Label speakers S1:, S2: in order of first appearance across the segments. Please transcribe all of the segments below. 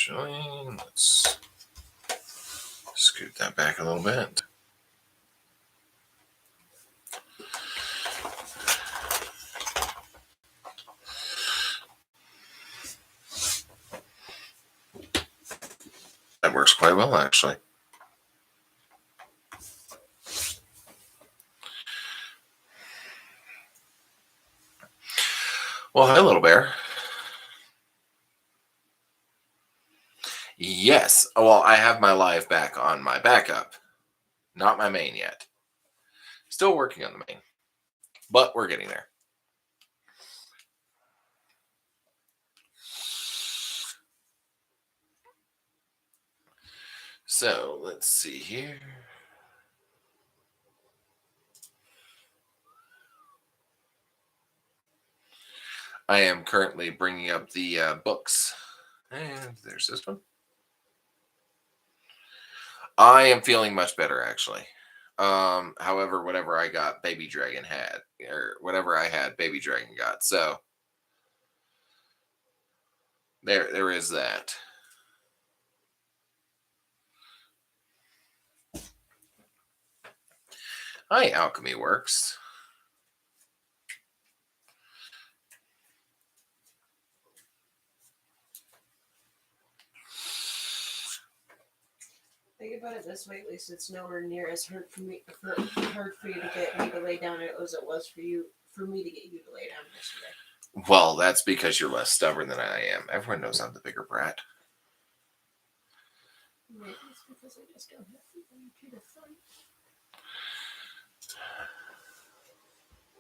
S1: Actually, let's scoot that back a little bit. That works quite well, actually. Well, hi, little bear. Yes. Well, I have my live back on my backup. Not my main yet. Still working on the main. But we're getting there. So, let's see here. I am currently bringing up the books. And there's this one. I am feeling much better, actually. However, whatever I got, Baby Dragon had, or whatever I had, Baby Dragon got. So there is that. Hi, Alchemy Works.
S2: Think about it this way, at least it's nowhere near as hard for you to get me to lay down as it was for me to get you to lay down yesterday.
S1: Well, that's because you're less stubborn than I am. Everyone knows I'm the bigger brat.
S2: Maybe it's because I just don't have the energy to fight.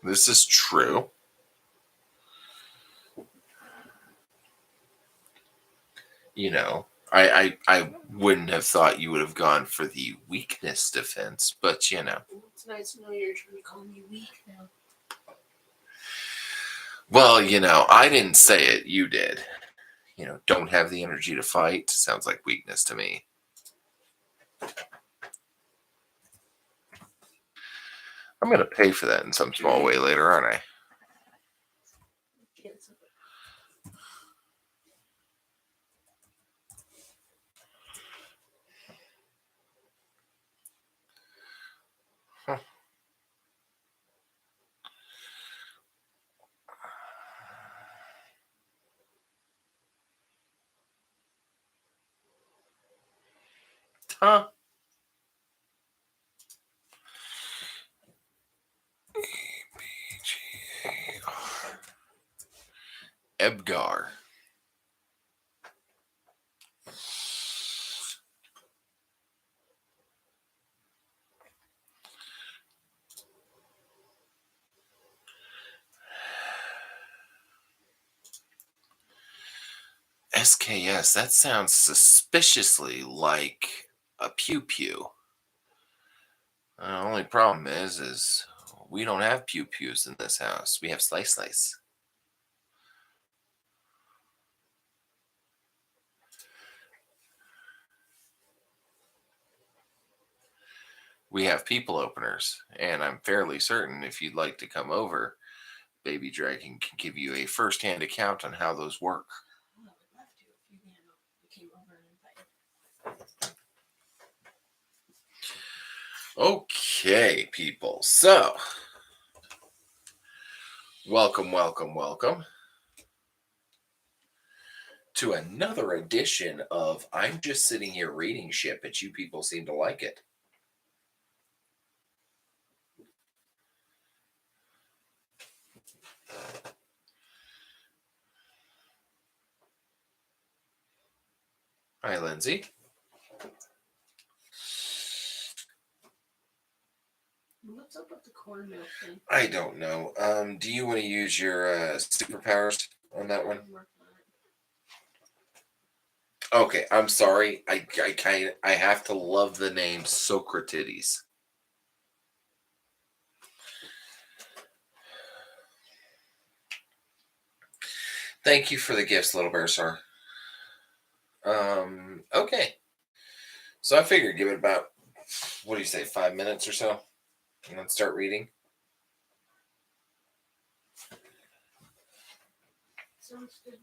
S1: This is true. You know, I wouldn't have thought you would have gone for the weakness defense, but you know.
S2: It's nice to know you're trying to call me weak now.
S1: Well, you know, I didn't say it. You did. You know, don't have the energy to fight. Sounds like weakness to me. I'm going to pay for that in some small way later, aren't I? Huh. Huh? Ebgar. SKS, that sounds suspiciously like a pew-pew. The only problem is we don't have pew-pews in this house. We have slice-slice. We have people openers, and I'm fairly certain if you'd like to come over, Baby Dragon can give you a first-hand account on how those work.
S2: I would love to if you came over and invited.
S1: Okay, people. So, welcome to another edition of I'm Just Sitting Here Reading Shit, but you people seem to like it. Hi, Lindsay.
S2: What's up with the cornmeal thing?
S1: I don't know. Do you want to use your superpowers on that one? Okay, I'm sorry. I have to love the name Socrates. Thank you for the gifts, Little Bear Sir. Okay. So I figured give it about, what do you say, 5 minutes or so? And then start reading.
S2: Sounds good.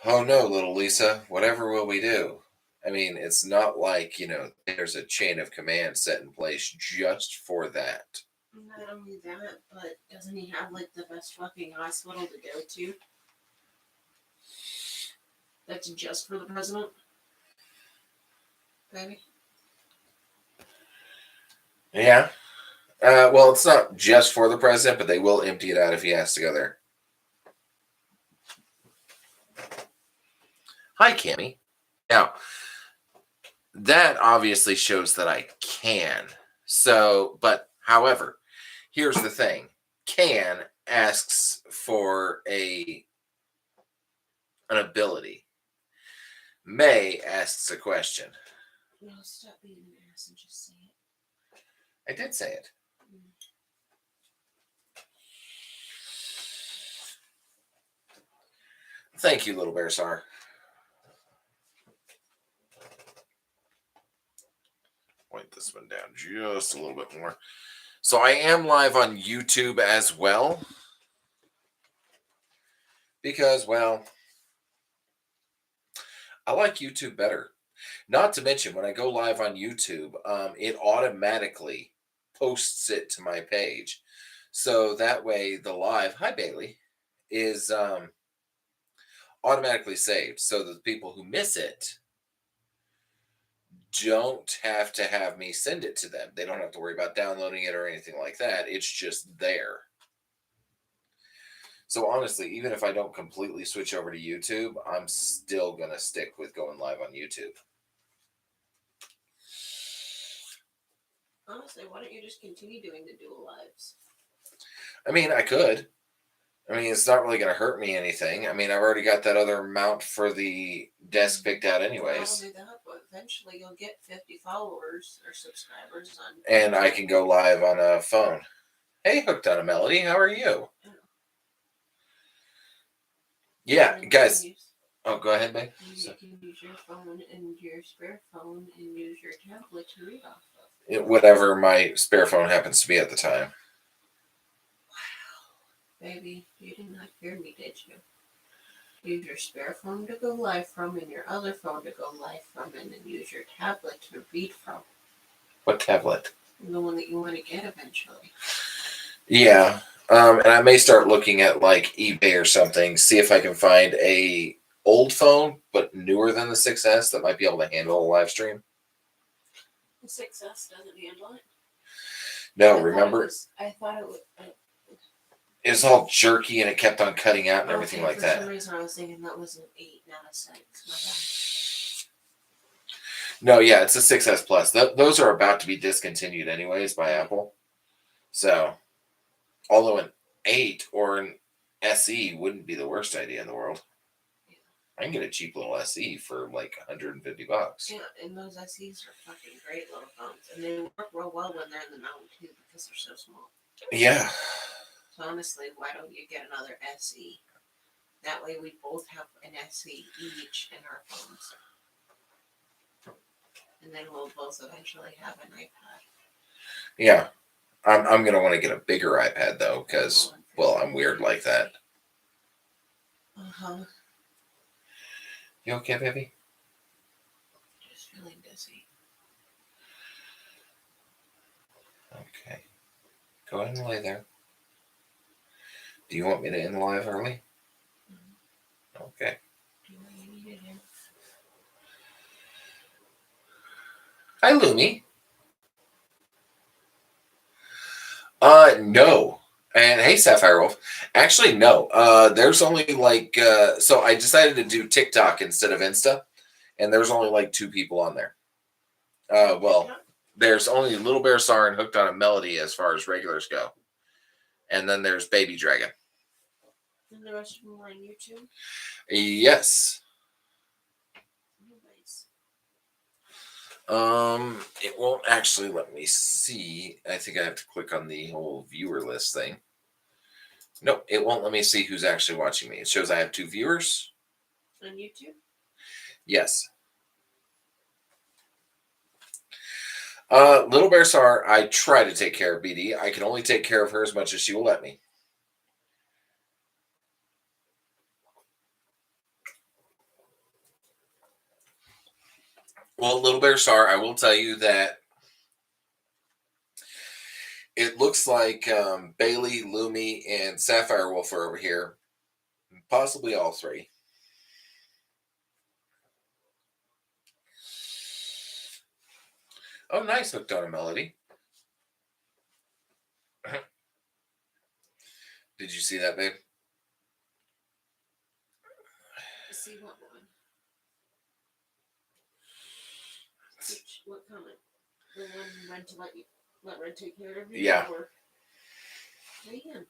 S1: Oh no, little Lisa, whatever will we do? I mean, it's not like, there's a chain of command set in place just for that.
S2: Not only that, but doesn't he have like the best fucking hospital to go to? That's just for the president, baby.
S1: Yeah. Well, it's not just for the president, but they will empty it out if he has to go there. Hi, Cammy. Now, that obviously shows that I can. So, but however, here's the thing. Can asks for an ability. May asks a question.
S2: No, stop being an ass and just say it.
S1: I did say it. Thank you, little bear star. Point this one down just a little bit more. So I am live on YouTube as well. Because, well, I like YouTube better. Not to mention, when I go live on YouTube, it automatically posts it to my page. So that way the live, hi Bailey, is automatically saved. So that the people who miss it don't have to have me send it to them. They don't have to worry about downloading it or anything like that. It's just there. So honestly, even if I don't completely switch over to YouTube, I'm still going to stick with going live on YouTube.
S2: Honestly, why don't you just continue doing the dual lives?
S1: I mean, I could. I mean, it's not really going to hurt me anything. I mean, I've already got that other mount for the desk picked out anyways.
S2: Not only that, but eventually you'll get 50 followers or subscribers on.
S1: And I can go live on a phone. Hey, Hooked on a Melody, how are you? Yeah, guys. Oh, go ahead, babe.
S2: You can use your phone and your spare phone and use your tablet to read off of.
S1: Whatever my spare phone happens to be at the time.
S2: Wow. Baby, you did not hear me, did you? Use your spare phone to go live from and your other phone to go live from, and then use your tablet to read from.
S1: What tablet?
S2: The one that you want to get eventually.
S1: Yeah. And I may start looking at like eBay or something, see if I can find a old phone, but newer than the 6S that might be able to handle a live stream.
S2: The 6S doesn't handle it.
S1: No, remember?
S2: I thought it would.
S1: It was all jerky and it kept on cutting out and everything like that.
S2: For some reason, I was thinking that was an 8, not a 6.
S1: No, yeah, it's a 6S Plus. Those are about to be discontinued anyways by Apple. So, although an 8 or an SE wouldn't be the worst idea in the world. Yeah. I can get a cheap little SE for like $150.
S2: Yeah, and those SEs are fucking great little phones. And they work real well when they're in the mount too because they're so small.
S1: Yeah.
S2: So honestly, why don't you get another SE? That way we both have an SE each in our phones. And then we'll both eventually have an iPad.
S1: Yeah. I'm going to want to get a bigger iPad though, because, well, I'm weird like that.
S2: Uh-huh.
S1: You okay, baby?
S2: Just feeling dizzy.
S1: Okay. Go ahead and lay there. Do you want me to end live early? Mm-hmm. Okay.
S2: Do you want me to do?
S1: Hi, Lumi. No. And hey, Sapphire Wolf. Actually, no. There's only like, so I decided to do TikTok instead of Insta, and there's only like 2 people on there. Well, there's only Little Bear Star and Hooked on a Melody as far as regulars go. And then there's Baby Dragon.
S2: And the rest of them are on YouTube?
S1: Yes.
S2: Nice.
S1: It won't actually let me see. I think I have to click on the whole viewer list thing. Nope, it won't let me see who's actually watching me. It shows I have 2 viewers.
S2: On YouTube?
S1: Yes. Little Bear Star, I try to take care of BD. I can only take care of her as much as she will let me. Well, Little Bear Star, I will tell you that it looks like Bailey, Lumi, and Sapphire Wolf are over here. Possibly all three. Oh, nice, hooked on a melody. Did you see that, babe?
S2: See what one? What comment? The one when to let Red take care of you?
S1: Yeah.
S2: Or again?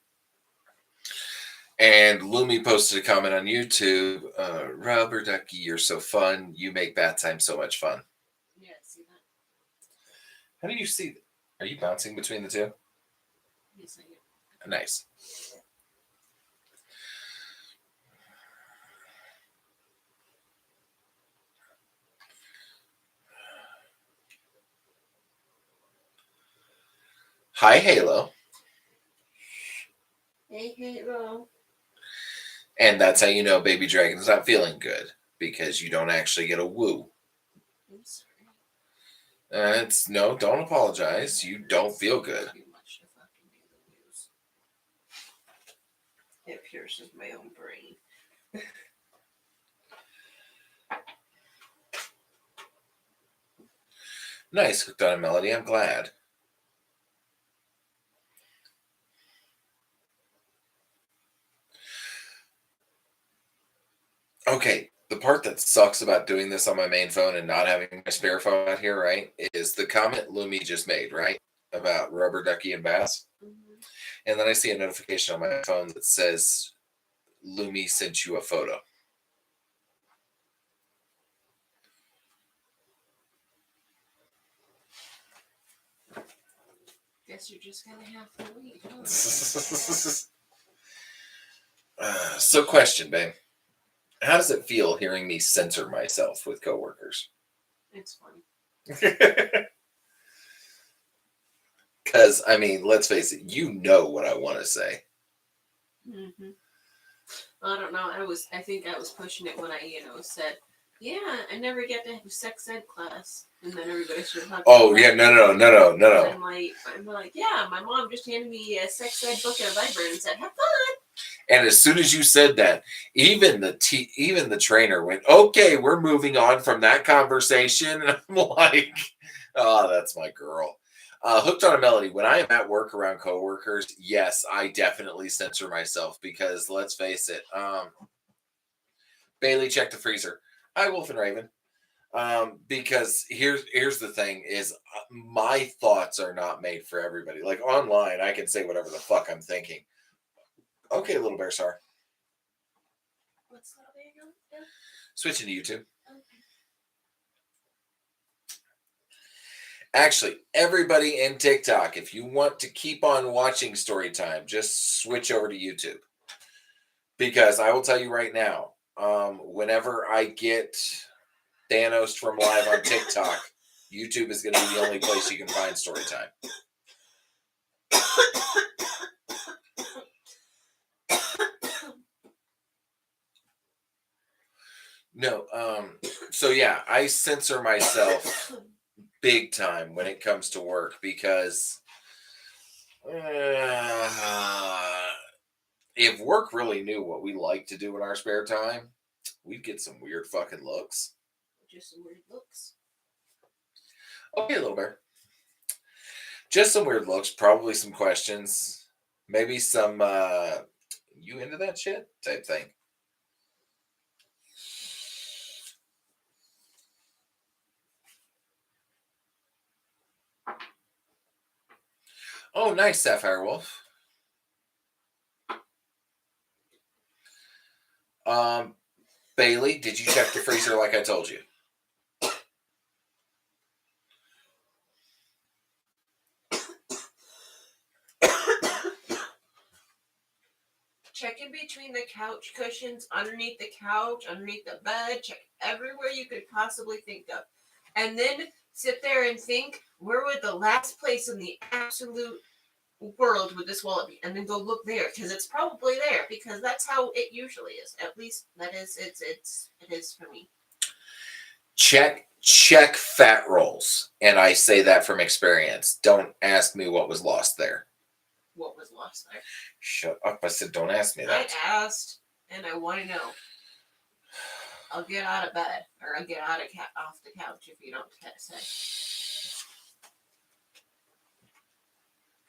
S1: And Lumi posted a comment on YouTube. Rubber Ducky, you're so fun. You make bath time so much fun.
S2: Yeah, see that?
S1: How do you see that? Are you bouncing between the two?
S2: Yes, I am.
S1: Nice. Hi, Halo.
S2: Hey, Halo.
S1: And that's how you know Baby Dragon's not feeling good, because you don't actually get a woo.
S2: I'm sorry.
S1: It's no, don't apologize. You don't feel good.
S2: Too much to fucking do the news. It pierces my own brain.
S1: Nice, hooked on a melody. I'm glad. Okay, the part that sucks about doing this on my main phone and not having my spare phone out here, right, is the comment Lumi just made, right, about Rubber Ducky and Bass.
S2: Mm-hmm.
S1: And then I see a notification on my phone that says Lumi sent you a photo.
S2: Guess you're just gonna have to wait, huh?
S1: So, question, babe. How does it feel hearing me censor myself with coworkers?
S2: It's funny.
S1: Because, I mean, let's face it, you know what I want to say.
S2: Mm-hmm. I don't know. I think I was pushing it when I, said, yeah, I never get to have sex ed class. And then everybody started talking
S1: Oh,
S2: about
S1: yeah,
S2: it.
S1: no.
S2: I'm like, yeah, my mom just handed me a sex ed book at a library and said, have fun.
S1: And as soon as you said that, even the trainer went, okay, we're moving on from that conversation. And I'm like, oh, that's my girl. Hooked on a melody. When I am at work around coworkers, yes, I definitely censor myself, because let's face it, Bailey, check the freezer. Hi, Wolf and Raven. Because here's the thing: is my thoughts are not made for everybody. Like online, I can say whatever the fuck I'm thinking. Okay, Little Bear Star.
S2: What's that again?
S1: Switching to YouTube.
S2: Okay.
S1: Actually, everybody in TikTok, if you want to keep on watching Storytime, just switch over to YouTube. Because I will tell you right now, whenever I get Thanos from live on TikTok, YouTube is going to be the only place you can find Storytime. No, so yeah, I censor myself big time when it comes to work, because if work really knew what we like to do in our spare time, we'd get some weird fucking looks.
S2: Just some weird looks.
S1: Okay, Little Bear. Just some weird looks, probably some questions, maybe some you into that shit type thing. Oh, nice, Sapphire Wolf. Bailey, did you check the freezer like I told you?
S2: Check in between the couch cushions, underneath the couch, underneath the bed. Check everywhere you could possibly think of. And then sit there and think, where would the last place in the absolute world would this wallet be? And then go look there, because it's probably there, because that's how it usually is. At least that is it is for me.
S1: check fat rolls, and I say that from experience. Don't ask me what was lost there.
S2: What was lost there?
S1: Shut up! I said don't ask me
S2: I
S1: that.
S2: asked, and I want to know. I'll get out of bed, or I'll get out of off the couch if you don't say.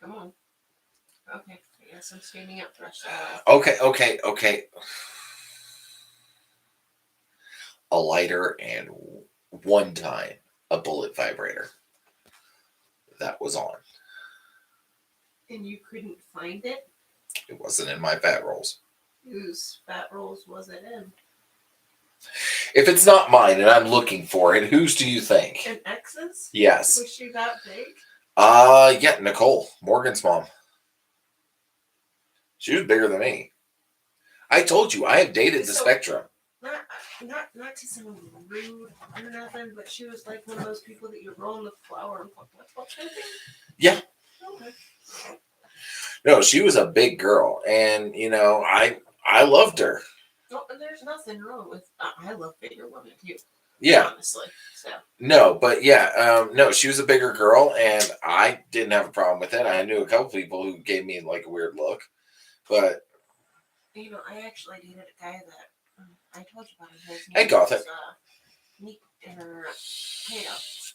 S2: Come on. Okay, I guess I'm standing up for the rest of the
S1: Okay, okay. A lighter and one time a bullet vibrator. That was on.
S2: And you couldn't find it?
S1: It wasn't in my fat rolls.
S2: Whose fat rolls was it in?
S1: If it's not mine and I'm looking for it, whose do you think?
S2: An ex's?
S1: Yes.
S2: Was she that big?
S1: Yeah, Nicole, Morgan's mom. She was bigger than me. I told you, I have dated the spectrum.
S2: Not to sound rude or nothing, but she was like one of those people that you roll in the flour and put what kind of thing?
S1: Yeah.
S2: Okay.
S1: No, she was a big girl, and I loved her.
S2: No, there's nothing wrong with. I love bigger women too.
S1: Yeah.
S2: Honestly, so.
S1: No, but yeah, no, she was a bigger girl, and I didn't have a problem with it. I knew a couple people who gave me like a weird look, but
S2: I actually dated a guy that I told you about him. His
S1: hey,
S2: name
S1: Gothic.
S2: was Nick or Kato.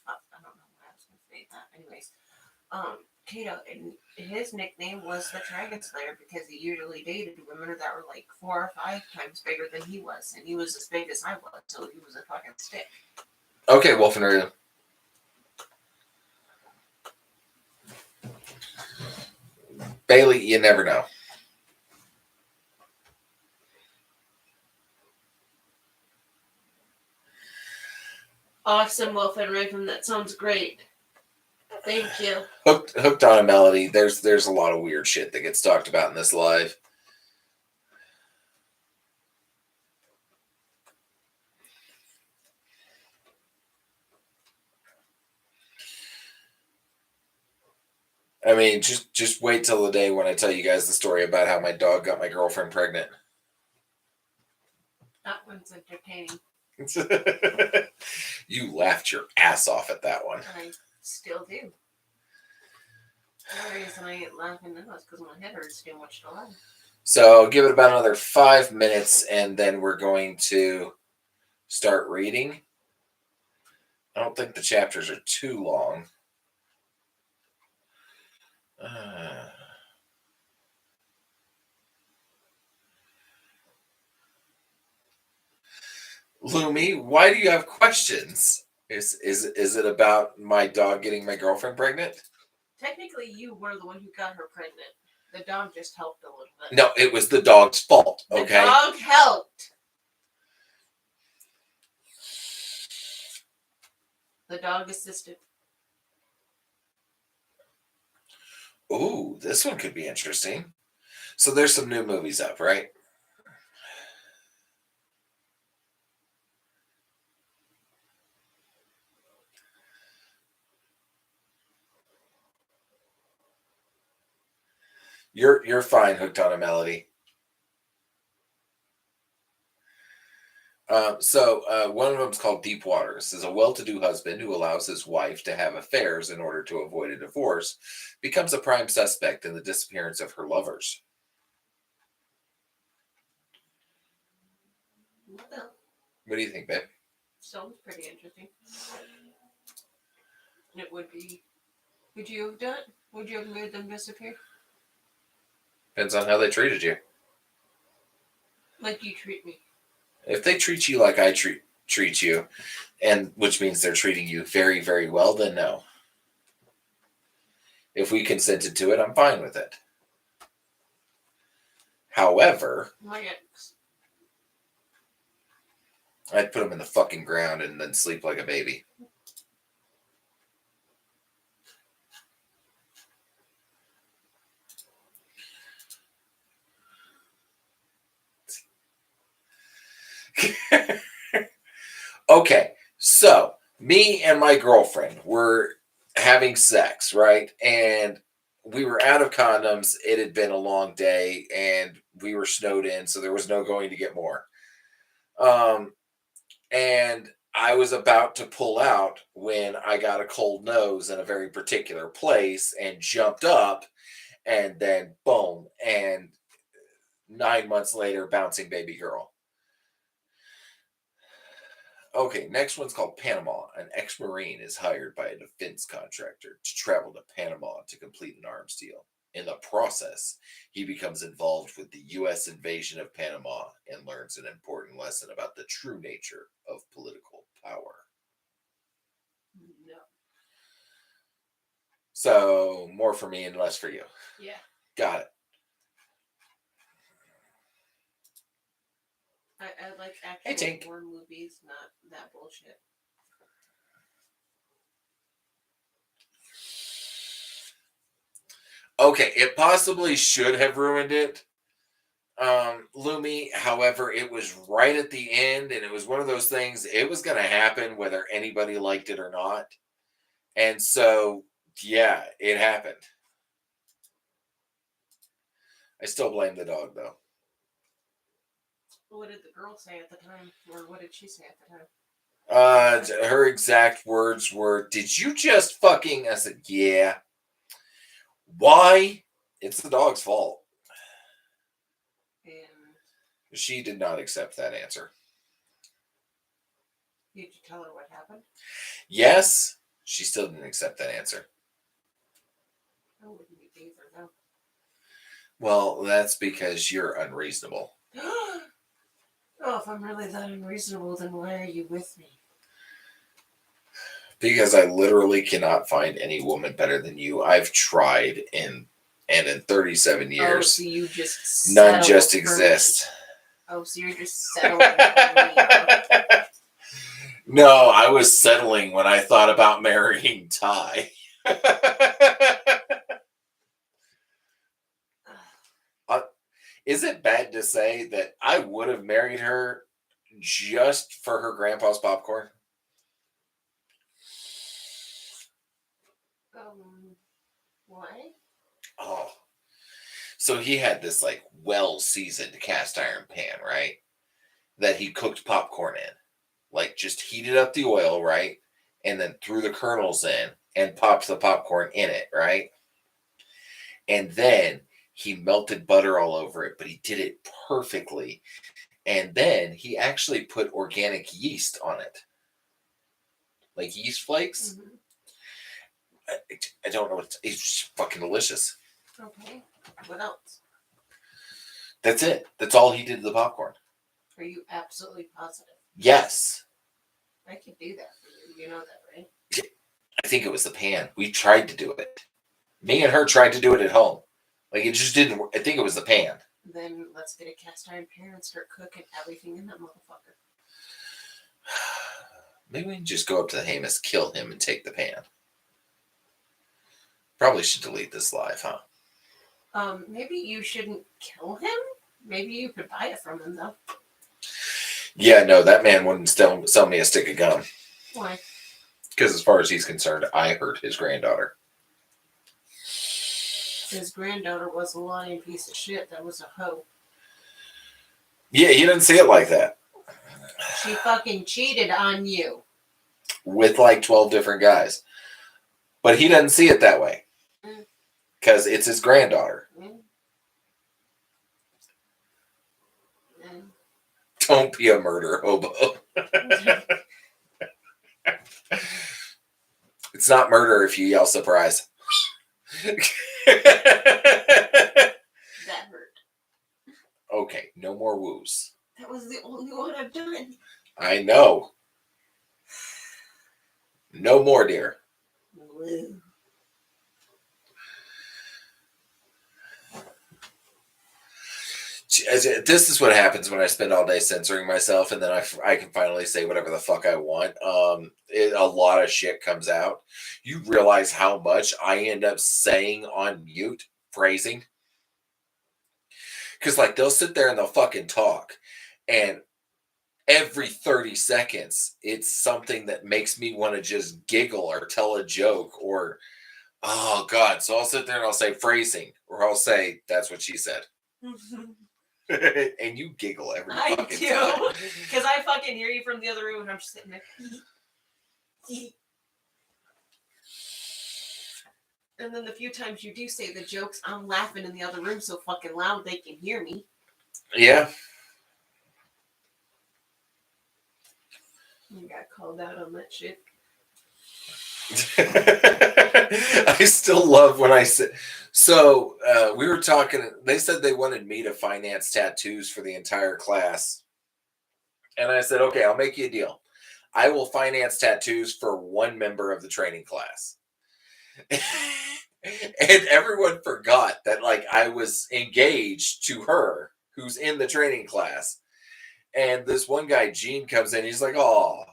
S2: I don't know why I was gonna say that. Anyways, Kato, and his nickname was the Dragon Slayer because he usually dated women that were like 4 or 5 times bigger than he was, and he was as big as I was, so he was a fucking stick.
S1: Okay, Wolf and Rita. Bailey, you never know.
S2: Awesome, Wolf and Raven. That sounds great. Thank you.
S1: Hooked on a melody. There's a lot of weird shit that gets talked about in this live. I mean, just wait till the day when I tell you guys the story about how my dog got my girlfriend pregnant.
S2: That one's entertaining.
S1: You laughed your ass off at that one.
S2: I still do. The reason I ain't laughing now is because my head hurts too much to laugh.
S1: So give it about another 5 minutes, and then we're going to start reading. I don't think the chapters are too long. Lumi, why do you have questions? Is it about my dog getting my girlfriend pregnant?
S2: Technically, you were the one who got her pregnant. The dog just helped a little bit.
S1: No, it was the dog's fault. Okay.
S2: The dog helped. The dog assisted.
S1: Ooh, this one could be interesting. So there's some new movies up, right? You're fine, hooked on a melody. One of them is called Deep Waters. Is a well-to-do husband who allows his wife to have affairs in order to avoid a divorce becomes a prime suspect in the disappearance of her lovers.
S2: Well,
S1: What do you think, babe?
S2: sounds pretty interesting. It would be. Would you have done it? Would you have made them disappear?
S1: Depends on how they treated you.
S2: Like you treat me.
S1: If they treat you like I treat you, and which means they're treating you very, very well, then no. If we consented to it, I'm fine with it. However,
S2: My ex.
S1: I'd put him in the fucking ground and then sleep like a baby. Okay, so me and my girlfriend were having sex, right? And we were out of condoms. It had been a long day and we were snowed in, so there was no going to get more. And I was about to pull out when I got a cold nose in a very particular place and jumped up, and then boom, and 9 months later, bouncing baby girl. Okay, next one's called Panama. An ex-Marine is hired by a defense contractor to travel to Panama to complete an arms deal. In the process, he becomes involved with the U.S. invasion of Panama and learns an important lesson about the true nature of political power.
S2: No.
S1: So, more for me and less for you.
S2: Yeah.
S1: Got it.
S2: I like actual war movies, not that bullshit.
S1: Okay, it possibly should have ruined it, Lumi. However, it was right at the end, and it was one of those things, it was going to happen whether anybody liked it or not. And so, yeah, it happened. I still blame the dog, though.
S2: What did the girl say at the time? Or what did she say at the time?
S1: Her exact words were, "Did you just fucking..." I said, "Yeah." Why? It's the dog's fault.
S2: And
S1: she did not accept that answer.
S2: Did you tell her what happened?
S1: Yes. She still didn't accept that answer.
S2: I wouldn't either, no.
S1: Well, that's because you're unreasonable.
S2: Oh, if I'm really that unreasonable, then why are you with me?
S1: Because I literally cannot find any woman better than you. I've tried, and in 37 years,
S2: oh, so you just
S1: none just exist.
S2: Oh, so you're just settling for me.
S1: No, I was settling when I thought about marrying Ty. Is it bad to say that I would have married her just for her grandpa's popcorn?
S2: Why?
S1: Oh. So he had this like well-seasoned cast iron pan, right? That he cooked popcorn in. Like just heated up the oil, right? And then threw the kernels in and popped the popcorn in it, right? And then he melted butter all over it, but he did it perfectly. And then he actually put organic yeast on it. Like yeast flakes.
S2: Mm-hmm.
S1: I don't know what it's fucking delicious.
S2: Okay. What else?
S1: That's it. That's all he did to the popcorn.
S2: Are you absolutely positive?
S1: Yes.
S2: I could do that for you. You know that, right?
S1: I think it was the pan. We tried to do it. Me and her tried to do it at home. Like it just didn't work. I think it was the pan.
S2: Then let's get a cast iron pan and start cooking everything in that motherfucker.
S1: Maybe we can just go up to the Hamas, kill him, and take the pan. Probably should delete this live, huh?
S2: Maybe you shouldn't kill him. Maybe you could buy it from him, though.
S1: Yeah, no, that man wouldn't sell me a stick of gum.
S2: Why?
S1: Because as far as he's concerned, I hurt his granddaughter.
S2: His granddaughter was a lying piece of shit that was a hoe.
S1: Yeah, he didn't see it like that.
S2: She fucking cheated on you.
S1: With like 12 different guys. But he doesn't see it that way. Because it's his granddaughter. Don't be a murder hobo. It's not murder if you yell surprise.
S2: That hurt.
S1: Okay, no more woos.
S2: That was the only one I've done.
S1: I know. No more, dear.
S2: Woo.
S1: This is what happens when I spend all day censoring myself, and then I can finally say whatever the fuck I want. A lot of shit comes out. You realize how much I end up saying on mute, phrasing? Because like they'll sit there and they'll fucking talk, and every 30 seconds it's something that makes me want to just giggle or tell a joke or, oh god. So I'll sit there and I'll say phrasing, or I'll say that's what she said. And you giggle every
S2: I
S1: fucking
S2: do.
S1: time.
S2: Because I fucking hear you from the other room and I'm just sitting there. And then the few times you do say the jokes, I'm laughing in the other room so fucking loud they can hear me.
S1: Yeah.
S2: You got called out on that shit.
S1: I still love when I said. So we were talking. They said they wanted me to finance tattoos for the entire class, and I said, "Okay, I'll make you a deal. I will finance tattoos for one member of the training class." And everyone forgot that, like, I was engaged to her, who's in the training class. And this one guy, Gene, comes in. He's like, "Oh,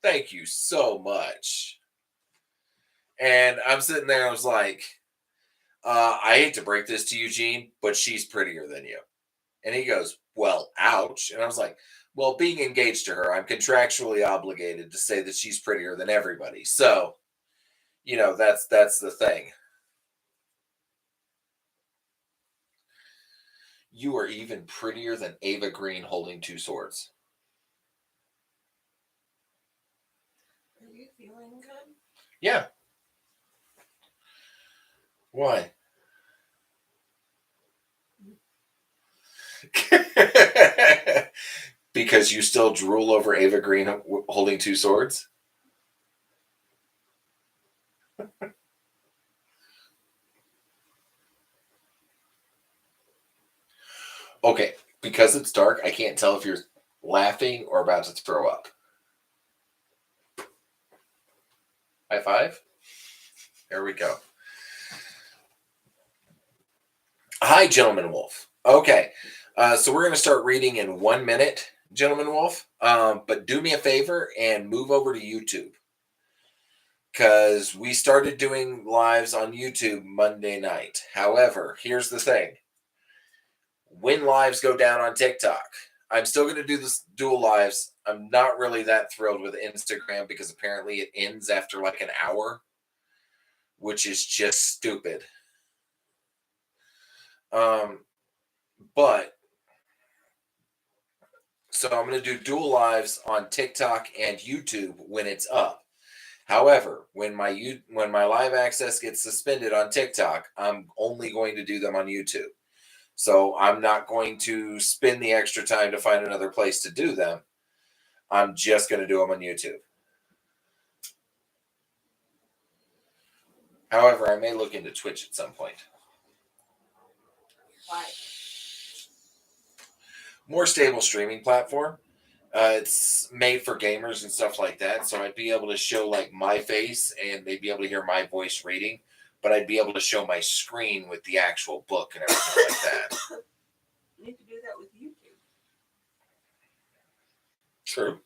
S1: thank you so much." And I'm sitting there. I was like, I hate to break this to you, Gene, but she's prettier than you. And he goes, "Well, ouch." And I was like, "Well, being engaged to her, I'm contractually obligated to say that she's prettier than everybody. So, that's the thing." You are even prettier than Ava Green holding two swords.
S2: Are you feeling good?
S1: Yeah. Why? Because you still drool over Ava Green holding two swords? Okay, because it's dark, I can't tell if you're laughing or about to throw up. High five? There we go. Hi, Gentleman Wolf. Okay, so we're going to start reading in 1 minute, Gentleman Wolf. But do me a favor and move over to YouTube. Because we started doing lives on YouTube Monday night. However, here's the thing. When lives go down on TikTok, I'm still going to do this dual lives. I'm not really that thrilled with Instagram because apparently it ends after like an hour, which is just stupid. But so I'm going to do dual lives on TikTok and YouTube when it's up. However, when my live access gets suspended on TikTok, I'm only going to do them on YouTube. So I'm not going to spend the extra time to find another place to do them. I'm just going to do them on YouTube. However, I may look into Twitch at some point.
S2: Why?
S1: More stable streaming platform. It's made for gamers and stuff like that. So I'd be able to show like my face and they'd be able to hear my voice reading, but I'd be able to show my screen with the actual book and everything like that.
S2: You need to do that with YouTube.
S1: True.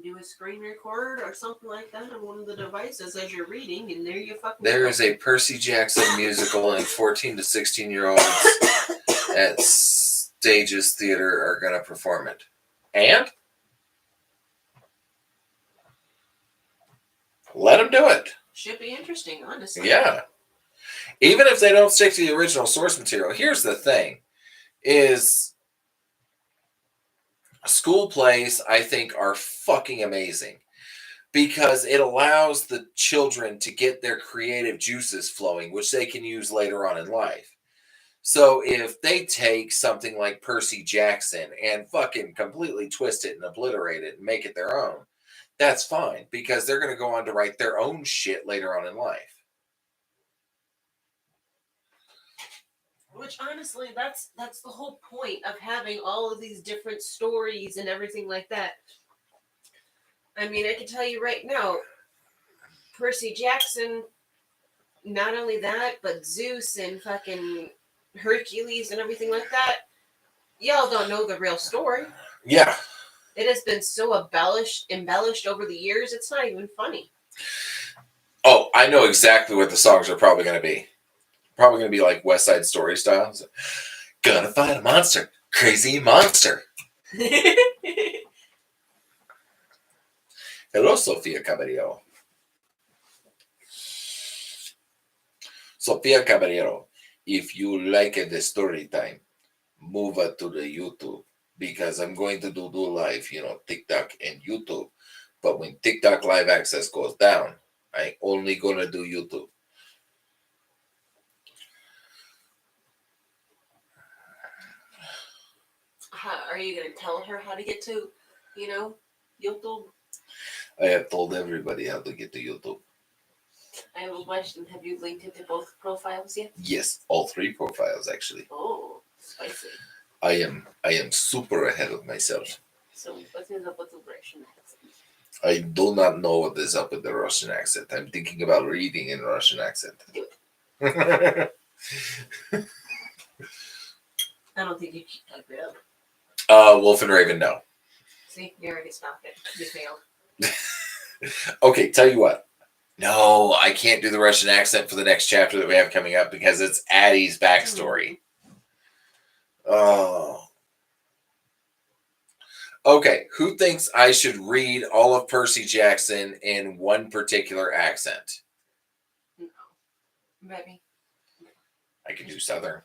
S2: Do a screen record or something like that on one of the devices as you're reading, and there you fucking
S1: There
S2: go.
S1: is a Percy Jackson musical, and 14 to 16-year-olds at Stages Theater are going to perform it. And let them do it.
S2: Should be interesting, honestly.
S1: Yeah. Even if they don't stick to the original source material, here's the thing, is school plays, I think, are fucking amazing because it allows the children to get their creative juices flowing, which they can use later on in life. So if they take something like Percy Jackson and fucking completely twist it and obliterate it and make it their own, that's fine because they're going to go on to write their own shit later on in life.
S2: Which honestly, that's the whole point of having all of these different stories and everything like that. I mean, I can tell you right now, Percy Jackson, not only that, but Zeus and fucking Hercules and everything like that, y'all don't know the real story.
S1: Yeah.
S2: It has been so embellished over the years, it's not even funny.
S1: Oh, I know exactly what the songs are probably going to be. Probably going to be like West Side Story style. Gonna fight a monster. Crazy monster. Hello, Sofia Caballero. Sofia Caballero. if you like the story time, move it to the YouTube because I'm going to do live, TikTok and YouTube. But when TikTok live access goes down, I only gonna do YouTube.
S2: Are you going to tell her how to get to, YouTube?
S1: I have told everybody how to get to YouTube.
S2: I have a question. Have you linked it to both profiles yet?
S1: Yes, all 3 profiles actually.
S2: Oh, spicy.
S1: I am super ahead of myself.
S2: So what is up with the Russian accent?
S1: I do not know what is up with the Russian accent. I'm thinking about reading in Russian accent.
S2: Do it. I don't think you should type it up.
S1: Wolf and Raven, no.
S2: See, you already stopped it. You failed.
S1: Okay, tell you what. No, I can't do the Russian accent for the next chapter that we have coming up because it's Addie's backstory. Oh. Okay, who thinks I should read all of Percy Jackson in one particular accent?
S2: No. Maybe.
S1: I can do Southern.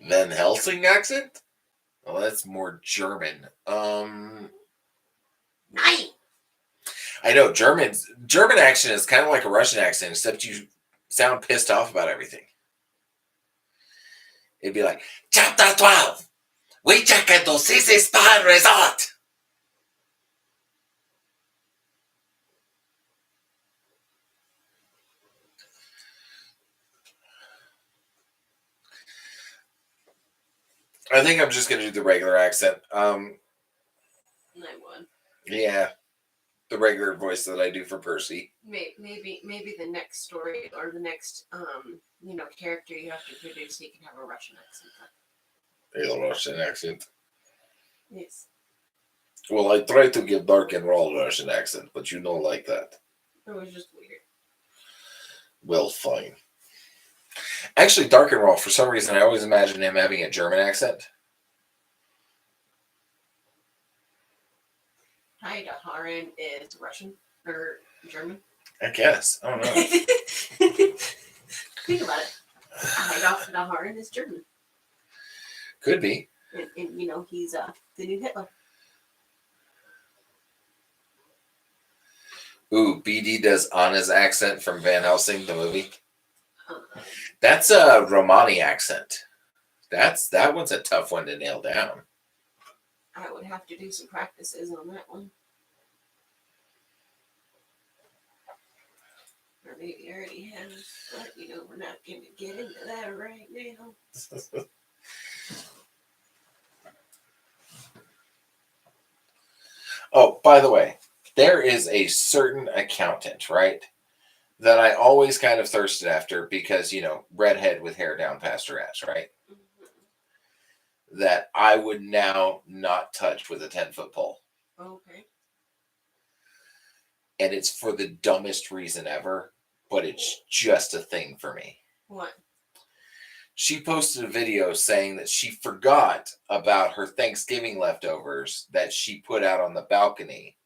S1: Van Helsing accent? Oh, that's more German.
S2: Nein!
S1: I know German accent is kind of like a Russian accent, except you sound pissed off about everything. It'd be like, Chapter 12, we check into CC Spa Resort. I think I'm just going to do the regular accent.
S2: I would.
S1: Yeah, the regular voice that I do for Percy.
S2: Maybe the next story or the next character you have to introduce, he can have a Russian accent.
S1: A Russian accent.
S2: Yes.
S1: Well, I try to give Dark and Raw Russian accent, but you don't like that.
S2: It was just weird.
S1: Well, fine. Actually, Dark and Raw, for some reason, I always imagine him having a German accent.
S2: Haida Haran is Russian or German.
S1: I guess. I don't know.
S2: Think about it. Haida Haran is German.
S1: Could be.
S2: And he's the new Hitler.
S1: Ooh, BD does Anna's accent from Van Helsing, the movie. That's a Romani accent. That one's a tough one to nail down.
S2: I would have to do some practices on that one. Or maybe I already have, but we're not going to get into that right now.
S1: Oh, by the way, there is a certain accountant, right, that I always kind of thirsted after because, redhead with hair down past her ass, right? Mm-hmm. That I would now not touch with a 10-foot pole.
S2: Okay.
S1: And it's for the dumbest reason ever, but it's just a thing for me.
S2: What?
S1: She posted a video saying that she forgot about her Thanksgiving leftovers that she put out on the balcony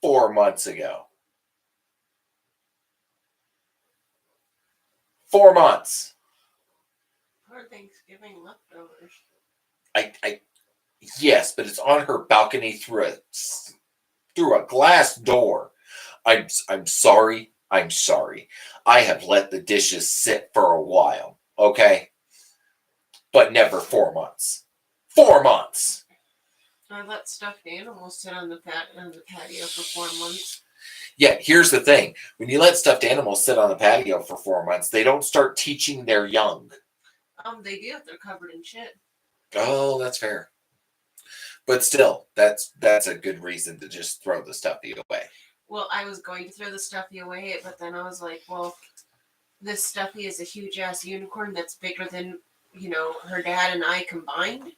S1: 4 months ago. 4 months.
S2: For Thanksgiving leftovers.
S1: Yes, but it's on her balcony through a glass door. I'm sorry. I'm sorry. I have let the dishes sit for a while, okay? But never 4 months. 4 months.
S2: I let stuffed animals sit on the patio for 4 months.
S1: Yeah, here's the thing. When you let stuffed animals sit on the patio for 4 months, they don't start teaching their young.
S2: They do if they're covered in shit.
S1: Oh, that's fair. But still, that's a good reason to just throw the stuffy away.
S2: Well, I was going to throw the stuffy away, but then I was like, well, this stuffy is a huge-ass unicorn that's bigger than, her dad and I combined.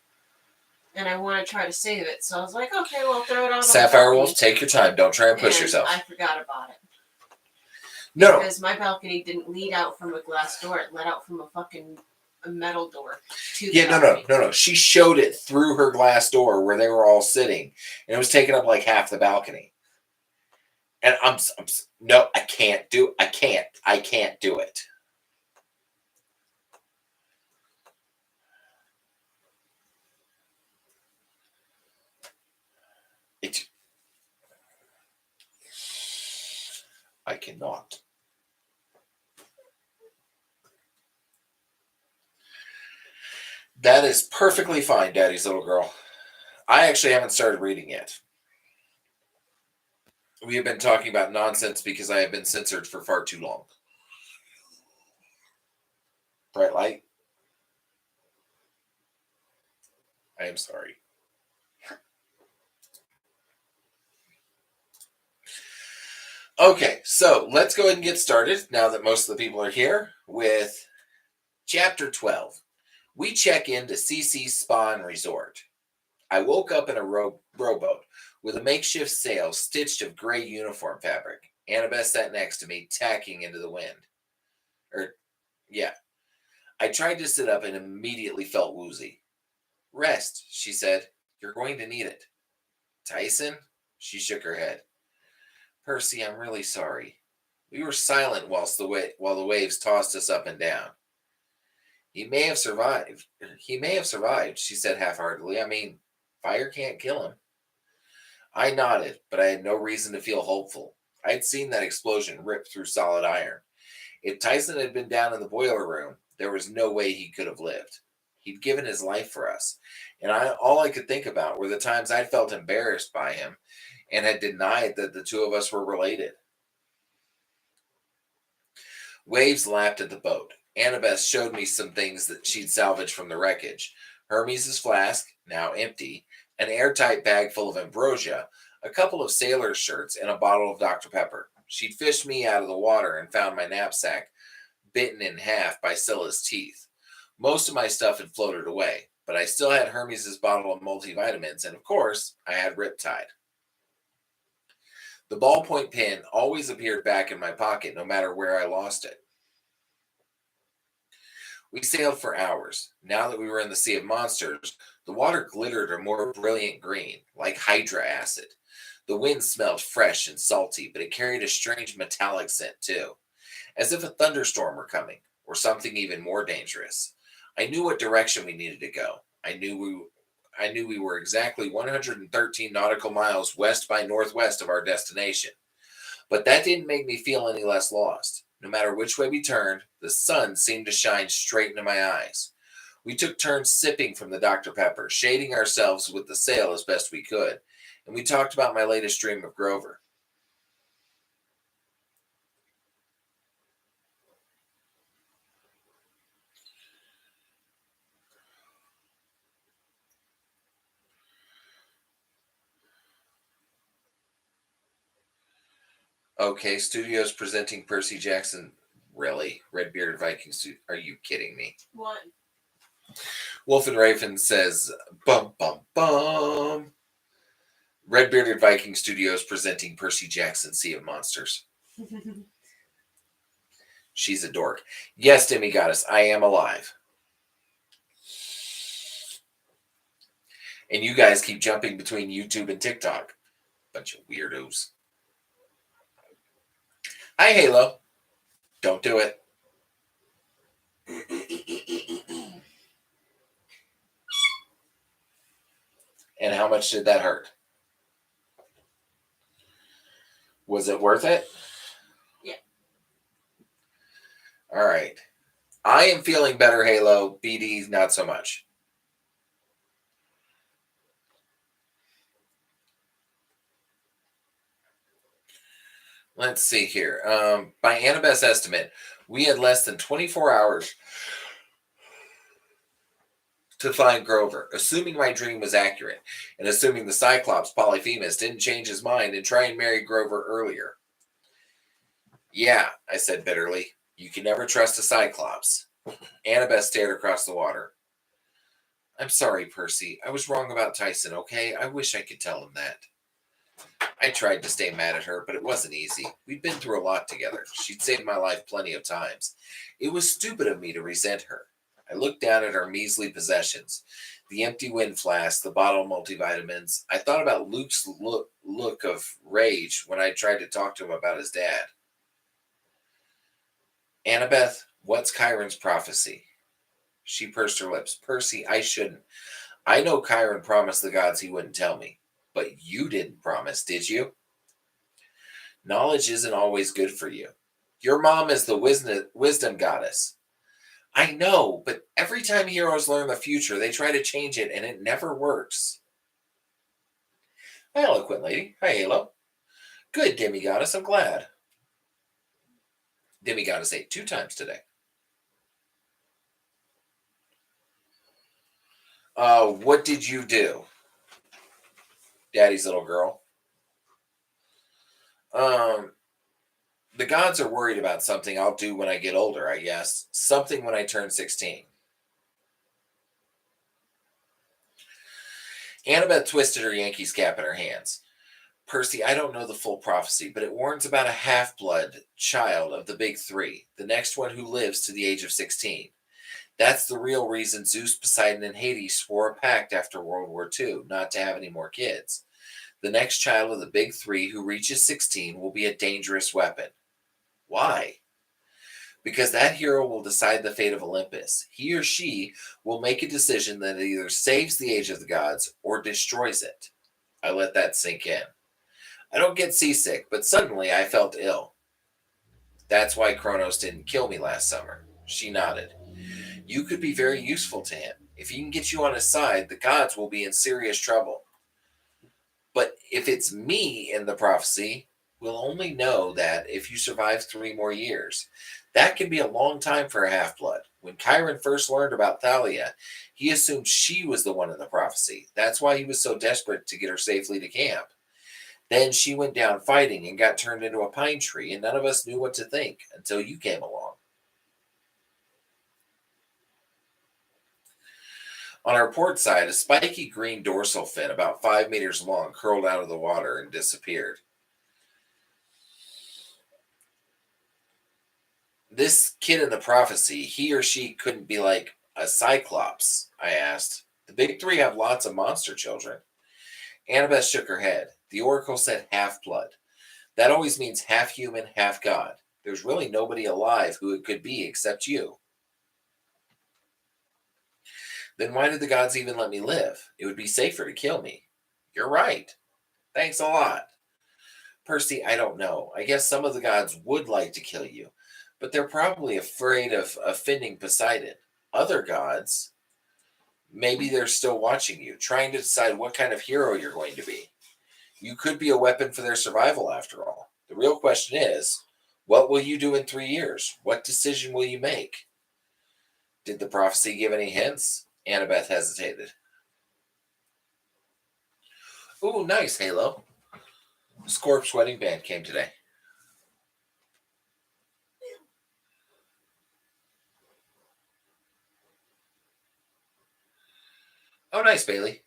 S2: And I want to try to save it. So I was like, okay, well, throw it on.
S1: Sapphire Wolf, take your time. Don't try and push yourself.
S2: I forgot about it.
S1: No.
S2: Because my balcony didn't lead out from a glass door. It led out from a fucking a metal door to
S1: Yeah,
S2: the
S1: no.
S2: balcony.
S1: She showed it through her glass door where they were all sitting, and it was taking up like half the balcony. And no, I can't do. I can't do it. It. I cannot. That is perfectly fine, Daddy's little girl. I actually haven't started reading yet. We have been talking about nonsense because I have been censored for far too long. Bright light. I am sorry. Okay, so let's go ahead and get started now that most of the people are here with Chapter 12. We check into CC's Spa and Resort. I woke up in a rowboat with a makeshift sail stitched of gray uniform fabric. Annabeth sat next to me, tacking into the wind. Yeah. I tried to sit up and immediately felt woozy. Rest, she said. You're going to need it. Tyson? She shook her head. Percy, I'm really sorry. We were silent while the waves tossed us up and down. He may have survived. She said half-heartedly. I mean, fire can't kill him. I nodded, but I had no reason to feel hopeful. I'd seen that explosion rip through solid iron. If Tyson had been down in the boiler room, there was no way he could have lived. He'd given his life for us, and all I could think about were the times I'd felt embarrassed by him and had denied that the two of us were related. Waves lapped at the boat. Annabeth showed me some things that she'd salvaged from the wreckage. Hermes' flask, now empty, an airtight bag full of ambrosia, a couple of sailor shirts, and a bottle of Dr. Pepper. She'd fished me out of the water and found my knapsack bitten in half by Scylla's teeth. Most of my stuff had floated away, but I still had Hermes' bottle of multivitamins, and of course, I had Riptide. The ballpoint pen always appeared back in my pocket, no matter where I lost it. We sailed for hours. Now that we were in the Sea of Monsters, the water glittered a more brilliant green, like hydra acid. The wind smelled fresh and salty, but it carried a strange metallic scent too, as if a thunderstorm were coming, or something even more dangerous. I knew what direction we needed to go. I knew we were exactly 113 nautical miles west by northwest of our destination. But that didn't make me feel any less lost. No matter which way we turned, the sun seemed to shine straight into my eyes. We took turns sipping from the Dr. Pepper, shading ourselves with the sail as best we could, and we talked about my latest dream of Grover. Okay, studios presenting Percy Jackson. Really? Red Bearded Vikings? Are you kidding me?
S2: One.
S1: Wolf and Raven says, bum, bum, bum. Red Bearded Viking Studios presenting Percy Jackson, Sea of Monsters. She's a dork. Yes, Demi Goddess, I am alive. And you guys keep jumping between YouTube and TikTok. Bunch of weirdos. Hi, Halo. Don't do it. And how much did that hurt? Was it worth it?
S2: Yeah.
S1: All right. I am feeling better, Halo. BD, not so much. Let's see here. By Annabeth's estimate, we had less than 24 hours to find Grover, assuming my dream was accurate, and assuming the Cyclops Polyphemus didn't change his mind and try and marry Grover earlier. Yeah, I said bitterly. You can never trust a Cyclops. Annabeth stared across the water. I'm sorry, Percy. I was wrong about Tyson, okay? I wish I could tell him that. I tried to stay mad at her, but it wasn't easy. We'd been through a lot together. She'd saved my life plenty of times. It was stupid of me to resent her. I looked down at our measly possessions, the empty wind flask, the bottle of multivitamins. I thought about Luke's look of rage when I tried to talk to him about his dad. Annabeth, what's Chiron's prophecy? She pursed her lips. Percy, I shouldn't. I know Chiron promised the gods he wouldn't tell me. But you didn't promise, did you? Knowledge isn't always good for you. Your mom is the wisdom goddess. I know, but every time heroes learn the future, they try to change it, and it never works. Hi, eloquent lady. Hi, Halo. Good, demigoddess. I'm glad. Demigoddess ate 2 times today. What did you do? Daddy's little girl. Um, the gods are worried about something I'll do when I get older, I guess. Something when I turn 16. Annabeth twisted her Yankees cap in her hands. Percy, I don't know the full prophecy, but it warns about a half-blood child of the big three, the next one who lives to the age of 16. That's the real reason Zeus, Poseidon, and Hades swore a pact after World War II, not to have any more kids. The next child of the big three who reaches 16 will be a dangerous weapon. Why? Because that hero will decide the fate of Olympus. He or she will make a decision that either saves the age of the gods or destroys it. I let that sink in. I don't get seasick, but suddenly I felt ill. That's why Kronos didn't kill me last summer. She nodded. You could be very useful to him. If he can get you on his side, the gods will be in serious trouble. But if it's me in the prophecy, we'll only know that if you survive 3 more years. That can be a long time for a half-blood. When Chiron first learned about Thalia, he assumed she was the one in the prophecy. That's why he was so desperate to get her safely to camp. Then she went down fighting and got turned into a pine tree, and none of us knew what to think until you came along. On our port side, a spiky green dorsal fin about 5 meters long curled out of the water and disappeared. This kid in the prophecy, he or she couldn't be like a cyclops, I asked. The big three have lots of monster children. Annabeth shook her head. The oracle said half-blood. That always means half human, half god. There's really nobody alive who it could be except you. Then why did the gods even let me live? It would be safer to kill me. You're right. Thanks a lot. Percy, I don't know. I guess some of the gods would like to kill you, but they're probably afraid of offending Poseidon. Other gods, maybe they're still watching you, trying to decide what kind of hero you're going to be. You could be a weapon for their survival, after all. The real question is, what will you do in 3 years? What decision will you make? Did the prophecy give any hints? Annabeth hesitated. Ooh, nice, Halo. Scorp's wedding band came today. Oh, nice, Bailey.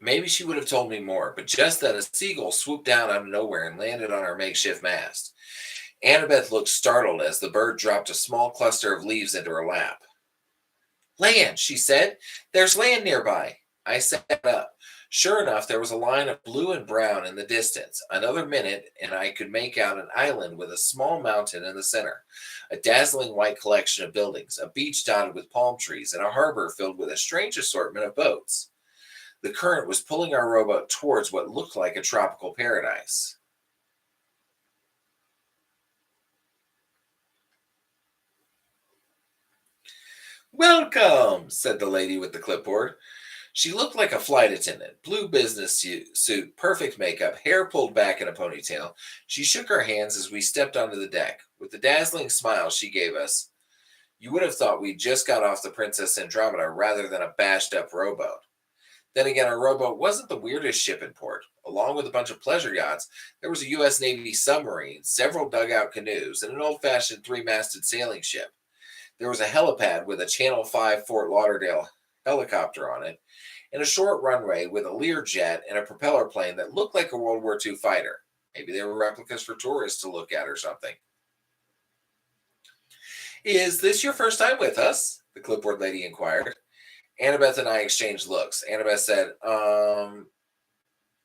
S1: Maybe she would have told me more, but just then a seagull swooped down out of nowhere and landed on our makeshift mast. Annabeth looked startled as the bird dropped a small cluster of leaves into her lap. Land, she said. There's land nearby. I sat up. Sure enough, there was a line of blue and brown in the distance. Another minute, and I could make out an island with a small mountain in the center, a dazzling white collection of buildings, a beach dotted with palm trees, and a harbor filled with a strange assortment of boats. The current was pulling our rowboat towards what looked like a tropical paradise. Welcome, said the lady with the clipboard. She looked like a flight attendant, blue business suit, perfect makeup, hair pulled back in a ponytail. She shook our hands as we stepped onto the deck. With the dazzling smile she gave us, you would have thought we'd just got off the Princess Andromeda rather than a bashed up rowboat. Then again, our rowboat wasn't the weirdest ship in port. Along with a bunch of pleasure yachts, there was a U.S. Navy submarine, several dugout canoes, and an old-fashioned 3-masted sailing ship. There was a helipad with a Channel 5 Fort Lauderdale helicopter on it, and a short runway with a Learjet and a propeller plane that looked like a World War II fighter. Maybe they were replicas for tourists to look at or something. Is this your first time with us? The clipboard lady inquired. Annabeth and I exchanged looks. Annabeth said,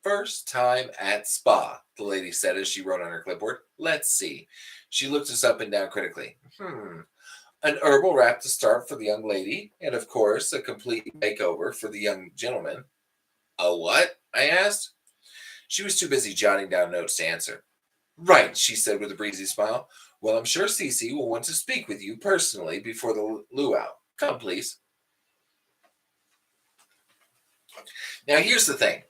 S1: first time at spa, the lady said as she wrote on her clipboard. Let's see. She looked us up and down critically. An herbal wrap to start for the young lady, and of course, a complete makeover for the young gentleman. A what? I asked. She was too busy jotting down notes to answer. Right, she said with a breezy smile. Well, I'm sure Cece will want to speak with you personally before the luau. Come, please. Now, here's the thing.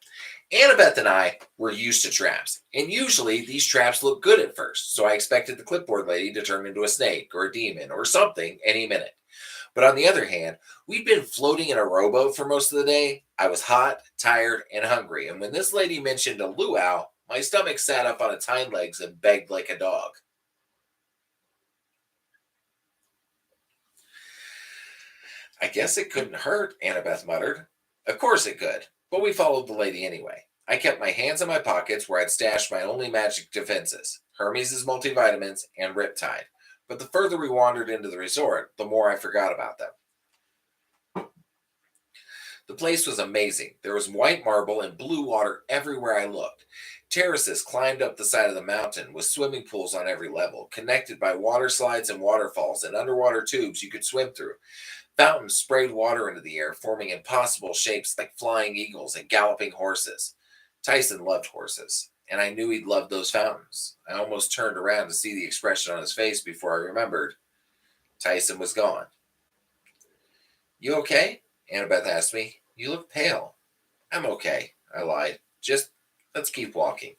S1: Annabeth and I were used to traps, and usually these traps look good at first, so I expected the clipboard lady to turn into a snake or a demon or something any minute. But on the other hand, we'd been floating in a rowboat for most of the day. I was hot, tired, and hungry, and when this lady mentioned a luau, my stomach sat up on its hind legs and begged like a dog. I guess it couldn't hurt, Annabeth muttered. Of course it could, but we followed the lady anyway. I kept my hands in my pockets where I'd stashed my only magic defenses, Hermes' multivitamins and Riptide. But the further we wandered into the resort, the more I forgot about them. The place was amazing. There was white marble and blue water everywhere I looked. Terraces climbed up the side of the mountain with swimming pools on every level, connected by water slides and waterfalls and underwater tubes you could swim through. Fountains sprayed water into the air, forming impossible shapes like flying eagles and galloping horses. Tyson loved horses, and I knew he'd love those fountains. I almost turned around to see the expression on his face before I remembered. Tyson was gone. You okay? Annabeth asked me. You look pale. I'm okay, I lied. Just let's keep walking.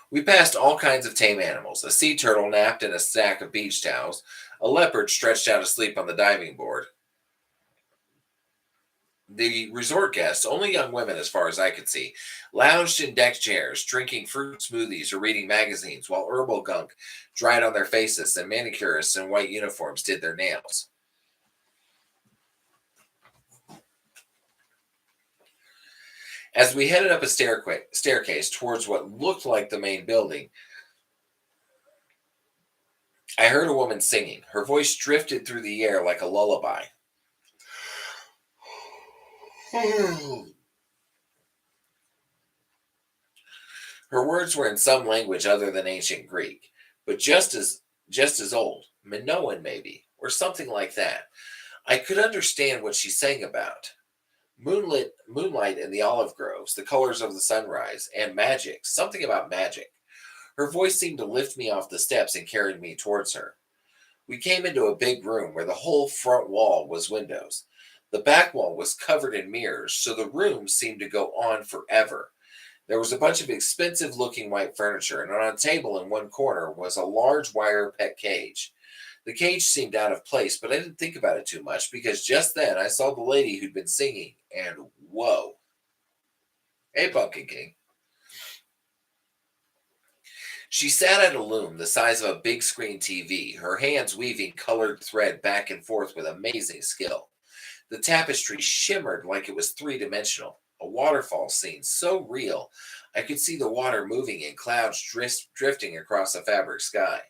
S1: We passed all kinds of tame animals. A sea turtle napped in a stack of beach towels. A leopard stretched out asleep on the diving board. The resort guests, only young women as far as I could see, lounged in deck chairs, drinking fruit smoothies or reading magazines, while herbal gunk dried on their faces and manicurists in white uniforms did their nails. As we headed up a staircase towards what looked like the main building, I heard a woman singing. Her voice drifted through the air like a lullaby. Her words were in some language other than ancient Greek, but just as old, Minoan maybe, or something like that. I could understand what she sang about. Moonlight in the olive groves, the colors of the sunrise, and magic, something about magic. Her voice seemed to lift me off the steps and carried me towards her. We came into a big room where the whole front wall was windows. The back wall was covered in mirrors, so the room seemed to go on forever. There was a bunch of expensive looking white furniture, and on a table in one corner was a large wire pet cage. The cage seemed out of place, but I didn't think about it too much because just then I saw the lady who'd been singing, and whoa. Hey, Pumpkin King. She sat at a loom the size of a big screen TV, her hands weaving colored thread back and forth with amazing skill. The tapestry shimmered like it was three-dimensional, a waterfall scene so real I could see the water moving in clouds drifting across a fabric sky.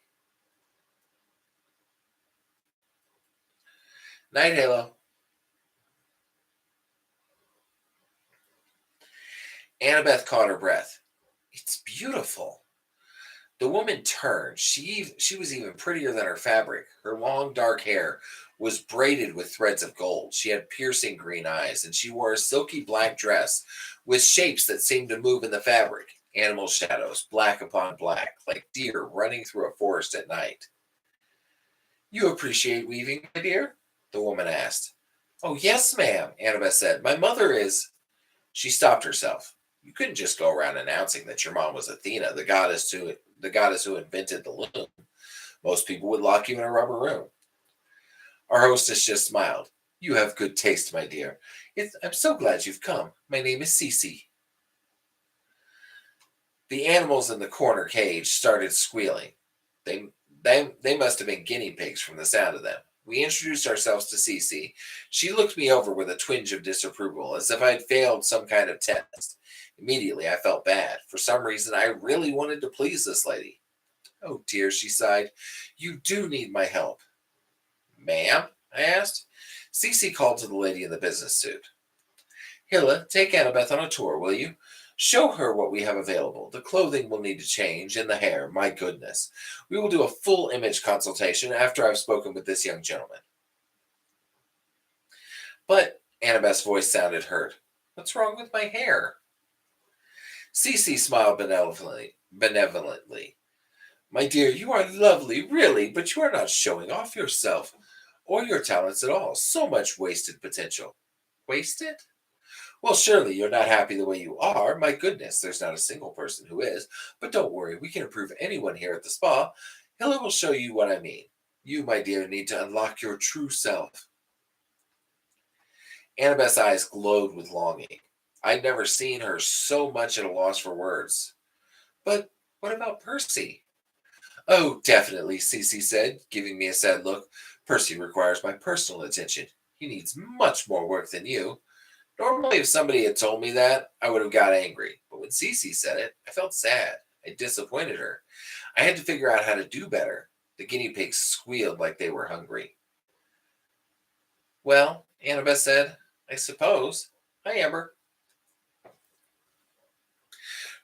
S1: Night, Halo. Annabeth caught her breath. It's beautiful. The woman turned. She was even prettier than her fabric. Her long dark hair was braided with threads of gold. She had piercing green eyes, and she wore a silky black dress with shapes that seemed to move in the fabric. Animal shadows, black upon black, like deer running through a forest at night. You appreciate weaving, my dear? The woman asked. Oh, yes, ma'am, Annabeth said. My mother is. She stopped herself. You couldn't just go around announcing that your mom was Athena, the goddess who invented the loom. Most people would lock you in a rubber room. Our hostess just smiled. You have good taste, my dear. I'm so glad you've come. My name is Cece. The animals in the corner cage started squealing. They must have been guinea pigs from the sound of them. We introduced ourselves to Cece. She looked me over with a twinge of disapproval, as if I had failed some kind of test. Immediately, I felt bad. For some reason, I really wanted to please this lady. Oh dear, she sighed. You do need my help. Ma'am? I asked. Cece called to the lady in the business suit. Hilla, take Annabeth on a tour, will you? Show her what we have available. The clothing will need to change, and the hair, my goodness. We will do a full image consultation after I've spoken with this young gentleman. But Annabeth's voice sounded hurt. What's wrong with my hair? Cece smiled benevolently. My dear, you are lovely, really, but you are not showing off yourself or your talents at all. So much wasted potential. Wasted? Well, surely you're not happy the way you are. My goodness, there's not a single person who is. But don't worry, we can improve anyone here at the spa. Hilla will show you what I mean. You, my dear, need to unlock your true self. Annabeth's eyes glowed with longing. I'd never seen her so much at a loss for words. But what about Percy? Oh, definitely, Cece said, giving me a sad look. Percy requires my personal attention. He needs much more work than you. Normally, if somebody had told me that, I would have got angry. But when Cece said it, I felt sad. I disappointed her. I had to figure out how to do better. The guinea pigs squealed like they were hungry. Well, Annabeth said, I suppose. Hi, Amber.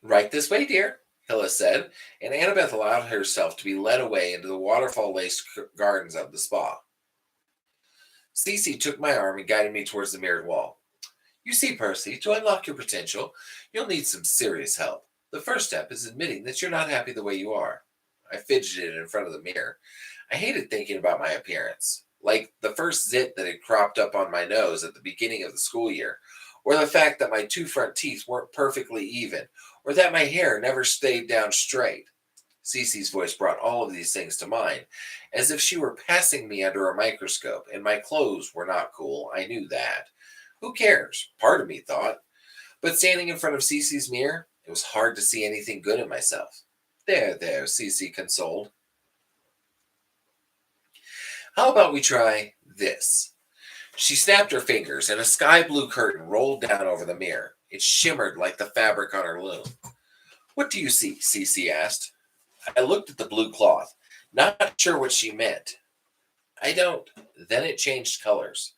S1: Right this way, dear, Hilla said, and Annabeth allowed herself to be led away into the waterfall-laced gardens of the spa. Cece took my arm and guided me towards the mirrored wall. You see, Percy, to unlock your potential, you'll need some serious help. The first step is admitting that you're not happy the way you are. I fidgeted in front of the mirror. I hated thinking about my appearance, like the first zit that had cropped up on my nose at the beginning of the school year, or the fact that my two front teeth weren't perfectly even, or that my hair never stayed down straight. Cece's voice brought all of these things to mind, as if she were passing me under a microscope, and my clothes were not cool. I knew that. Who cares? Part of me thought. But standing in front of Cece's mirror, it was hard to see anything good in myself. There, Cece consoled. How about we try this? She snapped her fingers, and a sky blue curtain rolled down over the mirror. It shimmered like the fabric on her loom. What do you see? Cece asked. I looked at the blue cloth, not sure what she meant. I don't. Then it changed colors.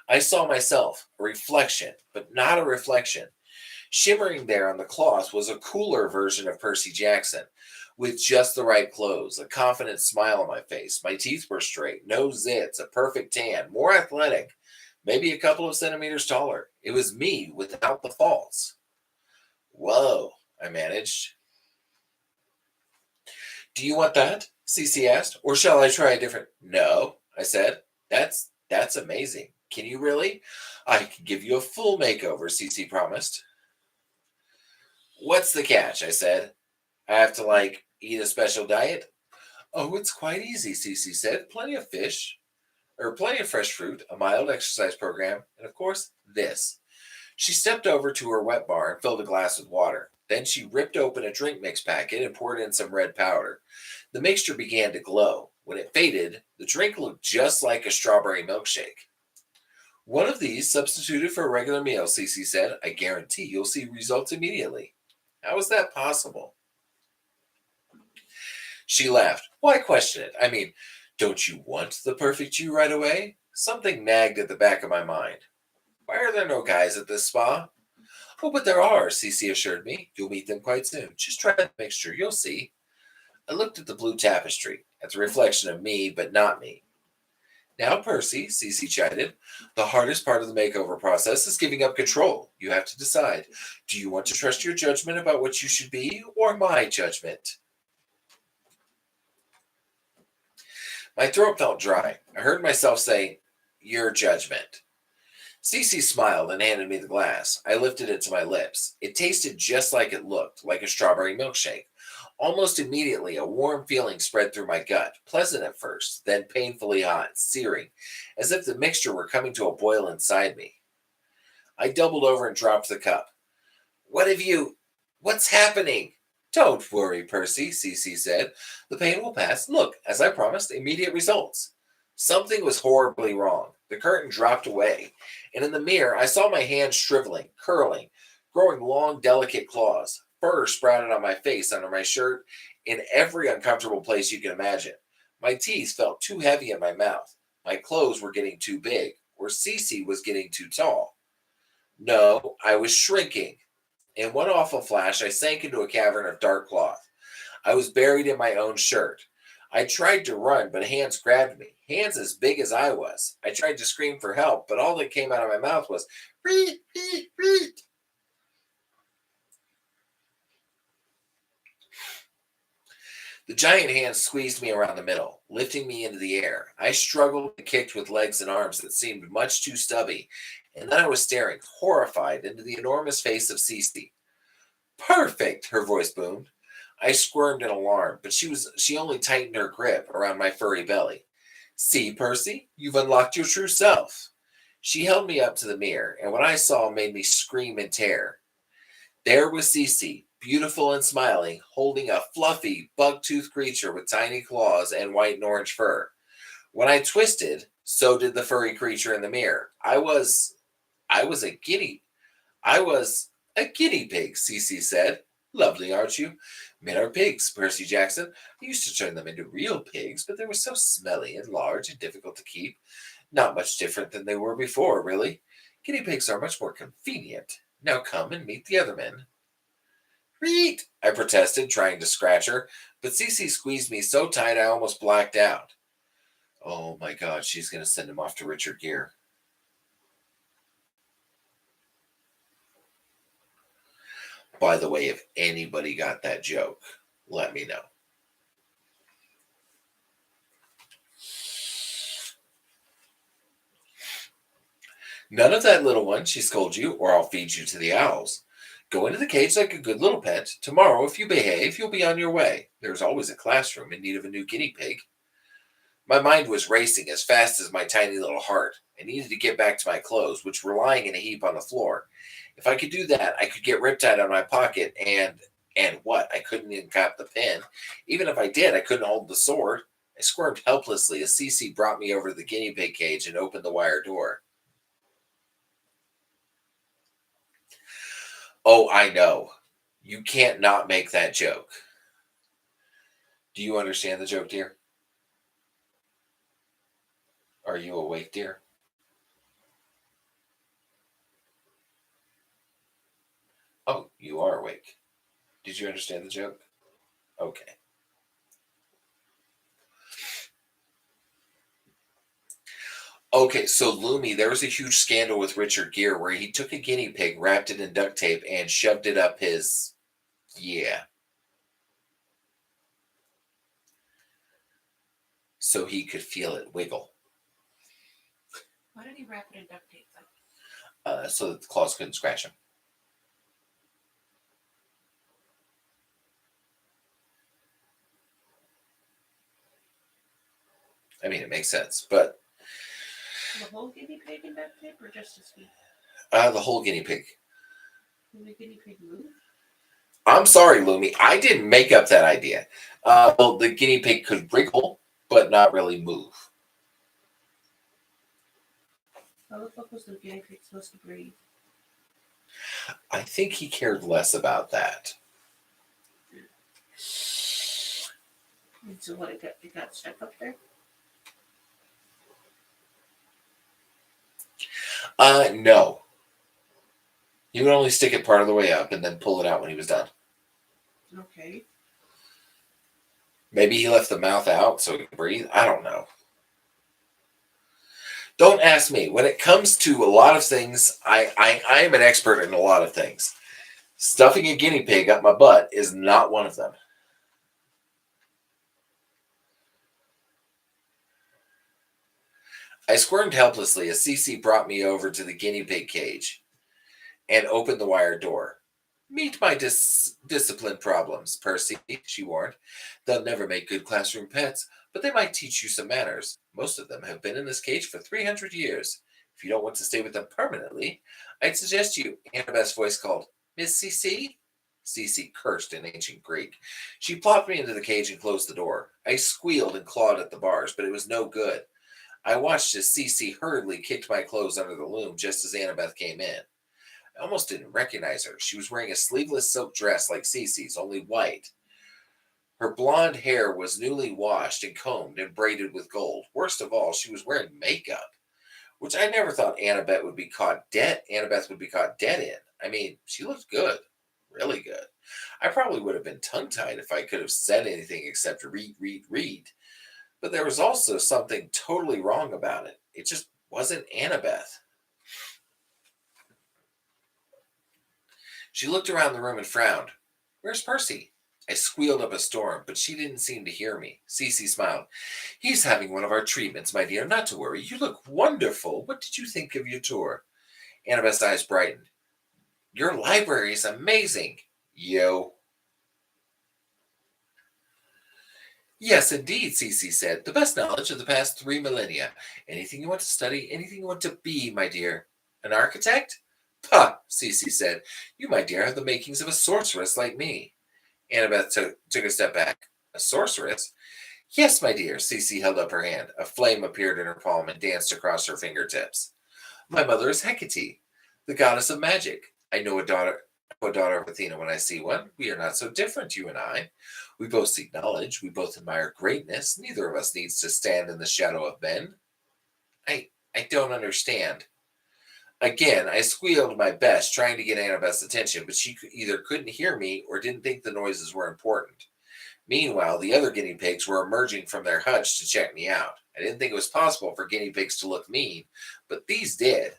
S1: I saw myself, a reflection, but not a reflection. Shimmering there on the cloth was a cooler version of Percy Jackson, with just the right clothes, a confident smile on my face. My teeth were straight, no zits, a perfect tan, more athletic, maybe a couple of centimeters taller. It was me without the faults. Whoa, I managed. Do you want that? Cece asked. Or shall I try a different? No, I said. That's amazing. Can you really? I can give you a full makeover, Cece promised. What's the catch? I said. I have to, eat a special diet? Oh, it's quite easy, Cece said. Plenty of fresh fruit, a mild exercise program, and of course, this. She stepped over to her wet bar and filled a glass with water. Then she ripped open a drink mix packet and poured in some red powder. The mixture began to glow. When it faded, the drink looked just like a strawberry milkshake. One of these substituted for a regular meal, Cece said. I guarantee you'll see results immediately. How is that possible? She laughed. Why question it? I mean, don't you want the perfect you right away? Something nagged at the back of my mind. Why are there no guys at this spa? Oh, but there are, Cece assured me. You'll meet them quite soon. Just try the mixture, you'll see. I looked at the blue tapestry, at the reflection of me, but not me. Now, Percy, Cece chided, the hardest part of the makeover process is giving up control. You have to decide. Do you want to trust your judgment about what you should be, or my judgment? My throat felt dry. I heard myself say, your judgment. Cece smiled and handed me the glass. I lifted it to my lips. It tasted just like it looked, like a strawberry milkshake. Almost immediately, a warm feeling spread through my gut, pleasant at first, then painfully hot, searing, as if the mixture were coming to a boil inside me. I doubled over and dropped the cup. What's happening? Don't worry, Percy, Cece said. The pain will pass. Look, as I promised, immediate results. Something was horribly wrong. The curtain dropped away, and in the mirror I saw my hands shriveling, curling, growing long, delicate claws. Fur sprouted on my face, under my shirt, in every uncomfortable place you can imagine. My teeth felt too heavy in my mouth. My clothes were getting too big, or Cece was getting too tall. No, I was shrinking. In one awful flash, I sank into a cavern of dark cloth. I was buried in my own shirt. I tried to run, but hands grabbed me, hands as big as I was. I tried to scream for help, but all that came out of my mouth was, reet, reet, reet. The giant hands squeezed me around the middle, lifting me into the air. I struggled and kicked with legs and arms that seemed much too stubby, and then I was staring, horrified, into the enormous face of Cece. Perfect, her voice boomed. I squirmed in alarm, but she only tightened her grip around my furry belly. See, Percy, you've unlocked your true self. She held me up to the mirror, and what I saw made me scream in terror. There was Cece, beautiful and smiling, holding a fluffy, bug-toothed creature with tiny claws and white and orange fur. When I twisted, so did the furry creature in the mirror. I was a guinea. I was a guinea pig, Cece said. Lovely, aren't you? Men are pigs, Percy Jackson. I used to turn them into real pigs, but they were so smelly and large and difficult to keep. Not much different than they were before, really. Guinea pigs are much more convenient. Now come and meet the other men. Reet, I protested, trying to scratch her, but Cece squeezed me so tight I almost blacked out. Oh my God, she's going to send him off to Richard Gere. By the way, if anybody got that joke, let me know. None of that, little one, she scolded you, or I'll feed you to the owls. Go into the cage like a good little pet. Tomorrow, if you behave, you'll be on your way. There's always a classroom in need of a new guinea pig. My mind was racing as fast as my tiny little heart. I needed to get back to my clothes, which were lying in a heap on the floor. If I could do that, I could get Riptide out of my pocket and what? I couldn't even cop the pen. Even if I did, I couldn't hold the sword. I squirmed helplessly as Cece brought me over to the guinea pig cage and opened the wire door. Oh, I know. You can't not make that joke. Do you understand the joke, dear? Are you awake, dear? Oh, you are awake. Did you understand the joke? Okay. Okay, so Lumi, there was a huge scandal with Richard Gere where he took a guinea pig, wrapped it in duct tape, and shoved it up his. Yeah. So he could feel it wiggle.
S2: Why did he wrap it in duct tape then?
S1: So that the claws couldn't scratch him. I mean, it makes sense, but
S2: The whole guinea pig in duct tape or just his feet?
S1: the whole guinea pig.
S2: Can the guinea pig move?
S1: I'm sorry, Lumi. I didn't make up that idea. Well, the guinea pig could wriggle, but not really move.
S2: How the fuck was the guinea pig supposed to breathe?
S1: I think he cared less about that.
S2: And so what, it got stuck up there?
S1: No. He would only stick it part of the way up and then pull it out when he was done.
S2: Okay.
S1: Maybe he left the mouth out so he could breathe. I don't know. Don't ask me. When it comes to a lot of things, I am an expert in a lot of things. Stuffing a guinea pig up my butt is not one of them. I squirmed helplessly as Cece brought me over to the guinea pig cage and opened the wire door. Meet my discipline problems, Percy, she warned. They'll never make good classroom pets, but they might teach you some manners. Most of them have been in this cage for 300 years. If you don't want to stay with them permanently, I'd suggest you, Annabeth's voice called, Miss Cece? Cece cursed in ancient Greek. She plopped me into the cage and closed the door. I squealed and clawed at the bars, but it was no good. I watched as Cece hurriedly kicked my clothes under the loom just as Annabeth came in. I almost didn't recognize her. She was wearing a sleeveless silk dress like Cece's, only white. Her blonde hair was newly washed and combed and braided with gold. Worst of all, she was wearing makeup, which I never thought Annabeth would be caught dead in. I mean, she looked good, really good. I probably would have been tongue tied if I could have said anything except read, read, read. But there was also something totally wrong about it. It just wasn't Annabeth. She looked around the room and frowned. Where's Percy? I squealed up a storm, but she didn't seem to hear me. Cece smiled. He's having one of our treatments, my dear. Not to worry. You look wonderful. What did you think of your tour? Annabeth's eyes brightened. Your library is amazing. Yo. Yes, indeed, Cece said. The best knowledge of the past 3 millennia. Anything you want to study, anything you want to be, my dear. An architect? Pah, Cece said. You, my dear, have the makings of a sorceress like me. Annabeth took a step back. A sorceress? Yes, my dear. Cece held up her hand. A flame appeared in her palm and danced across her fingertips. My mother is Hecate, the goddess of magic. I know a daughter of Athena when I see one. We are not so different, you and I. We both seek knowledge. We both admire greatness. Neither of us needs to stand in the shadow of men. I don't understand. Again, I squealed my best, trying to get Annabeth's attention, but she either couldn't hear me or didn't think the noises were important. Meanwhile, the other guinea pigs were emerging from their hutch to check me out. I didn't think it was possible for guinea pigs to look mean, but these did.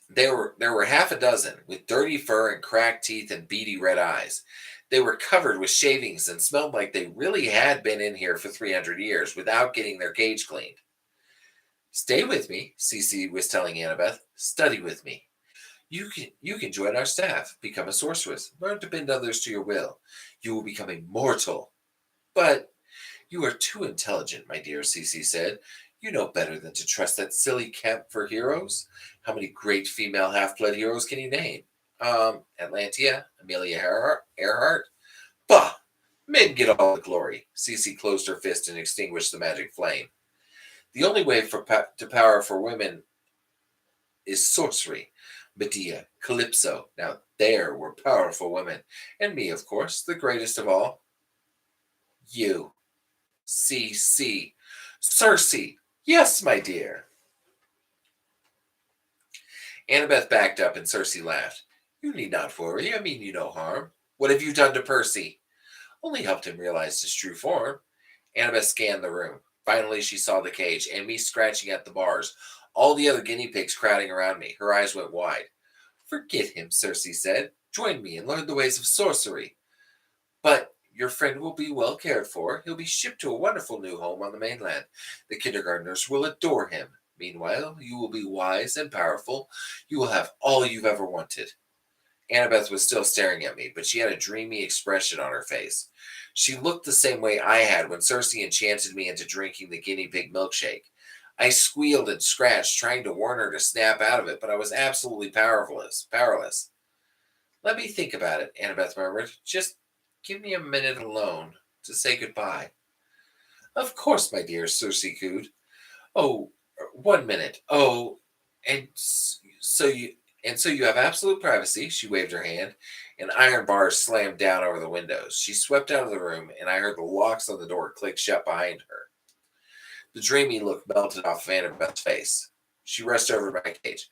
S1: There were half a dozen, with dirty fur and cracked teeth and beady red eyes. They were covered with shavings and smelled like they really had been in here for 300 years without getting their cage cleaned. Stay with me, Cece was telling Annabeth. Study with me. You can join our staff, become a sorceress, learn to bend others to your will. You will become immortal. But you are too intelligent, my dear, Cece said. You know better than to trust that silly camp for heroes. How many great female half-blood heroes can you name? Atlantia, Amelia Earhart. Bah! Men get all the glory. Cece closed her fist and extinguished the magic flame. The only way to power for women is sorcery. Medea, Calypso. Now there were powerful women. And me, of course, the greatest of all. You. C. Circe. Yes, my dear. Annabeth backed up and Circe laughed. You need not worry. I mean you no harm. What have you done to Percy? Only helped him realize his true form. Annabeth scanned the room. Finally, she saw the cage and me scratching at the bars, all the other guinea pigs crowding around me. Her eyes went wide. Forget him, Circe said. Join me and learn the ways of sorcery. But your friend will be well cared for. He'll be shipped to a wonderful new home on the mainland. The kindergartners will adore him. Meanwhile, you will be wise and powerful. You will have all you've ever wanted. Annabeth was still staring at me, but she had a dreamy expression on her face. She looked the same way I had when Circe enchanted me into drinking the guinea pig milkshake. I squealed and scratched, trying to warn her to snap out of it, but I was absolutely powerless. Let me think about it, Annabeth murmured. Just give me a minute alone to say goodbye. Of course, my dear, Circe cooed. Oh, 1 minute. Oh, and so you have absolute privacy. She waved her hand, and iron bars slammed down over the windows. She swept out of the room, and I heard the locks on the door click shut behind her. The dreamy look melted off Annabeth's face. She rushed over to my cage.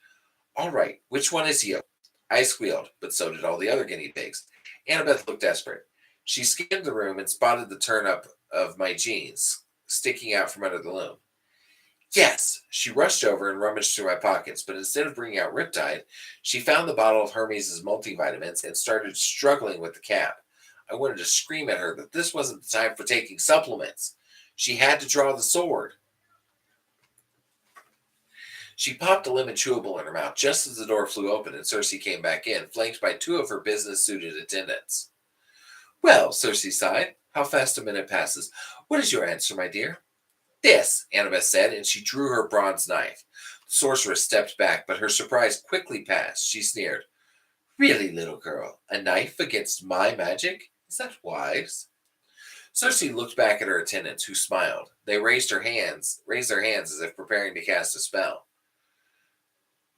S1: All right, which one is you? I squealed, but so did all the other guinea pigs. Annabeth looked desperate. She scanned the room and spotted the turn-up of my jeans sticking out from under the loom. Yes! She rushed over and rummaged through my pockets, but instead of bringing out Riptide, she found the bottle of Hermes' multivitamins and started struggling with the cap. I wanted to scream at her that this wasn't the time for taking supplements. She had to draw the sword. She popped a lemon chewable in her mouth just as the door flew open and Circe came back in, flanked by two of her business-suited attendants. Well, Circe sighed. How fast a minute passes. What is your answer, my dear? This, Annabeth said, and she drew her bronze knife. The sorceress stepped back, but her surprise quickly passed. She sneered. Really, little girl, a knife against my magic? Is that wise? Cersei looked back at her attendants, who smiled. They raised their hands as if preparing to cast a spell.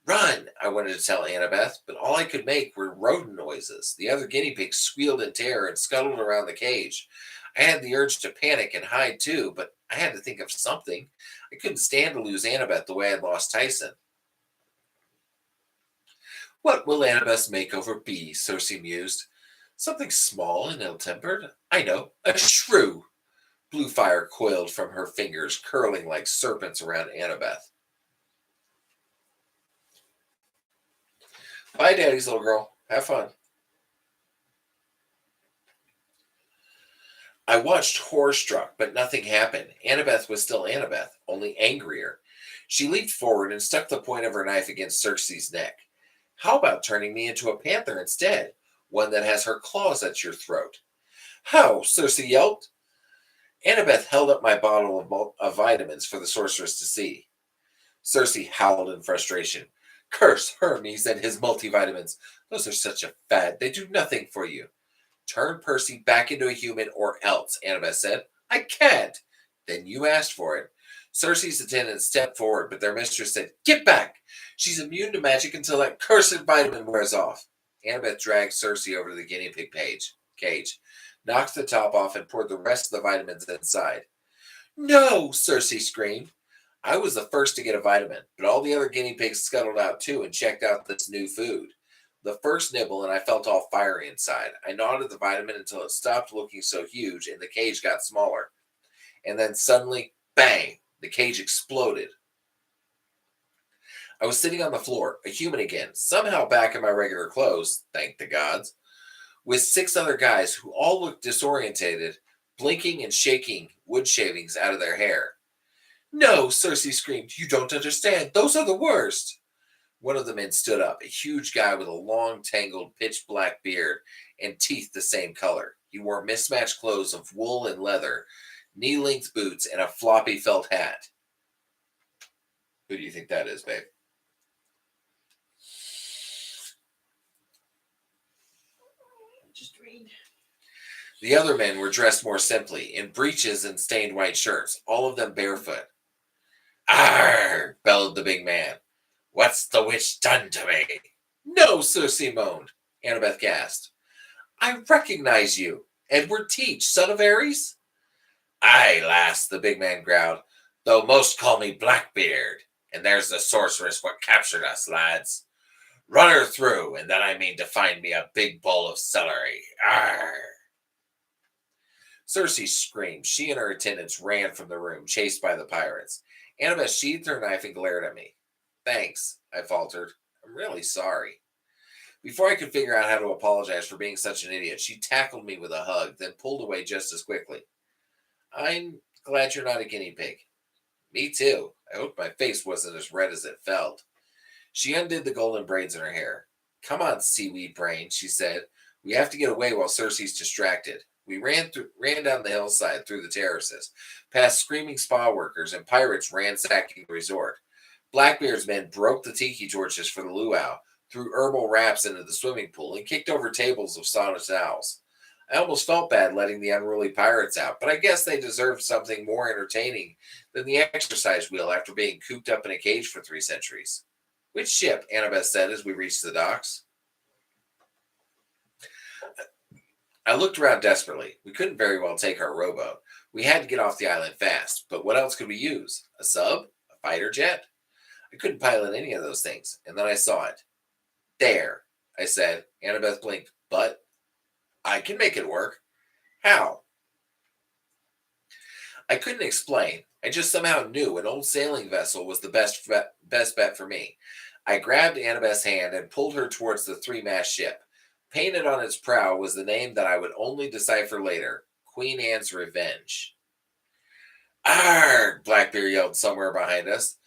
S1: Run! I wanted to tell Annabeth, but all I could make were rodent noises. The other guinea pigs squealed in terror and scuttled around the cage. I had the urge to panic and hide too, but I had to think of something. I couldn't stand to lose Annabeth the way I'd lost Tyson. What will Annabeth's makeover be? Cersei mused. Something small and ill-tempered. I know, a shrew. Blue fire coiled from her fingers, curling like serpents around Annabeth. Bye, Daddy's little girl. Have fun. I watched horror-struck, but nothing happened. Annabeth was still Annabeth, only angrier. She leaped forward and stuck the point of her knife against Cersei's neck. How about turning me into a panther instead? One that has her claws at your throat. How? Cersei yelped. Annabeth held up my bottle of vitamins for the sorceress to see. Cersei howled in frustration. Curse Hermes and his multivitamins. Those are such a fad. They do nothing for you. Turn Percy back into a human or else, Annabeth said. I can't. Then you asked for it. Cersei's attendants stepped forward, but their mistress said, Get back! She's immune to magic until that cursed vitamin wears off. Annabeth dragged Cersei over to the guinea pig cage, knocked the top off, and poured the rest of the vitamins inside. No! Cersei screamed. I was the first to get a vitamin, but all the other guinea pigs scuttled out too and checked out this new food. The first nibble, and I felt all fiery inside. I gnawed at the vitamin until it stopped looking so huge and the cage got smaller. And then suddenly, bang! The cage exploded. I was sitting on the floor, a human again, somehow back in my regular clothes, thank the gods, with 6 other guys who all looked disorientated, blinking and shaking wood shavings out of their hair. No, Cersei screamed. You don't understand. Those are the worst. One of the men stood up, a huge guy with a long, tangled, pitch black beard and teeth the same color. He wore mismatched clothes of wool and leather, knee-length boots, and a floppy felt hat. Who do you think that is, babe?
S2: Just read.
S1: The other men were dressed more simply, in breeches and stained white shirts, all of them barefoot. Arr! Bellowed the big man. What's the witch done to me? No, Cersei moaned. Annabeth gasped. I recognize you. Edward Teach, son of Ares? Aye, lass, the big man growled, though most call me Blackbeard. And there's the sorceress what captured us, lads. Run her through, and then I mean to find me a big bowl of celery. Arr! Cersei screamed. She and her attendants ran from the room, chased by the pirates. Annabeth sheathed her knife and glared at me. Thanks, I faltered. I'm really sorry. Before I could figure out how to apologize for being such an idiot, she tackled me with a hug, then pulled away just as quickly. I'm glad you're not a guinea pig. Me too. I hope my face wasn't as red as it felt. She undid the golden braids in her hair. Come on, seaweed brain, she said. We have to get away while Cersei's distracted. We ran down the hillside through the terraces, past screaming spa workers and pirates ransacking the resort. Blackbeard's men broke the tiki torches for the luau, threw herbal wraps into the swimming pool, and kicked over tables of sauna towels. I almost felt bad letting the unruly pirates out, but I guess they deserved something more entertaining than the exercise wheel after being cooped up in a cage for 3 centuries. Which ship? Annabeth said as we reached the docks. I looked around desperately. We couldn't very well take our rowboat. We had to get off the island fast, but what else could we use? A sub? A fighter jet? I couldn't pilot any of those things, and then I saw it. There, I said. Annabeth blinked. But I can make it work. How? I couldn't explain. I just somehow knew an old sailing vessel was the best bet for me. I grabbed Annabeth's hand and pulled her towards the 3-mast ship. Painted on its prow was the name that I would only decipher later, Queen Anne's Revenge. Arrgh! Blackbeard yelled somewhere behind us.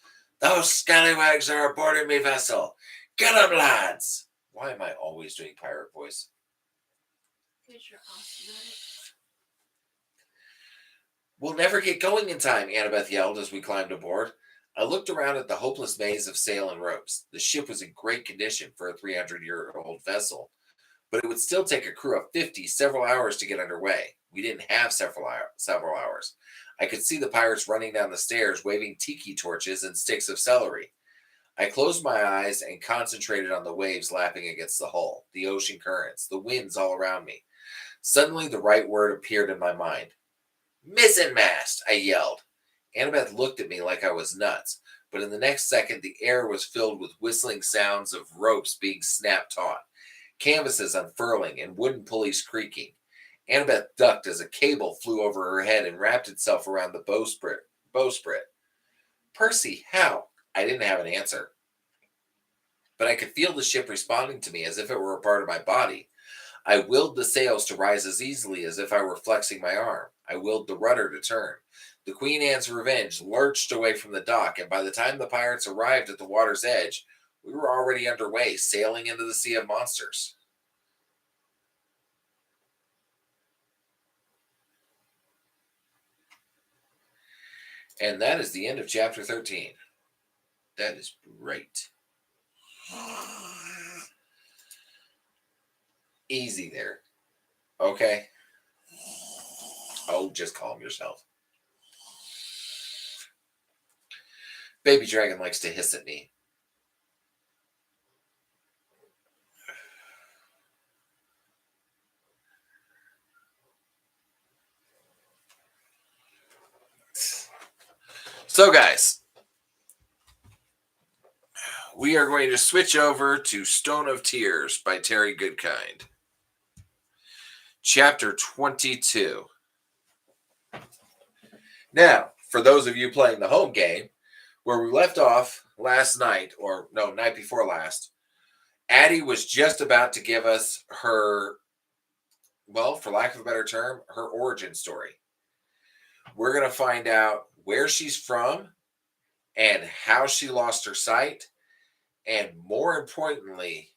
S1: Those scallywags are aboarding me vessel. Get 'em, lads! Why am I always doing pirate voice?
S2: Because you're awesome at it.
S1: We'll never get going in time, Annabeth yelled as we climbed aboard. I looked around at the hopeless maze of sail and ropes. The ship was in great condition for a 300-year-old vessel, but it would still take a crew of 50 several hours to get underway. We didn't have several hours. I could see the pirates running down the stairs, waving tiki torches and sticks of celery. I closed my eyes and concentrated on the waves lapping against the hull, the ocean currents, the winds all around me. Suddenly, the right word appeared in my mind. Mizzenmast, I yelled. Annabeth looked at me like I was nuts, but in the next second, the air was filled with whistling sounds of ropes being snapped taut, canvases unfurling, and wooden pulleys creaking. Annabeth ducked as a cable flew over her head and wrapped itself around the bowsprit. Percy, how? I didn't have an answer, but I could feel the ship responding to me as if it were a part of my body. I willed the sails to rise as easily as if I were flexing my arm. I willed the rudder to turn. The Queen Anne's Revenge lurched away from the dock, and by the time the pirates arrived at the water's edge, we were already underway, sailing into the Sea of Monsters. And that is the end of chapter 13. That is great. Easy there. Okay? Oh, just calm yourself. Baby Dragon likes to hiss at me. So, guys, we are going to switch over to Stone of Tears by Terry GoodKind. Chapter 22. Now, for those of you playing the home game, where we left off last night, or no, night before last, Addie was just about to give us her, well, for lack of a better term, her origin story. We're going to find out where she's from and how she lost her sight, and more importantly,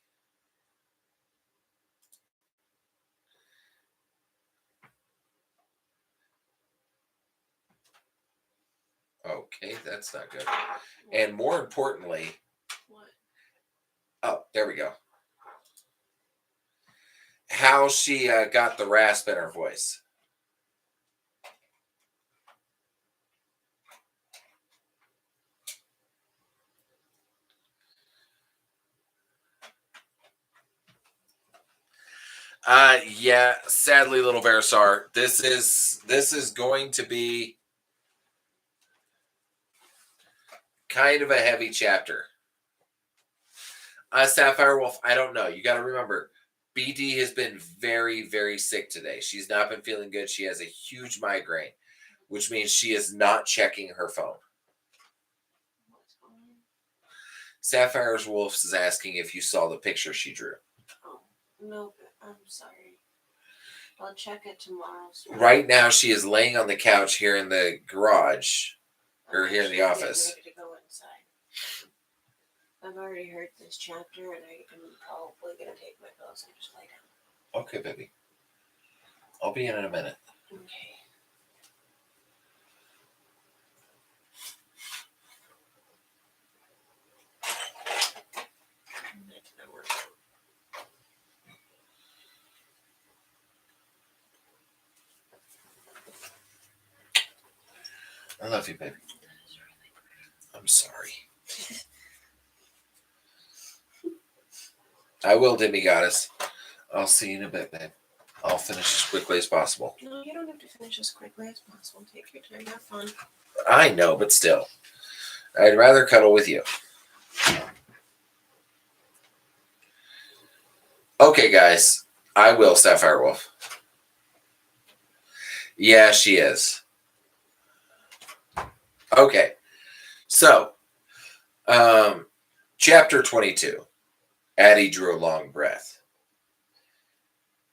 S1: okay, that's not good. And more importantly,
S2: What?
S1: Oh, there we go. How she got the rasp in her voice. Yeah, sadly, little Versar, this is going to be kind of a heavy chapter. Sapphire Wolf, I don't know. You got to remember, BD has been very, very sick today. She's not been feeling good. She has a huge migraine, which means she is not checking her phone. Sapphire Wolf is asking if you saw the picture she drew.
S2: Oh, no, I'm sorry. I'll check it tomorrow.
S1: Right now, she is laying on the couch here in the garage, or here in the office.
S2: Ready to go inside. I've already heard this chapter, and I'm probably going to take my pillows and just lay down.
S1: Okay, baby. I'll be in a minute.
S2: Okay.
S1: I love you, baby. I'm sorry. I will, Demi Goddess. I'll see you in a bit, babe. I'll finish as quickly as possible.
S2: No, you don't have to finish as quickly as possible. Take your time. Have fun.
S1: I know, but still. I'd rather cuddle with you. Okay, guys. I will, Sapphire Wolf. Yeah, she is. Okay. So, chapter 22. Addie drew a long breath.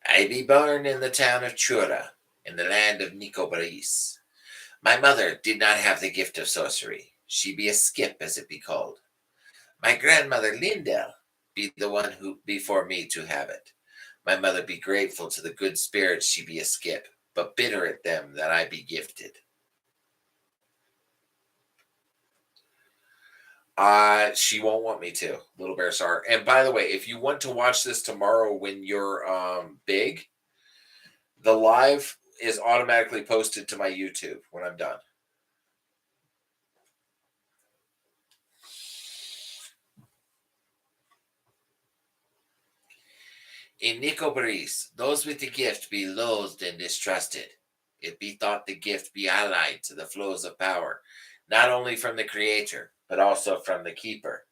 S1: I be born in the town of Chura, in the land of Nicobaris. My mother did not have the gift of sorcery. She be a skip, as it be called. My grandmother Lindell be the one who before me to have it. My mother be grateful to the good spirits she be a skip, but bitter at them that I be gifted. She won't want me to, Little Bear Star. And by the way, if you want to watch this tomorrow when you're big, the live is automatically posted to my YouTube when I'm done. In Nicobaris, those with the gift be loathed and distrusted. It be thought the gift be allied to the flows of power, not only from the creator, but also from the keeper.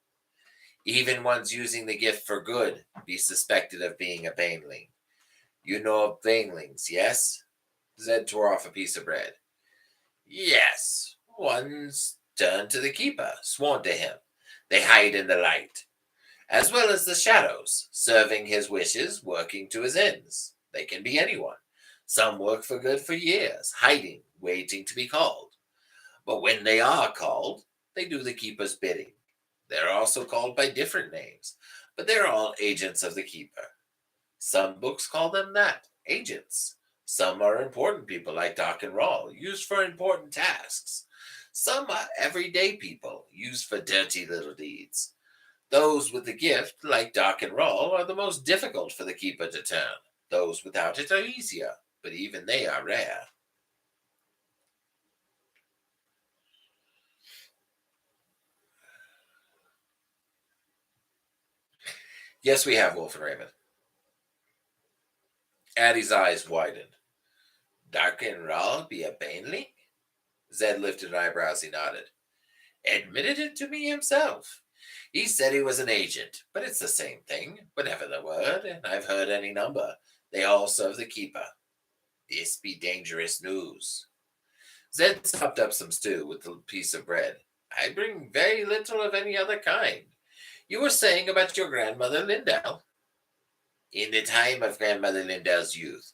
S1: Even ones using the gift for good be suspected of being a baneling. You know of banelings, yes? Zed tore off a piece of bread. Yes, one's turned to the keeper, sworn to him. They hide in the light, as well as the shadows, serving his wishes, working to his ends. They can be anyone. Some work for good for years, hiding, waiting to be called. But when they are called, they do the keeper's bidding. They're also called by different names, but they're all agents of the keeper. Some books call them that, agents. Some are important people like Doc and Rawl, used for important tasks. Some are everyday people, used for dirty little deeds. Those with the gift, like Doc and Rawl, are the most difficult for the keeper to turn. Those without it are easier, but even they are rare. Yes, we have Wolf and Raven. Addie's eyes widened. Doc and Rawl be a baneling? Zed lifted an eyebrow as he nodded. Admitted it to me himself. He said he was an agent, but it's the same thing, whatever the word, and I've heard any number. They all serve the keeper. This be dangerous news. Zed sopped up some stew with a piece of bread. I bring very little of any other kind. You were saying about your grandmother Lindell. In the time of grandmother Lindell's youth,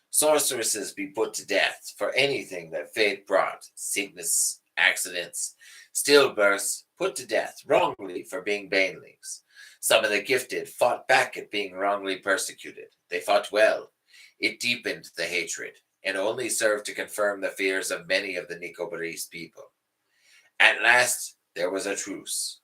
S1: sorceresses be put to death for anything that fate brought, sickness, accidents, stillbirths, put to death wrongly for being banelings. Some of the gifted fought back at being wrongly persecuted. They fought well. It deepened the hatred, and only served to confirm the fears of many of the Nicobarese people. At last, there was a truce.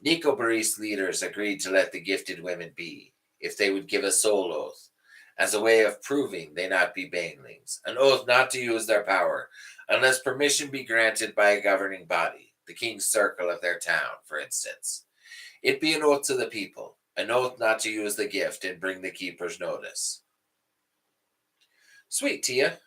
S1: Nicobarese leaders agreed to let the gifted women be, if they would give a soul oath, as a way of proving they not be banelings, an oath not to use their power, unless permission be granted by a governing body, the king's circle of their town, for instance. It be an oath to the people, an oath not to use the gift and bring the keeper's notice. Sweet, Tia.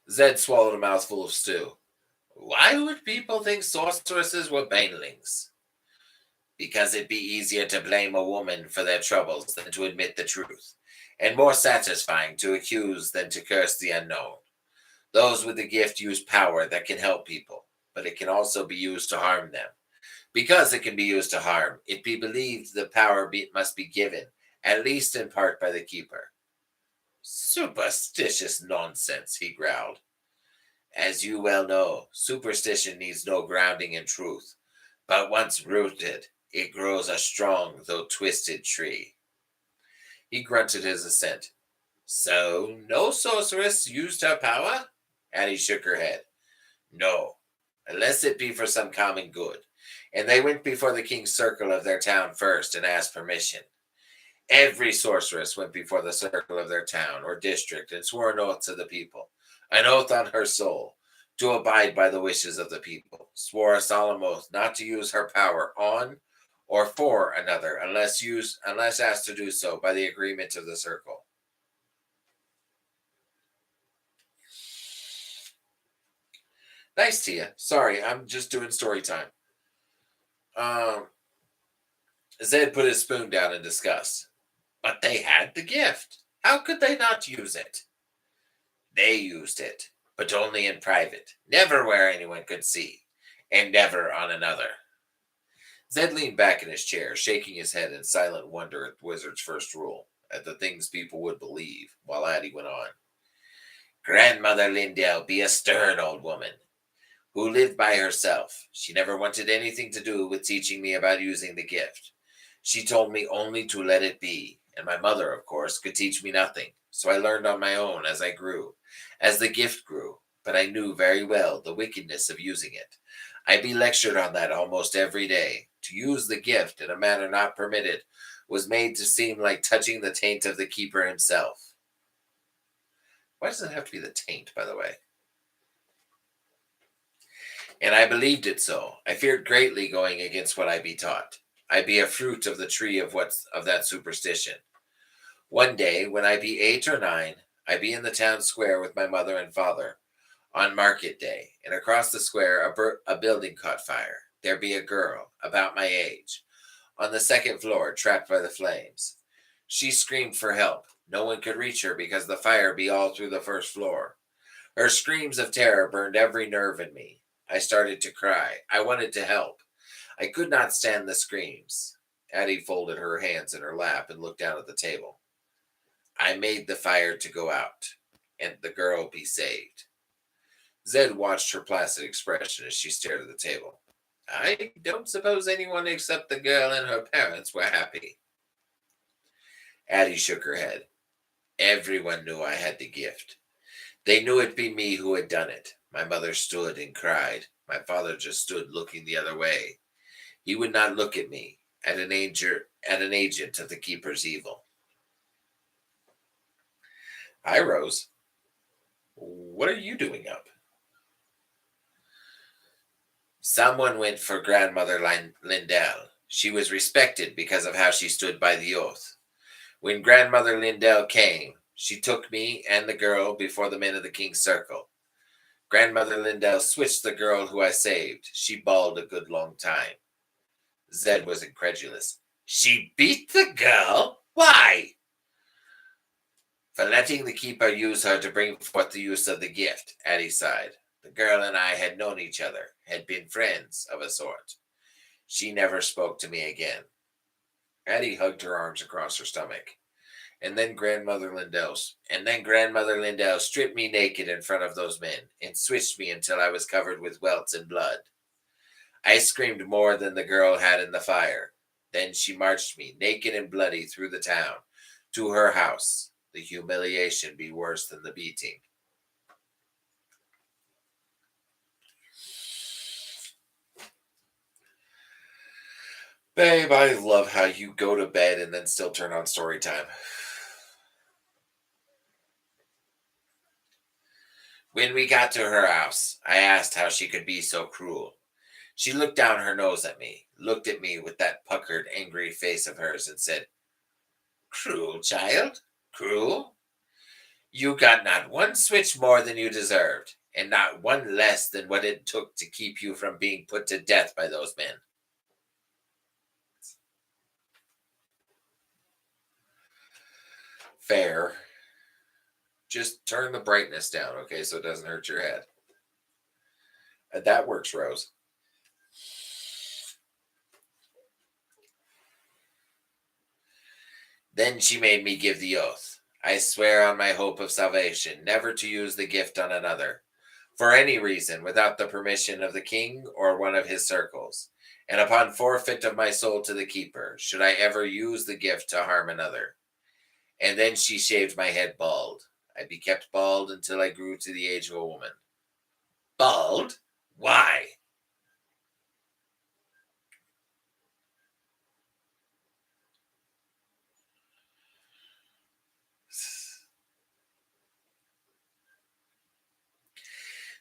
S1: Zed swallowed a mouthful of stew. Why would people think sorceresses were banelings? Because it'd be easier to blame a woman for their troubles than to admit the truth, and more satisfying to accuse than to curse the unknown. Those with the gift use power that can help people, but it can also be used to harm them. Because it can be used to harm, it be believed the must be given, at least in part by the keeper. Superstitious nonsense, he growled. As you well know, superstition needs no grounding in truth, but once rooted, it grows a strong though twisted tree. He grunted his assent. So, no sorceress used her power? Addie shook her head. No, unless it be for some common good. And they went before the king's circle of their town first and asked permission. Every sorceress went before the circle of their town or district and swore an oath to the people, an oath on her soul, to abide by the wishes of the people, swore a solemn oath not to use her power on or for another unless asked to do so by the agreement of the circle. Nice, Tia. Sorry, I'm just doing story time. Um, Zed put his spoon down in disgust. But they had the gift. How could they not use it? They used it, but only in private, never where anyone could see, and never on another. Zed leaned back in his chair, shaking his head in silent wonder at the wizard's first rule, at the things people would believe, while Addie went on. Grandmother Lindell be a stern old woman, who lived by herself. She never wanted anything to do with teaching me about using the gift. She told me only to let it be, And my mother, of course, could teach me nothing. So I learned on my own as I grew, as the gift grew. But I knew very well the wickedness of using it. I be lectured on that almost every day. To use the gift in a manner not permitted was made to seem like touching the taint of the keeper himself. Why does it have to be the taint, by the way? And I believed it so. I feared greatly going against what I be taught. I be a fruit of the tree of that superstition. One day, when I be 8 or 9, I be in the town square with my mother and father on market day, and across the square a building caught fire. There be a girl, about my age, on the second floor, trapped by the flames. She screamed for help. No one could reach her because the fire be all through the first floor. Her screams of terror burned every nerve in me. I started to cry. I wanted to help. I could not stand the screams. Addie folded her hands in her lap and looked down at the table. I made the fire to go out, and the girl be saved. Zed watched her placid expression as she stared at the table. I don't suppose anyone except the girl and her parents were happy. Addie shook her head. Everyone knew I had the gift. They knew it be me who had done it. My mother stood and cried. My father just stood looking the other way. He would not look at me, at an agent of the keeper's evil. Hi, Rose. What are you doing up? Someone went for Grandmother Lindell. She was respected because of how she stood by the oath. When Grandmother Lindell came, she took me and the girl before the men of the King's Circle. Grandmother Lindell switched the girl who I saved. She bawled a good long time. Zed was incredulous. She beat the girl? Why? For letting the keeper use her to bring forth the use of the gift, Addie sighed. The girl and I had known each other, had been friends of a sort. She never spoke to me again. Addie hugged her arms across her stomach. And then Grandmother Lindell stripped me naked in front of those men and switched me until I was covered with welts and blood. I screamed more than the girl had in the fire. Then she marched me, naked and bloody, through the town, to her house. The humiliation be worse than the beating. Babe, I love how you go to bed and then still turn on story time. When we got to her house, I asked how she could be so cruel. She looked down her nose at me, looked at me with that puckered, angry face of hers, and said, Cruel, child? Cruel? You got not one switch more than you deserved, and not one less than what it took to keep you from being put to death by those men. Fair. Just turn the brightness down, okay, so it doesn't hurt your head. That works, Rose. Then she made me give the oath. I swear on my hope of salvation never to use the gift on another, for any reason, without the permission of the king or one of his circles, and upon forfeit of my soul to the keeper, should I ever use the gift to harm another. And then she shaved my head bald. I be kept bald until I grew to the age of a woman. Bald? Why?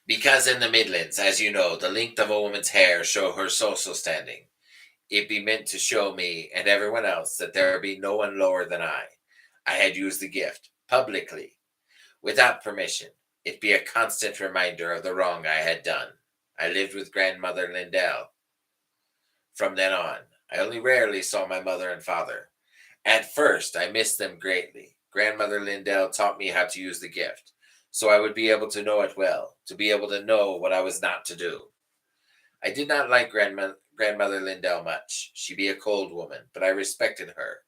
S1: Because in the Midlands, as you know, the length of a woman's hair show her social standing. It be meant to show me and everyone else that there be no one lower than I. I had used the gift, publicly, without permission. It be a constant reminder of the wrong I had done. I lived with Grandmother Lindell. From then on, I only rarely saw my mother and father. At first, I missed them greatly. Grandmother Lindell taught me how to use the gift, so I would be able to know it well, to be able to know what I was not to do. I did not like Grandmother Lindell much. She be a cold woman, but I respected her.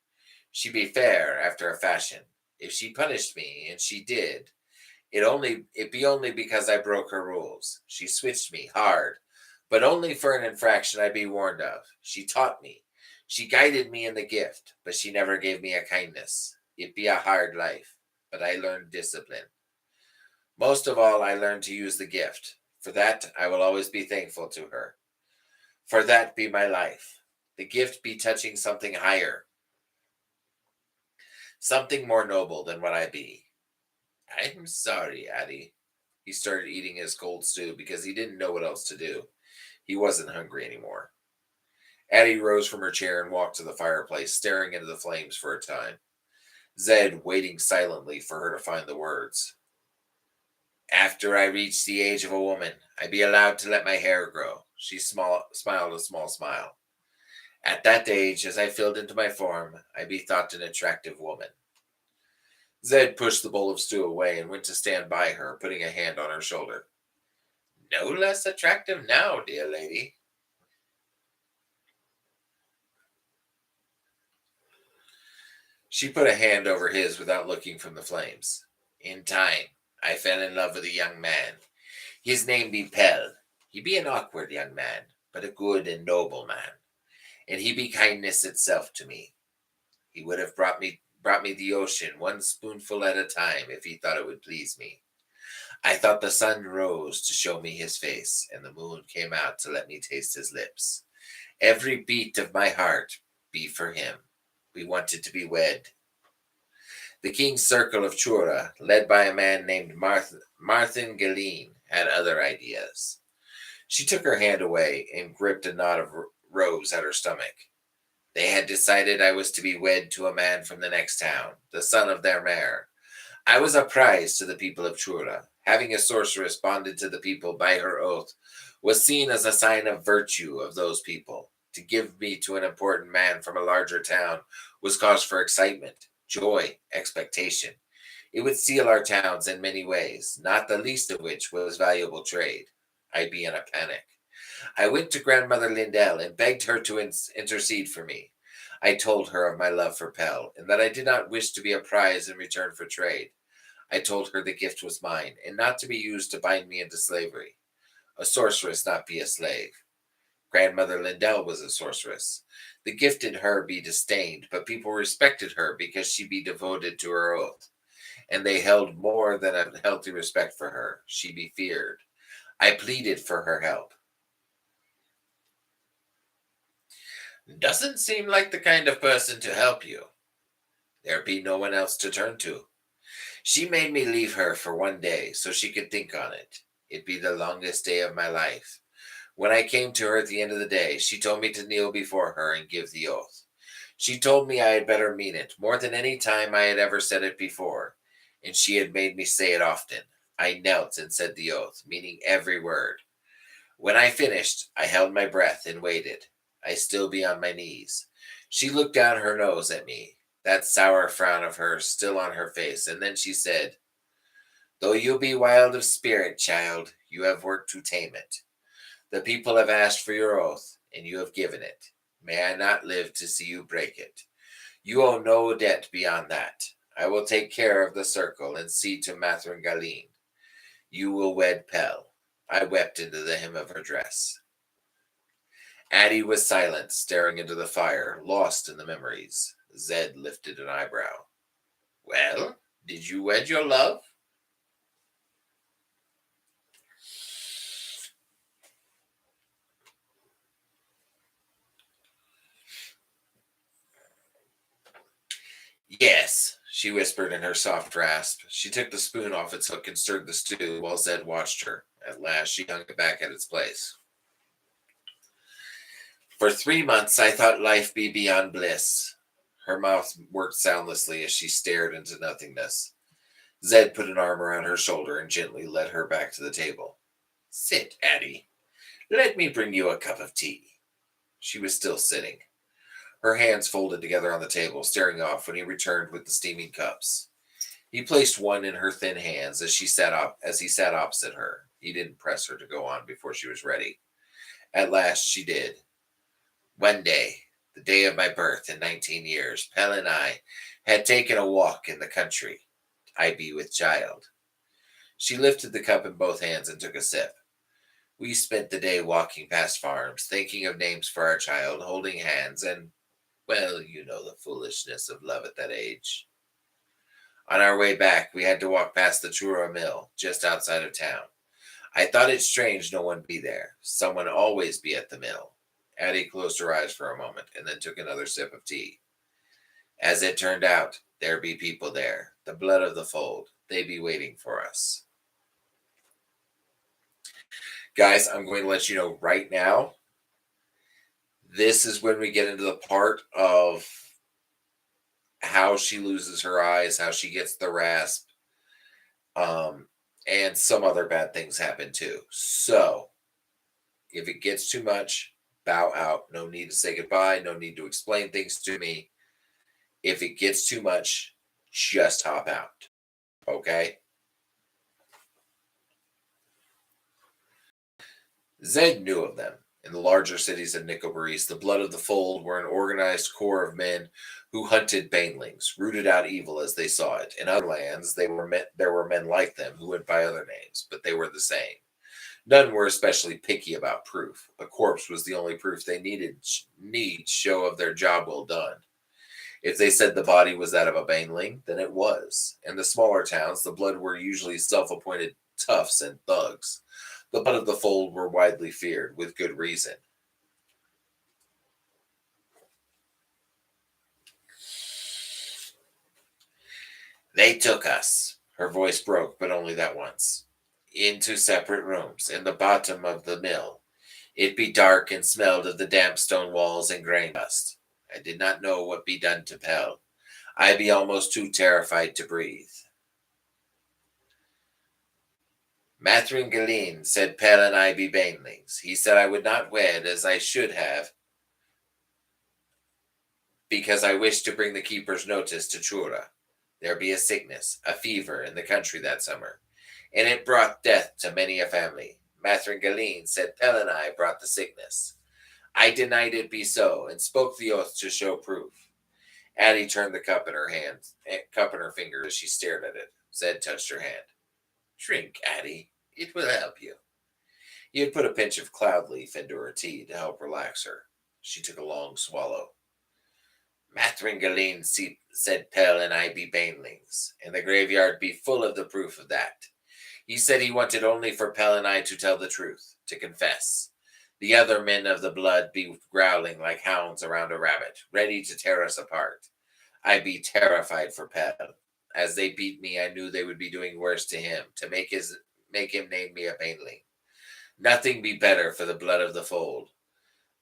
S1: She be fair after a fashion. If she punished me, and she did, it be only because I broke her rules. She switched me hard, but only for an infraction I be warned of. She taught me. She guided me in the gift, but she never gave me a kindness. It be a hard life, but I learned discipline. Most of all, I learned to use the gift. For that, I will always be thankful to her. For that be my life. The gift be touching something higher, something more noble than what I be. I'm sorry, Addie. He started eating his cold stew because he didn't know what else to do. He wasn't hungry anymore. Addie rose from her chair and walked to the fireplace, staring into the flames for a time. Zed waiting silently for her to find the words. After I reach the age of a woman, I be allowed to let my hair grow. She smiled a small smile. At that age, as I filled into my form, I be thought an attractive woman. Zed pushed the bowl of stew away and went to stand by her, putting a hand on her shoulder. No less attractive now, dear lady. She put a hand over his without looking from the flames. In time, I fell in love with a young man. His name be Pell. He be an awkward young man, but a good and noble man, and he be kindness itself to me. He would have brought me the ocean one spoonful at a time if he thought it would please me. I thought the sun rose to show me his face, and the moon came out to let me taste his lips. Every beat of my heart be for him. We wanted to be wed. The king's circle of Chura, led by a man named Marthin Galeen, had other ideas. She took her hand away and gripped a knot of rose at her stomach. They had decided I was to be wed to a man from the next town, the son of their mayor. I was a prize to the people of Chura. Having a sorceress bonded to the people by her oath was seen as a sign of virtue of those people. To give me to an important man from a larger town was cause for excitement, joy, expectation. It would seal our towns in many ways, not the least of which was valuable trade. I'd be in a panic. I went to Grandmother Lindell and begged her to intercede for me. I told her of my love for Pell, and that I did not wish to be a prize in return for trade. I told her the gift was mine, and not to be used to bind me into slavery. A sorceress not be a slave. Grandmother Lindell was a sorceress. The gift in her be disdained, but people respected her because she be devoted to her oath, and they held more than a healthy respect for her. She be feared. I pleaded for her help. Doesn't seem like the kind of person to help you. There be no one else to turn to. She made me leave her for one day so she could think on it. It be the longest day of my life. When I came to her at the end of the day, she told me to kneel before her and give the oath. She told me I had better mean it, more than any time I had ever said it before, and she had made me say it often. I knelt and said the oath, meaning every word. When I finished, I held my breath and waited. I still be on my knees. She looked down her nose at me, that sour frown of hers still on her face, and then she said, Though you be wild of spirit, child, you have worked to tame it. The people have asked for your oath, and you have given it. May I not live to see you break it. You owe no debt beyond that. I will take care of the circle and see to Mathrin Galeen. You will wed Pell. I wept into the hem of her dress. Addie was silent, staring into the fire, lost in the memories. Zed lifted an eyebrow. Well, did you wed your love? Yes, she whispered in her soft rasp. She took the spoon off its hook and stirred the stew while Zed watched her. At last, she hung it back at its place. For 3 months, I thought life be beyond bliss. Her mouth worked soundlessly as she stared into nothingness. Zed put an arm around her shoulder and gently led her back to the table. Sit, Addie. Let me bring you a cup of tea. She was still sitting, her hands folded together on the table, staring off when he returned with the steaming cups. He placed one in her thin hands as he sat opposite her. He didn't press her to go on before she was ready. At last she did. One day, the day of my birth in 19 years, Pell and I had taken a walk in the country. I be with child. She lifted the cup in both hands and took a sip. We spent the day walking past farms, thinking of names for our child, holding hands, and Well, you know the foolishness of love at that age. On our way back, we had to walk past the Chura mill, just outside of town. I thought it strange no one be there. Someone always be at the mill. Addie closed her eyes for a moment and then took another sip of tea. As it turned out, there be people there, the blood of the fold. They be waiting for us. Guys, I'm going to let you know right now. This is when we get into the part of how she loses her eyes, how she gets the rasp, and some other bad things happen too. So, if it gets too much, bow out. No need to say goodbye. No need to explain things to me. If it gets too much, just hop out. Okay? Zed knew of them. In the larger cities of Nicobaris, the blood of the fold were an organized corps of men who hunted banelings, rooted out evil as they saw it. In other lands, there were men like them who went by other names, but they were the same. None were especially picky about proof. A corpse was the only proof they need show of their job well done. If they said the body was that of a baneling, then it was. In the smaller towns, the blood were usually self-appointed toughs and thugs. The blood of the fold were widely feared, with good reason. They took us, her voice broke, but only that once, into separate rooms in the bottom of the mill. It be dark and smelled of the damp stone walls and grain dust. I did not know what be done to Pell. I be almost too terrified to breathe. Mathrin Galeen said Pell and I be banelings. He said I would not wed as I should have, because I wished to bring the keeper's notice to Chura. There be a sickness, a fever in the country that summer, and it brought death to many a family. Mathrin Galeen said Pell and I brought the sickness. I denied it be so, and spoke the oath to show proof. Addie turned the cup in her hand, cup in her finger as she stared at it. Zed touched her hand. Drink, Addie. It will help you. He had put a pinch of cloud leaf into her tea to help relax her. She took a long swallow. Mathrin Galeen said Pell and I be banelings, and the graveyard be full of the proof of that. He said he wanted only for Pell and I to tell the truth, to confess. The other men of the blood be growling like hounds around a rabbit, ready to tear us apart. I be terrified for Pell. As they beat me, I knew they would be doing worse to him, to make him name me a baneling. Nothing be better for the blood of the fold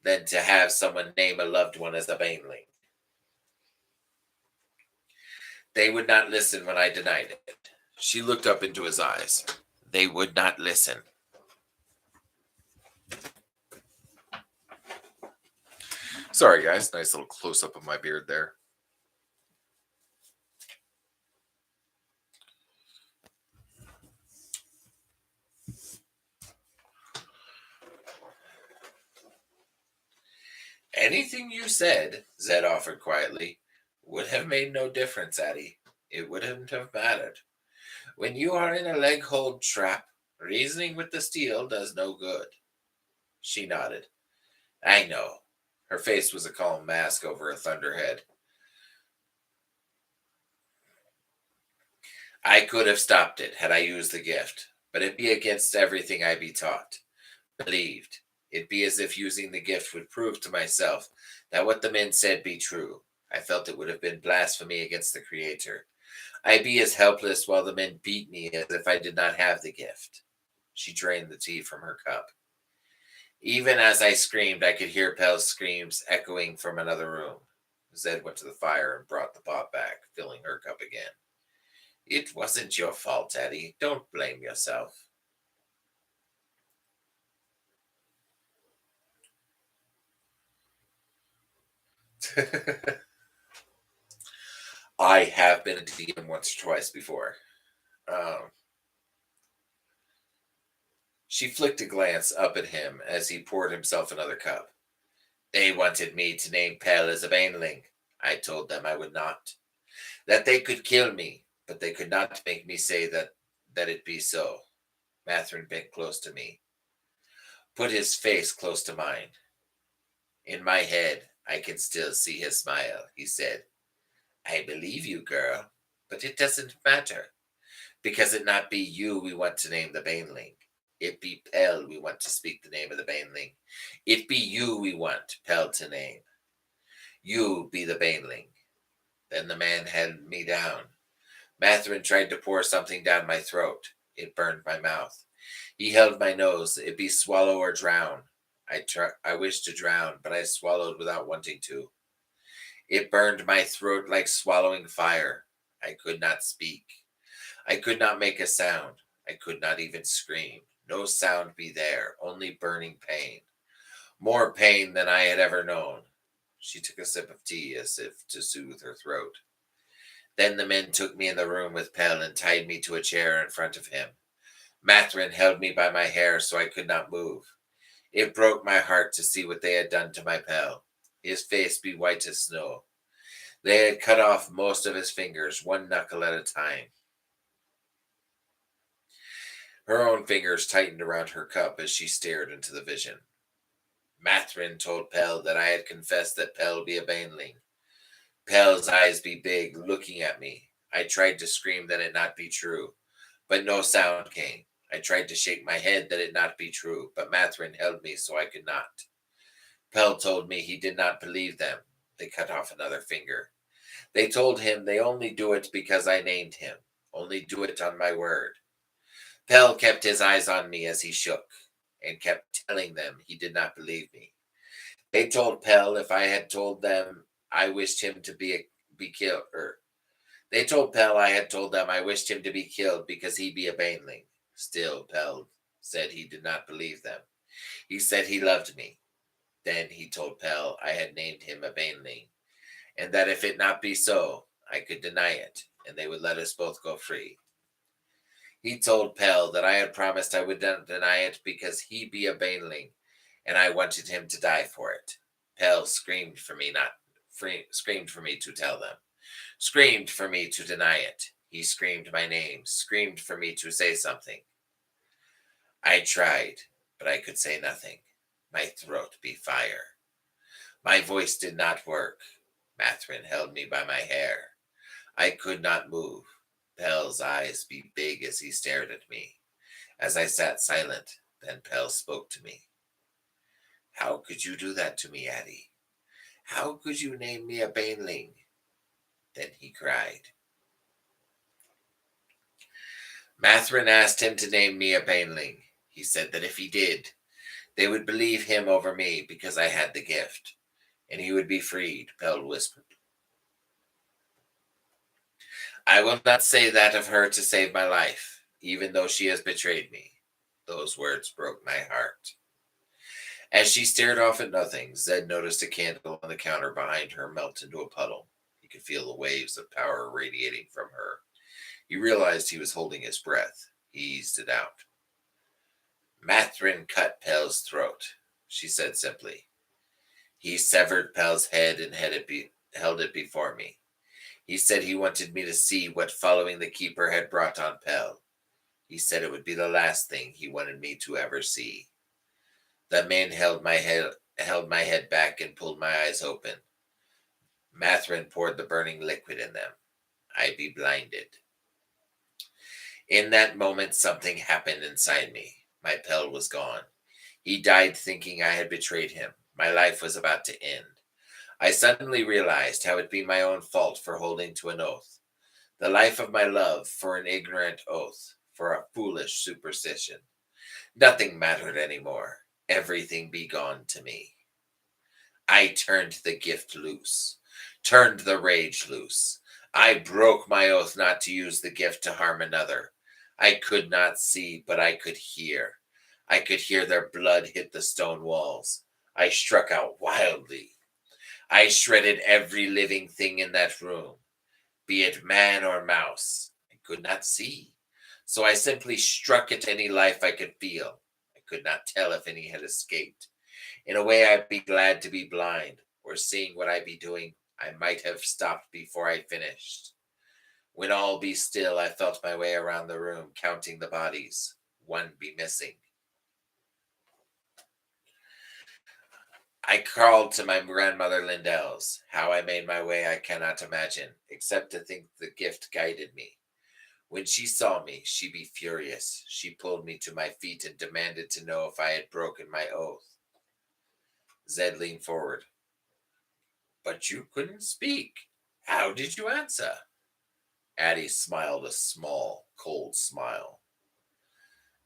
S1: than to have someone name a loved one as a baneling. They would not listen when I denied it. She looked up into his eyes. They would not listen. Sorry, guys. Nice little close-up of my beard there. Anything you said, Zed offered quietly, would have made no difference, Addie. It wouldn't have mattered. When you are in a leg-hold trap, reasoning with the steel does no good. She nodded. I know. Her face was a calm mask over a thunderhead. I could have stopped it had I used the gift, but it be against everything I be taught, believed. It be as if using the gift would prove to myself that what the men said be true. I felt it would have been blasphemy against the Creator. I be as helpless while the men beat me as if I did not have the gift. She drained the tea from her cup. Even as I screamed, I could hear Pell's screams echoing from another room. Zed went to the fire and brought the pot back, filling her cup again. It wasn't your fault, Eddie. Don't blame yourself. I have been a DM once or twice before. She flicked a glance up at him as he poured himself another cup. They wanted me to name Pell as a baneling. I told them I would not. That they could kill me, but they could not make me say that it be so. Mathrin bent close to me, put his face close to mine. In my head, I can still see his smile. He said, I believe you, girl, but it doesn't matter, because it not be you we want to name the baneling. It be Pell we want to speak the name of the baneling. It be you we want Pell to name. You be the baneling. Then the man held me down. Matherin tried to pour something down my throat. It burned my mouth. He held my nose. It be swallow or drown. I wished to drown, but I swallowed without wanting to. It burned my throat like swallowing fire. I could not speak. I could not make a sound. I could not even scream. No sound be there, only burning pain. More pain than I had ever known. She took a sip of tea as if to soothe her throat. Then the men took me in the room with Pell and tied me to a chair in front of him. Matherin held me by my hair so I could not move. It broke my heart to see what they had done to my Pell. His face be white as snow. They had cut off most of his fingers, one knuckle at a time. Her own fingers tightened around her cup as she stared into the vision. Matherin told Pell that I had confessed that Pell be a baneling. Pell's eyes be big, looking at me. I tried to scream that it not be true, but no sound came. I tried to shake my head that it not be true, but Matherin held me so I could not. Pell told me he did not believe them. They cut off another finger. They told him they only do it because I named him, only do it on my word. Pell kept his eyes on me as he shook, and kept telling them he did not believe me. They told Pell if I had told them I wished him to be killed, they told Pell I had told them I wished him to be killed because he be a baneling. Still, Pell said he did not believe them. He said he loved me. Then he told Pell I had named him a baneling, and that if it not be so, I could deny it, and they would let us both go free. He told Pell that I had promised I would not deny it because he be a baneling, and I wanted him to die for it. Pell screamed for me screamed for me to tell them, screamed for me to deny it. He screamed my name, screamed for me to say something. I tried, but I could say nothing. My throat be fire. My voice did not work. Matherin held me by my hair. I could not move. Pell's eyes be big as he stared at me. As I sat silent, then Pell spoke to me. How could you do that to me, Addie? How could you name me a baneling? Then he cried. Matherin asked him to name me a baneling. He said that if he did, they would believe him over me because I had the gift, and he would be freed, Pell whispered. I will not say that of her to save my life, even though she has betrayed me. Those words broke my heart. As she stared off at nothing, Zed noticed a candle on the counter behind her melt into a puddle. He could feel the waves of power radiating from her. He realized he was holding his breath. He eased it out. Matherin cut Pell's throat, she said simply. He severed Pell's head and held it before me. He said he wanted me to see what following the keeper had brought on Pell. He said it would be the last thing he wanted me to ever see. The man held my head back and pulled my eyes open. Matherin poured the burning liquid in them. I be blinded. In that moment, something happened inside me. My Pell was gone. He died thinking I had betrayed him. My life was about to end. I suddenly realized how it be my own fault for holding to an oath. The life of my love for an ignorant oath, for a foolish superstition. Nothing mattered anymore. Everything be gone to me. I turned the gift loose, turned the rage loose. I broke my oath not to use the gift to harm another. I could not see, but I could hear. I could hear their blood hit the stone walls. I struck out wildly. I shredded every living thing in that room, be it man or mouse. I could not see, so I simply struck at any life I could feel. I could not tell if any had escaped. In a way, I'd be glad to be blind, or seeing what I be doing, I might have stopped before I finished. When all be still, I felt my way around the room, counting the bodies. One be missing. I crawled to my grandmother Lindell's. How I made my way, I cannot imagine, except to think the gift guided me. When she saw me, she be furious. She pulled me to my feet and demanded to know if I had broken my oath. Zed leaned forward. But you couldn't speak. How did you answer? Addie smiled a small, cold smile.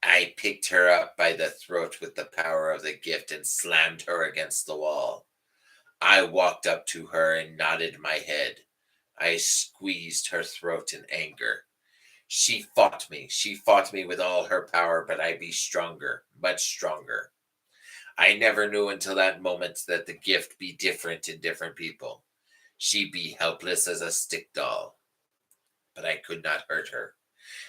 S1: I picked her up by the throat with the power of the gift and slammed her against the wall. I walked up to her and nodded my head. I squeezed her throat in anger. She fought me. She fought me with all her power, but I be stronger, much stronger. I never knew until that moment that the gift be different in different people. She be helpless as a stick doll. But I could not hurt her,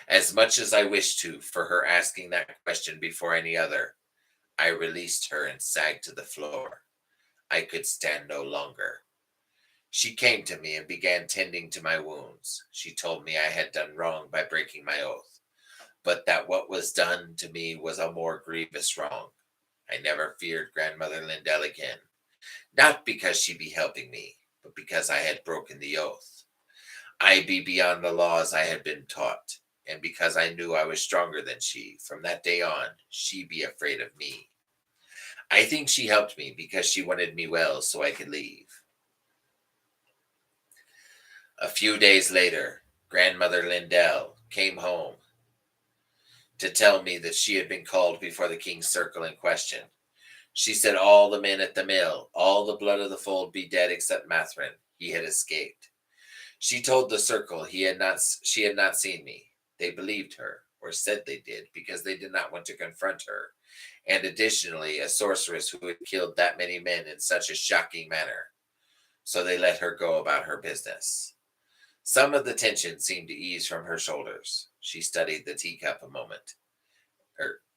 S1: as much as I wished to, for her asking that question before any other. I released her and sagged to the floor. I could stand no longer. She came to me and began tending to my wounds. She told me I had done wrong by breaking my oath, but that what was done to me was a more grievous wrong. I never feared Grandmother Lindell again, not because she be helping me, but because I had broken the oath. I be beyond the laws I had been taught, and because I knew I was stronger than she, from that day on, she be afraid of me. I think she helped me because she wanted me well so I could leave. A few days later, Grandmother Lindell came home to tell me that she had been called before the king's circle in question. She said all the men at the mill, all the blood of the fold be dead except Mathrin. He had escaped. She told the circle she had not seen me. They believed her, or said they did, because they did not want to confront her, and additionally a sorceress who had killed that many men in such a shocking manner. So they let her go about her business. Some of the tension seemed to ease from her shoulders. She studied the teacup a moment.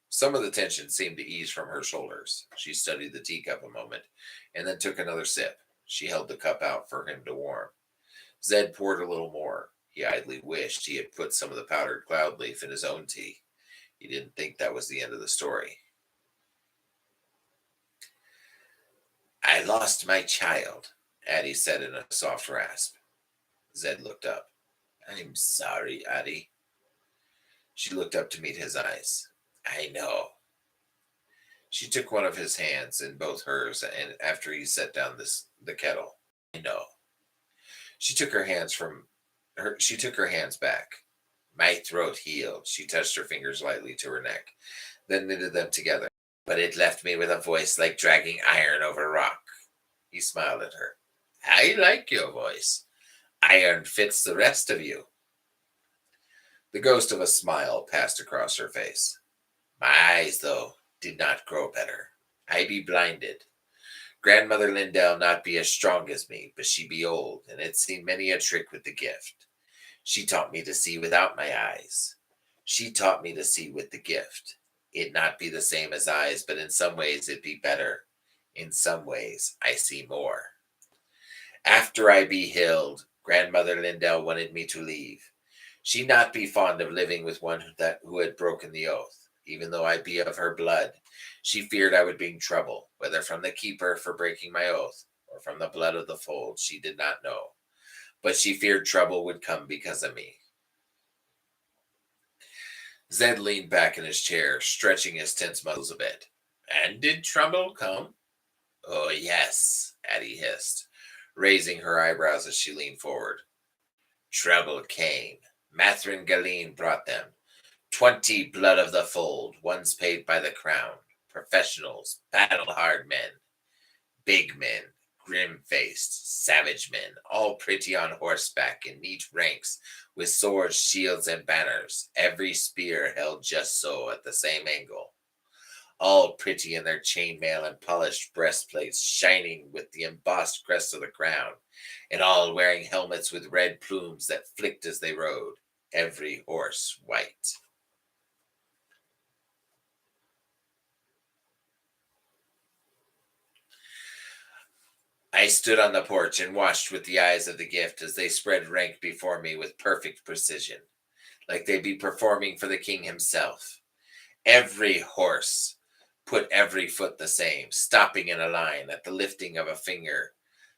S1: Some of the tension seemed to ease from her shoulders. She studied the teacup a moment, and then took another sip. She held the cup out for him to warm. Zed poured a little more. He idly wished he had put some of the powdered cloud leaf in his own tea. He didn't think that was the end of the story. I lost my child, Addie said in a soft rasp. Zed looked up. I'm sorry, Addie. She looked up to meet his eyes. I know. She took one of his hands in both hers, and after he set down the kettle, I know. She took her hands from her. She took her hands back. My throat healed. She touched her fingers lightly to her neck, then knitted them together. But it left me with a voice like dragging iron over rock. He smiled at her. I like your voice. Iron fits the rest of you. The ghost of a smile passed across her face. My eyes, though, did not grow better. I be blinded. Grandmother Lindell not be as strong as me, but she be old, and had seen many a trick with the gift. She taught me to see without my eyes. She taught me to see with the gift. It not be the same as eyes, but in some ways it be better. In some ways I see more. After I be healed, Grandmother Lindell wanted me to leave. She not be fond of living with one who had broken the oath. Even though I be of her blood, she feared I would bring trouble, whether from the keeper for breaking my oath, or from the blood of the fold, she did not know. But she feared trouble would come because of me. Zed leaned back in his chair, stretching his tense muscles a bit. And did trouble come? Oh, yes, Addie hissed, raising her eyebrows as she leaned forward. Trouble came. Mathrin Galeen brought them. 20 blood of the fold, ones paid by the crown. Professionals, battle-hard men. Big men, grim-faced, savage men, all pretty on horseback in neat ranks, with swords, shields, and banners, every spear held just so at the same angle. All pretty in their chainmail and polished breastplates, shining with the embossed crest of the crown, and all wearing helmets with red plumes that flicked as they rode, every horse white. I stood on the porch and watched with the eyes of the gift as they spread rank before me with perfect precision, like they be performing for the king himself. Every horse Put every foot the same, stopping in a line at the lifting of a finger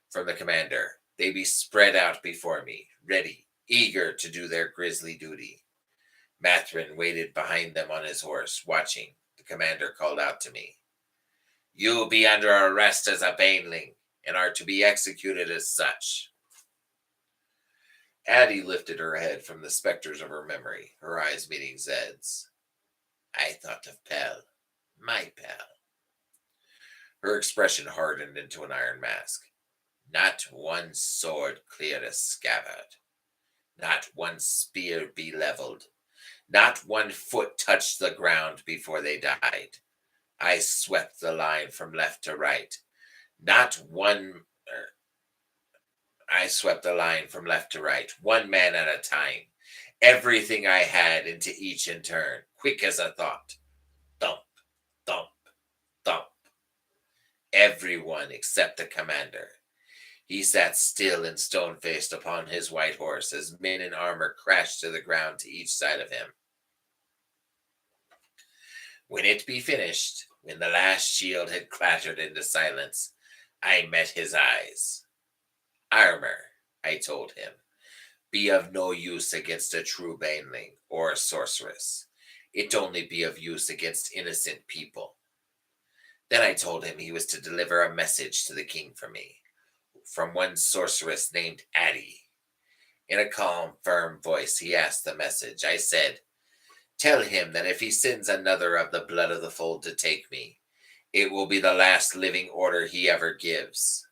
S1: from the commander. They be spread out before me, ready, eager to do their grisly duty. Mathrin waited behind them on his horse, watching. The commander called out to me, "You be under arrest as a baneling, and are to be executed as such." Addie lifted her head from the specters of her memory, her eyes meeting Zed's. "I thought of Pell, my Pell." Her expression hardened into an iron mask. "Not one sword cleared a scabbard. Not one spear be leveled. Not one foot touched the ground before they died. I swept the line from left to right. Not one. I swept the line from left to right, one man at a time. Everything I had into each in turn, quick as a thought. Thump, thump, thump. Everyone except the commander. He sat still and stone-faced upon his white horse as men in armor crashed to the ground to each side of him. When it be finished, when the last shield had clattered into silence, I met his eyes. "Armor," I told him, "be of no use against a true baneling or a sorceress. It only be of use against innocent people." Then I told him he was to deliver a message to the king for me, from one sorceress named Addie. In a calm, firm voice, he asked the message. I said, "Tell him that if he sends another of the blood of the fold to take me, it will be the last living order he ever gives."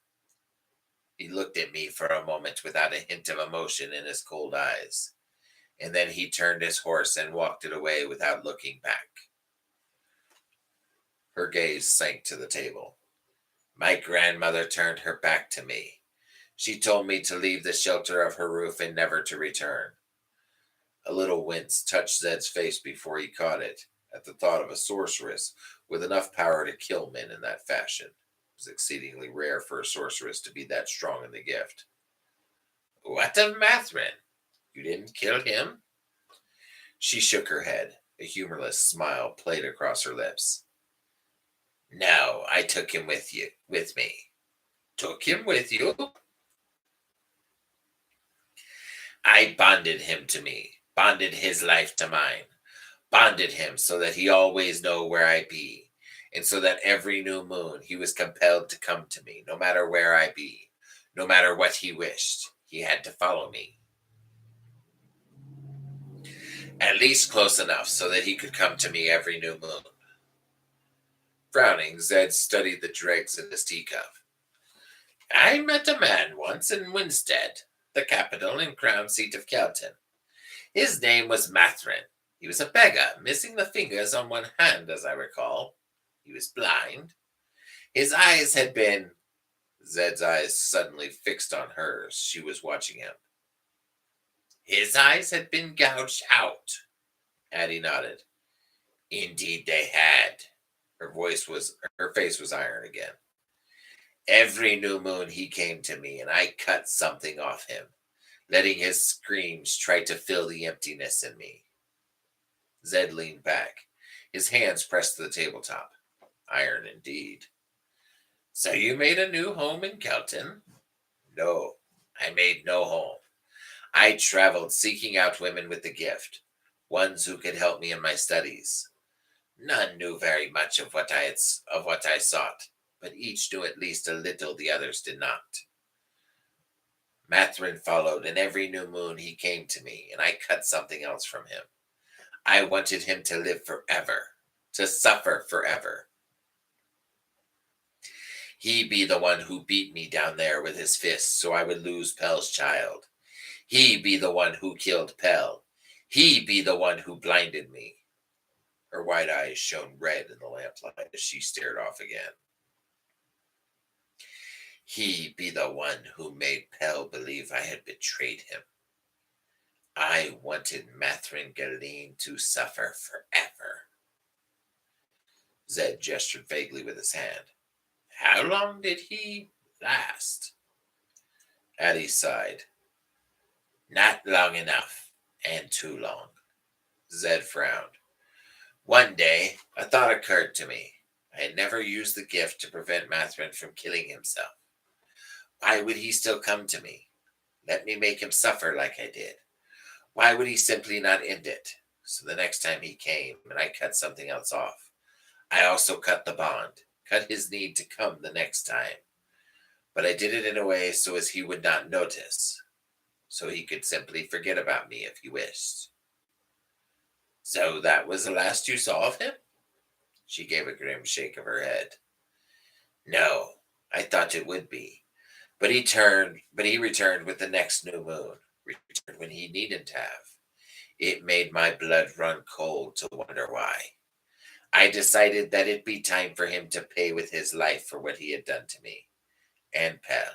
S1: He looked at me for a moment without a hint of emotion in his cold eyes, and then he turned his horse and walked it away without looking back. Her gaze sank to the table. My grandmother turned her back to me. She told me to leave the shelter of her roof and never to return. A little wince touched Zed's face before he caught it, at the thought of a sorceress with enough power to kill men in that fashion. It was exceedingly rare for a sorceress to be that strong in the gift. "What of Mathrin? You didn't kill him?" She shook her head. A humorless smile played across her lips. "No, I took him with me." "Took him with you?" "I bonded him to me, bonded his life to mine, bonded him so that he always know where I be, and so that every new moon he was compelled to come to me, no matter where I be, no matter what he wished. He had to follow me. At least close enough so that he could come to me every new moon." Frowning, Zed studied the dregs in his teacup. "I met a man once in Winstead, the capital and crown seat of Kelton. His name was Mathrin. He was a beggar, missing the fingers on one hand, as I recall. He was blind. His eyes had been—" Zed's eyes suddenly fixed on hers. She was watching him. "His eyes had been gouged out." Addie nodded. "Indeed they had." Her face was iron again. "Every new moon he came to me, and I cut something off him, letting his screams try to fill the emptiness in me." Zed leaned back. His hands pressed to the tabletop. Iron indeed. "So you made a new home in Kelton?" "No, I made no home. I traveled seeking out women with the gift, ones who could help me in my studies. None knew very much of what I sought, but each knew at least a little the others did not. Mathrin followed, and every new moon he came to me, and I cut something else from him. I wanted him to live forever, to suffer forever. He be the one who beat me down there with his fists so I would lose Pell's child. He be the one who killed Pell. He be the one who blinded me." Her white eyes shone red in the lamplight as she stared off again. "He be the one who made Pell believe I had betrayed him. I wanted Mathrin Galeen to suffer forever." Zed gestured vaguely with his hand. "How long did he last?" Addie sighed. "Not long enough, and too long." Zed frowned. "One day, a thought occurred to me. I had never used the gift to prevent Mathrin from killing himself. Why would he still come to me? Let me make him suffer like I did. Why would he simply not end it? So the next time he came and I cut something else off, I also cut the bond, cut his need to come the next time. But I did it in a way so as he would not notice, so he could simply forget about me if he wished. So that was the last you saw of him? She gave a grim shake of her head. No, I thought it would be. But he returned with the next new moon, returned when he needn't have. It made my blood run cold to wonder why. I decided that it'd be time for him to pay with his life for what he had done to me, and Pell,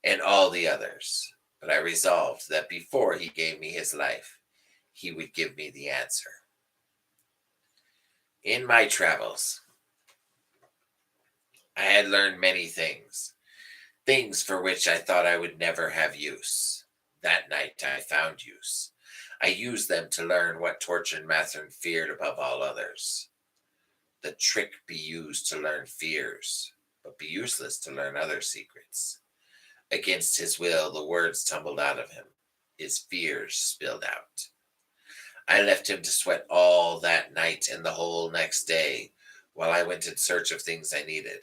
S1: and all the others. But I resolved that before he gave me his life, he would give me the answer. In my travels, I had learned many things, things for which I thought I would never have use. That night I found use. I used them to learn what tortured Mathern feared above all others. The trick be used to learn fears, but be useless to learn other secrets. Against his will, the words tumbled out of him. His fears spilled out. I left him to sweat all that night and the whole next day while I went in search of things I needed,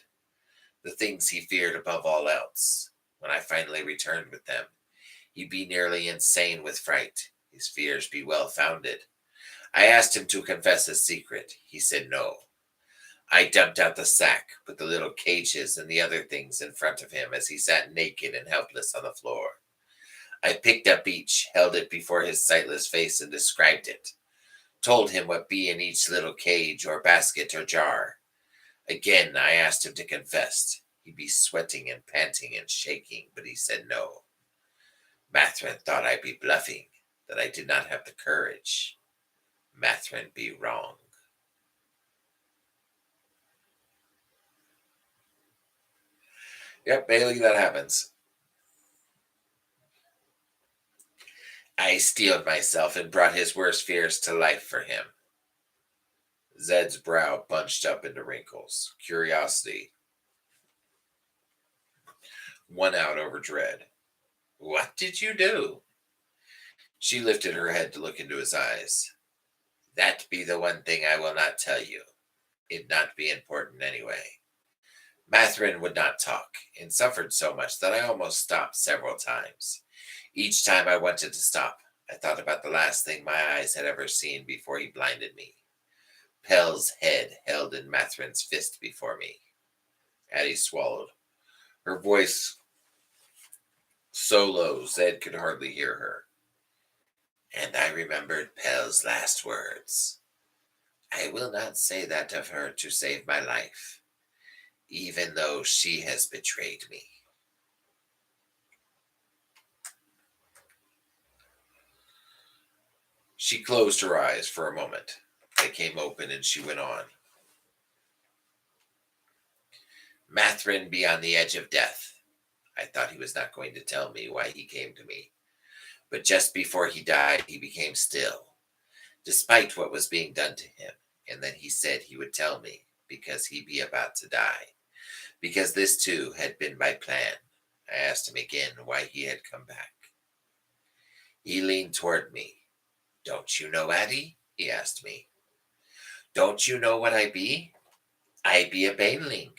S1: the things he feared above all else. When I finally returned with them, he'd be nearly insane with fright. His fears be well founded. I asked him to confess his secret. He said no. I dumped out the sack, put the little cages and the other things in front of him as he sat naked and helpless on the floor. I picked up each, held it before his sightless face, and described it. Told him what be in each little cage or basket or jar. Again, I asked him to confess. He'd be sweating and panting and shaking, but he said no. Mathrin thought I'd be bluffing, that I did not have the courage. Mathrin be wrong. Yep, Bailey, that happens. I steeled myself and brought his worst fears to life for him. Zed's brow bunched up into wrinkles. Curiosity won out over dread. What did you do? She lifted her head to look into his eyes. That be the one thing I will not tell you. It not be important anyway. Mathrin would not talk, and suffered so much that I almost stopped several times. Each time I wanted to stop, I thought about the last thing my eyes had ever seen before he blinded me. Pell's head held in Mathrin's fist before me. Addie swallowed, her voice so low Zed could hardly hear her. And I remembered Pell's last words. I will not say that of her to save my life, even though she has betrayed me. She closed her eyes for a moment. They came open and she went on. Mathrin be on the edge of death. I thought he was not going to tell me why he came to me. But just before he died, he became still, despite what was being done to him. And then he said he would tell me, because he be about to die. Because this too had been my plan. I asked him again why he had come back. He leaned toward me. Don't you know, Addie? He asked me. Don't you know what I be? I be a baneling.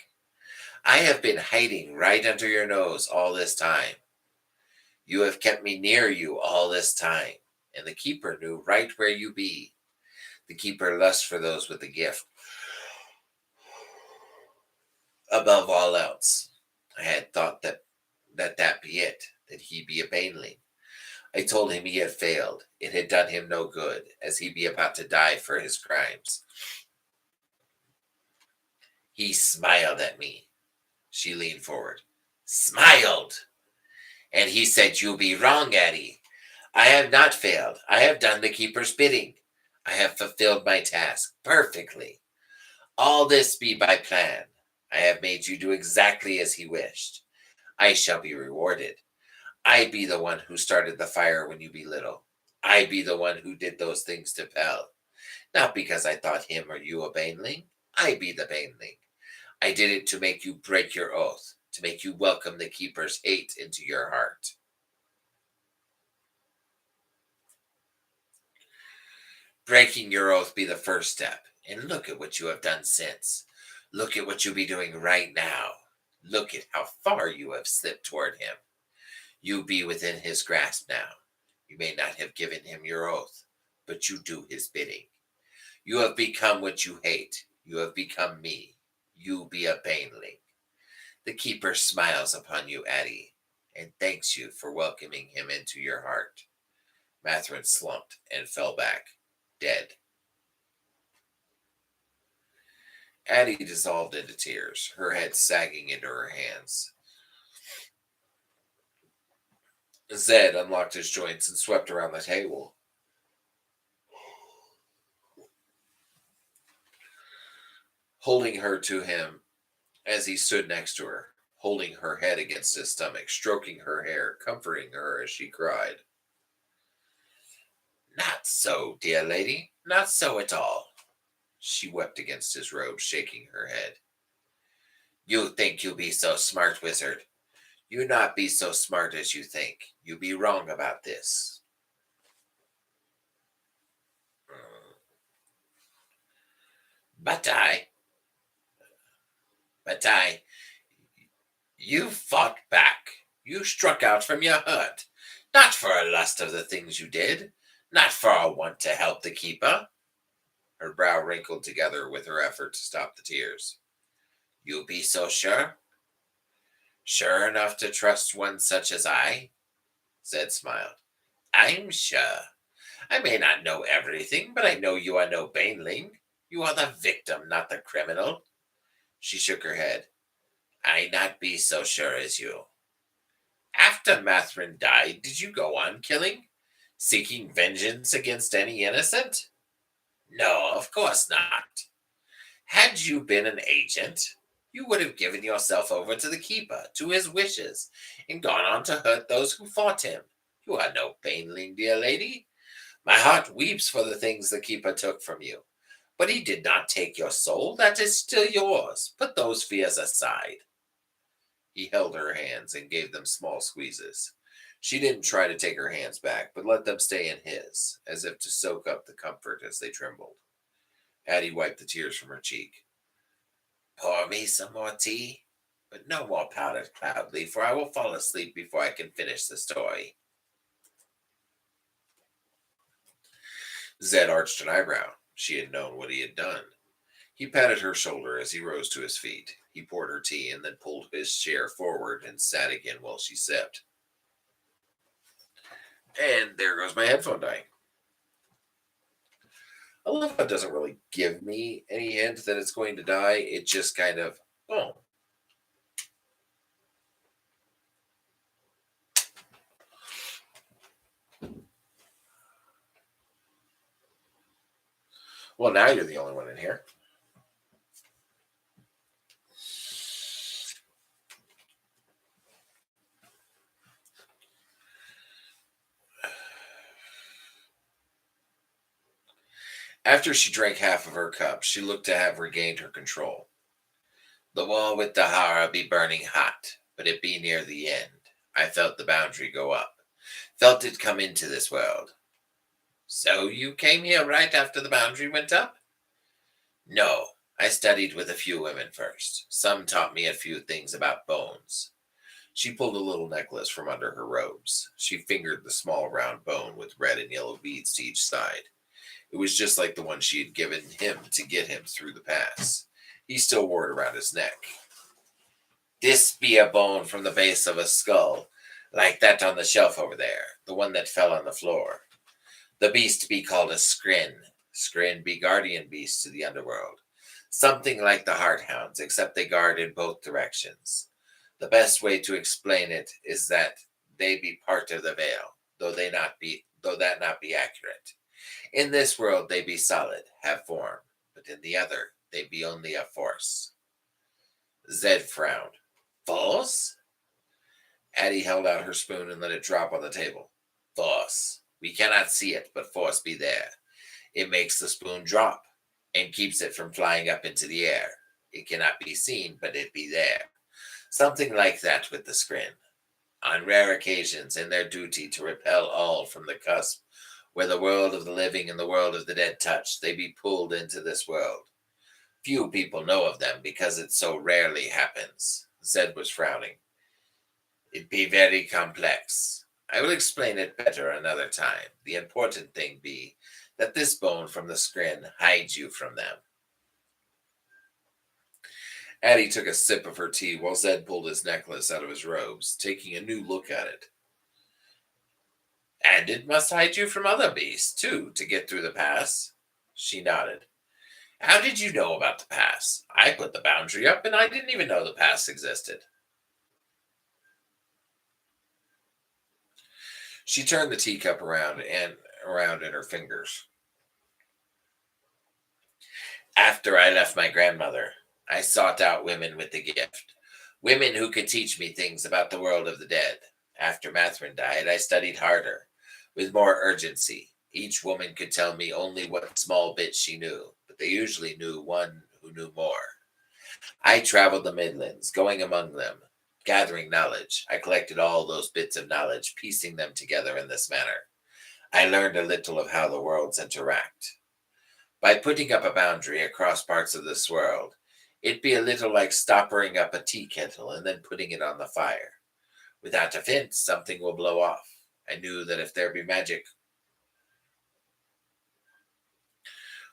S1: I have been hiding right under your nose all this time. You have kept me near you all this time, and the keeper knew right where you be. The keeper lusts for those with the gift. Above all else, I had thought that be it, that he be a baneling. I told him he had failed. It had done him no good, as he be about to die for his crimes. He smiled at me. She leaned forward. Smiled! And he said, you be wrong, Addie. I have not failed. I have done the keeper's bidding. I have fulfilled my task perfectly. All this be by plan. I have made you do exactly as he wished. I shall be rewarded. I be the one who started the fire when you be little. I be the one who did those things to Pell. Not because I thought him or you a baneling. I be the baneling. I did it to make you break your oath, to make you welcome the keeper's hate into your heart. Breaking your oath be the first step, and look at what you have done since. Look at what you be doing right now. Look at how far you have slipped toward him. You be within his grasp now. You may not have given him your oath, but you do his bidding. You have become what you hate. You have become me. You be a baneling. The keeper smiles upon you, Addie, and thanks you for welcoming him into your heart. Matherin slumped and fell back, dead. Addie dissolved into tears, her head sagging into her hands. Zed unlocked his joints and swept around the table. Holding her to him as he stood next to her, holding her head against his stomach, stroking her hair, comforting her as she cried. Not so, dear lady, not so at all. She wept against his robe, shaking her head. You think you be so smart, wizard. You not be so smart as you think. You be wrong about this. But I, but I, you fought back. You struck out from your hurt. Not for a lust of the things you did. Not for a want to help the keeper. Her brow wrinkled together with her effort to stop the tears. You be so sure? Sure enough to trust one such as I? Zed smiled. I'm sure. I may not know everything, but I know you are no baneling. You are the victim, not the criminal. She shook her head. I not be so sure as you. After Matherin died, did you go on killing? Seeking vengeance against any innocent? No, of course not. Had you been an agent, you would have given yourself over to the keeper, to his wishes, and gone on to hurt those who fought him. You are no baneling, dear lady. My heart weeps for the things the keeper took from you. But he did not take your soul. That is still yours. Put those fears aside. He held her hands and gave them small squeezes. She didn't try to take her hands back, but let them stay in his, as if to soak up the comfort as they trembled. Addie wiped the tears from her cheek. Pour me some more tea, but no more powdered cloud leaf, or I will fall asleep before I can finish the story. Zed arched an eyebrow. She had known what he had done. He patted her shoulder as he rose to his feet. He poured her tea and then pulled his chair forward and sat again while she sipped. And there goes my headphone dying. I love how it doesn't really give me any hint that it's going to die. It just kind of, oh. Well, now you're the only one in here. After she drank half of her cup, she looked to have regained her control. The wall with Dahara be burning hot, but it be near the end. I felt the boundary go up. Felt it come into this world. So you came here right after the boundary went up? No, I studied with a few women first. Some taught me a few things about bones. She pulled a little necklace from under her robes. She fingered the small round bone with red and yellow beads to each side. It was just like the one she had given him to get him through the pass. He still wore it around his neck. This be a bone from the base of a skull, like that on the shelf over there, the one that fell on the floor. The beast be called a scrin. Scrin be guardian beast to the underworld. Something like the hearthounds, except they guard in both directions. The best way to explain it is that they be part of the veil, though that not be accurate. In this world they be solid, have form, but in the other they be only a force. Zed frowned. Force? Addie held out her spoon and let it drop on the table. Force. We cannot see it, but force be there. It makes the spoon drop, and keeps it from flying up into the air. It cannot be seen, but it be there. Something like that with the scrin. On rare occasions, in their duty to repel all from the cusp, where the world of the living and the world of the dead touch, they be pulled into this world. Few people know of them because it so rarely happens. Zed was frowning. It be very complex. I will explain it better another time. The important thing be that this bone from the scrin hides you from them. Addie took a sip of her tea while Zed pulled his necklace out of his robes, taking a new look at it. And it must hide you from other beasts, too, to get through the pass. She nodded. How did you know about the pass? I put the boundary up and I didn't even know the pass existed. She turned the teacup around in her fingers. After I left my grandmother, I sought out women with the gift. Women who could teach me things about the world of the dead. After Mathrin died, I studied harder, with more urgency. Each woman could tell me only what small bits she knew, but they usually knew one who knew more. I traveled the Midlands, going among them, gathering knowledge. I collected all those bits of knowledge, piecing them together in this manner. I learned a little of how the worlds interact. By putting up a boundary across parts of this world, it'd be a little like stoppering up a tea kettle and then putting it on the fire. Without a fence, something will blow off. I knew that if there be magic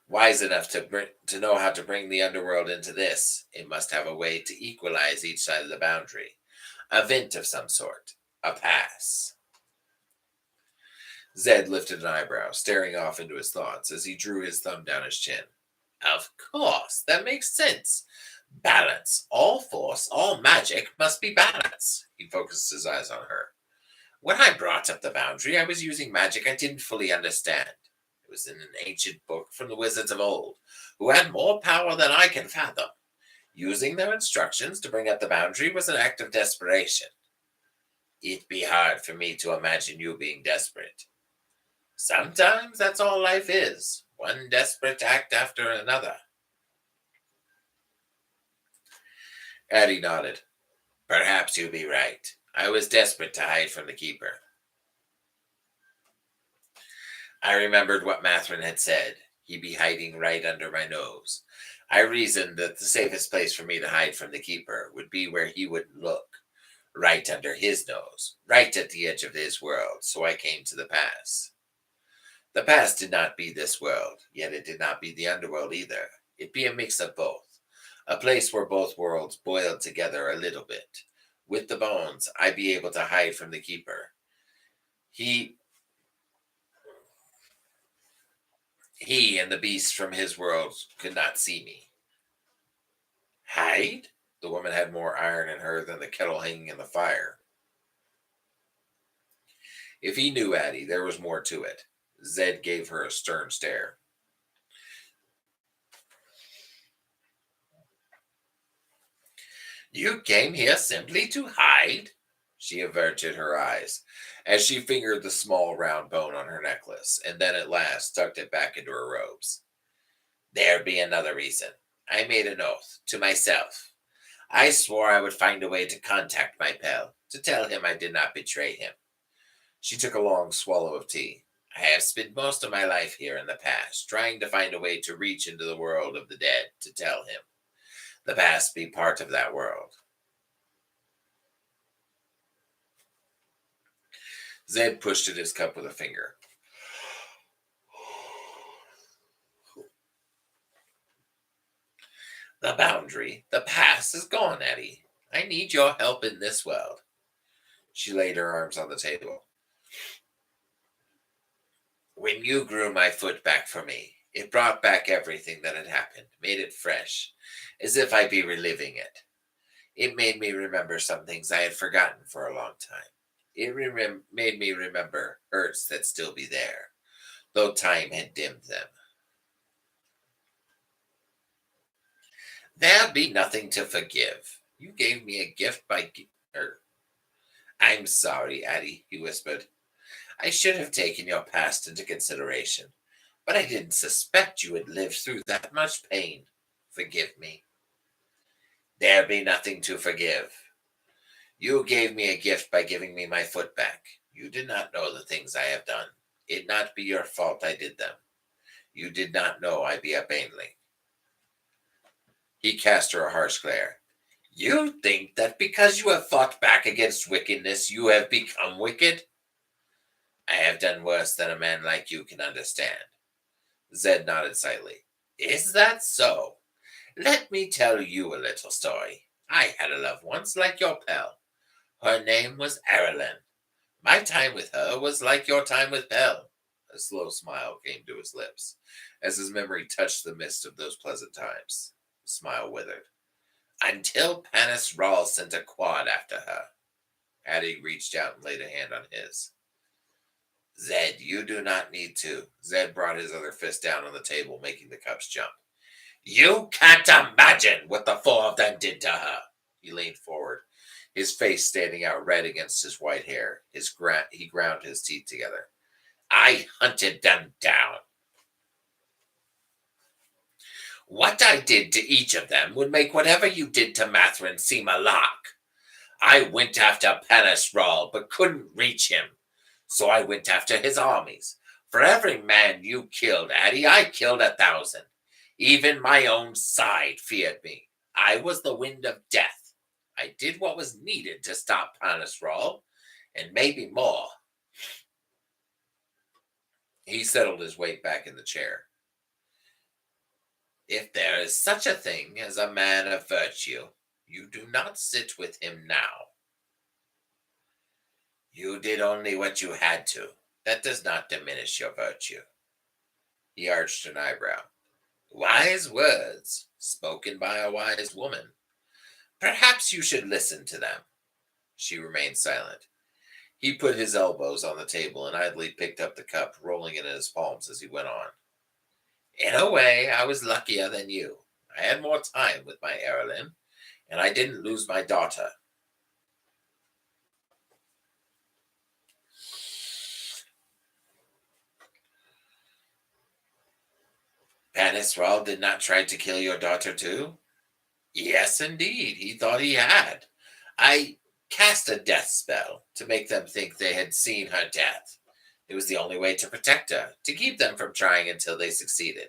S1: wise enough to know how to bring the underworld into this, it must have a way to equalize each side of the boundary. A vent of some sort. A pass. Zed lifted an eyebrow, staring off into his thoughts as he drew his thumb down his chin. Of course, that makes sense. Balance. All force, all magic must be balance. He focused his eyes on her. When I brought up the boundary, I was using magic I didn't fully understand. It was in an ancient book from the wizards of old, who had more power than I can fathom. Using their instructions to bring up the boundary was an act of desperation. It'd be hard for me to imagine you being desperate. Sometimes that's all life is, one desperate act after another. Addie nodded. Perhaps you be right. I was desperate to hide from the keeper. I remembered what Mathrin had said. He'd be hiding right under my nose. I reasoned that the safest place for me to hide from the keeper would be where he wouldn't look, right under his nose, right at the edge of his world, so I came to the pass. The past did not be this world, yet it did not be the underworld either. It be a mix of both, a place where both worlds boiled together a little bit. With the bones, I'd be able to hide from the keeper. He and the beasts from his world could not see me. Hide? The woman had more iron in her than the kettle hanging in the fire. If he knew Addie, there was more to it. Zed gave her a stern stare. You came here simply to hide? She averted her eyes as she fingered the small round bone on her necklace, and then at last tucked it back into her robes. There be another reason. I made an oath to myself. I swore I would find a way to contact my pal, to tell him I did not betray him. She took a long swallow of tea. I have spent most of my life here in the past, trying to find a way to reach into the world of the dead to tell him. The past be part of that world. Zed pushed at his cup with a finger. The boundary, the past is gone, Eddie. I need your help in this world. She laid her arms on the table. When you grew my foot back for me, it brought back everything that had happened, made it fresh, as if I be reliving it. It made me remember some things I had forgotten for a long time. It made me remember hurts that still be there, though time had dimmed them. There be nothing to forgive. You gave me a gift by her. I'm sorry, Addie, he whispered. I should have taken your past into consideration. But I didn't suspect you had lived through that much pain. Forgive me. There be nothing to forgive. You gave me a gift by giving me my foot back. You did not know the things I have done. It not be your fault I did them. You did not know I be a baneling. He cast her a harsh glare. You think that because you have fought back against wickedness, you have become wicked? I have done worse than a man like you can understand. Zed nodded slightly. Is that so? Let me tell you a little story. I had a love once like your pal. Her name was Erilyn. My time with her was like your time with Belle. A slow smile came to his lips as his memory touched the mist of those pleasant times. The smile withered. Until Panis Rawls sent a quad after her. Addie reached out and laid a hand on his. Zed, you do not need to. Zed brought his other fist down on the table, making the cups jump. You can't imagine what the four of them did to her. He leaned forward, his face standing out red against his white hair. He ground his teeth together. I hunted them down. What I did to each of them would make whatever you did to Mathrin seem a lark. I went after Panis Rawl, but couldn't reach him. So I went after his armies. For every man you killed, Addie, I killed 1,000. Even my own side feared me. I was the wind of death. I did what was needed to stop Panis Rawl, and maybe more. He settled his weight back in the chair. If there is such a thing as a man of virtue, you do not sit with him now. You did only what you had to. That does not diminish your virtue. He arched an eyebrow. Wise words, spoken by a wise woman. Perhaps you should listen to them. She remained silent. He put his elbows on the table and idly picked up the cup, rolling it in his palms as he went on. In a way, I was luckier than you. I had more time with my Erilyn, and I didn't lose my daughter. Panis Rawl did not try to kill your daughter too? Yes, indeed. He thought he had. I cast a death spell to make them think they had seen her death. It was the only way to protect her, to keep them from trying until they succeeded.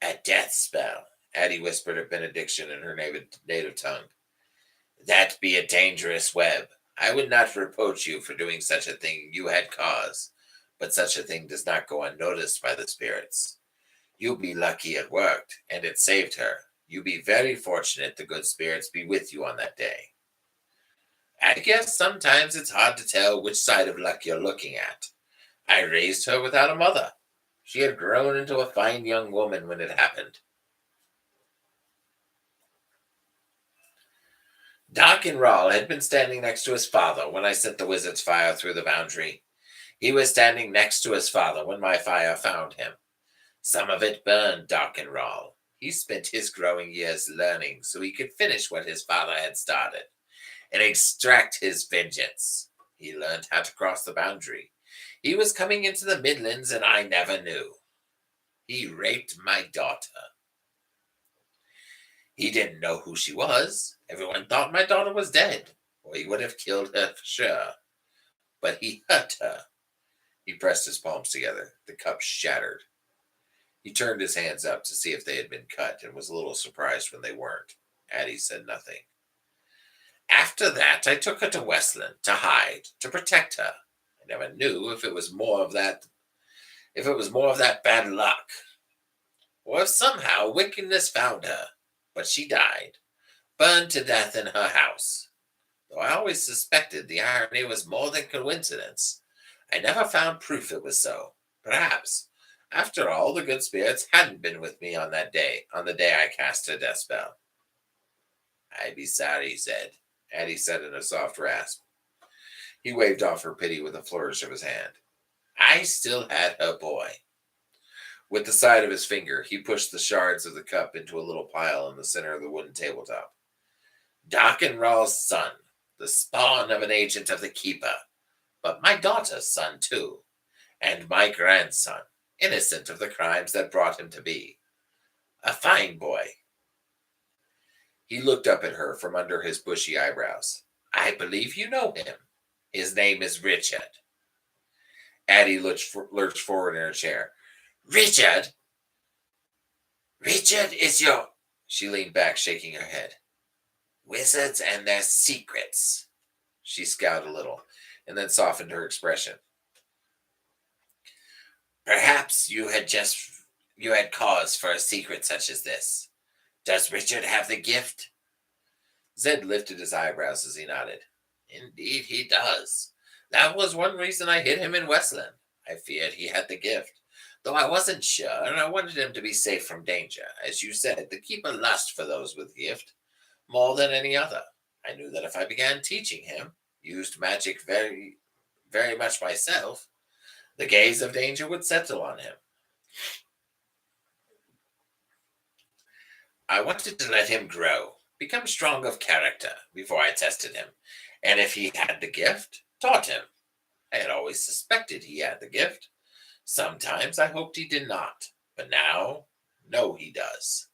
S1: A death spell, Addie whispered a benediction in her native tongue. That be a dangerous web. I would not reproach you for doing such a thing you had cause, but such a thing does not go unnoticed by the spirits. You be lucky it worked, and it saved her. You be very fortunate the good spirits be with you on that day. I guess sometimes it's hard to tell which side of luck you're looking at. I raised her without a mother. She had grown into a fine young woman when it happened. Darkin Rawl had been standing next to his father when I sent the wizard's fire through the boundary. He was standing next to his father when my fire found him. Some of it burned Darkin Rawl. He spent his growing years learning so he could finish what his father had started and extract his vengeance. He learned how to cross the boundary. He was coming into the Midlands and I never knew. He raped my daughter. He didn't know who she was. Everyone thought my daughter was dead, or he would have killed her for sure. But he hurt her. He pressed his palms together. The cup shattered. He turned his hands up to see if they had been cut and was a little surprised when they weren't. Addie said nothing. After that, I took her to Westland to hide, to protect her. I never knew if it was more of that bad luck, or if somehow wickedness found her. But she died, burned to death in her house. Though I always suspected the irony was more than coincidence, I never found proof it was so. Perhaps, after all, the good spirits hadn't been with me on the day I cast her death spell. I be sorry, Zed, Addie said in a soft rasp. He waved off her pity with a flourish of his hand. I still had her boy. With the side of his finger, he pushed the shards of the cup into a little pile in the center of the wooden tabletop. Darkin Raw's son, the spawn of an agent of the Keeper, but my daughter's son too, and my grandson. innocent of the crimes that brought him to be. A fine boy. He looked up at her from under his bushy eyebrows. I believe you know him. His name is Richard. Addie lurched forward in her chair. Richard? Richard is your... She leaned back, shaking her head. Wizards and their secrets. She scowled a little, and then softened her expression. Perhaps you had cause for a secret such as this. Does Richard have the gift? Zed lifted his eyebrows as he nodded. Indeed he does. That was one reason I hid him in Westland. I feared he had the gift. Though I wasn't sure, and I wanted him to be safe from danger. As you said, the keeper lust for those with gift, more than any other. I knew that if I began teaching him, used magic very, very much myself, the gaze of danger would settle on him. I wanted to let him grow, become strong of character before I tested him, and if he had the gift, taught him. I had always suspected he had the gift. Sometimes I hoped he did not, but now, no, he does.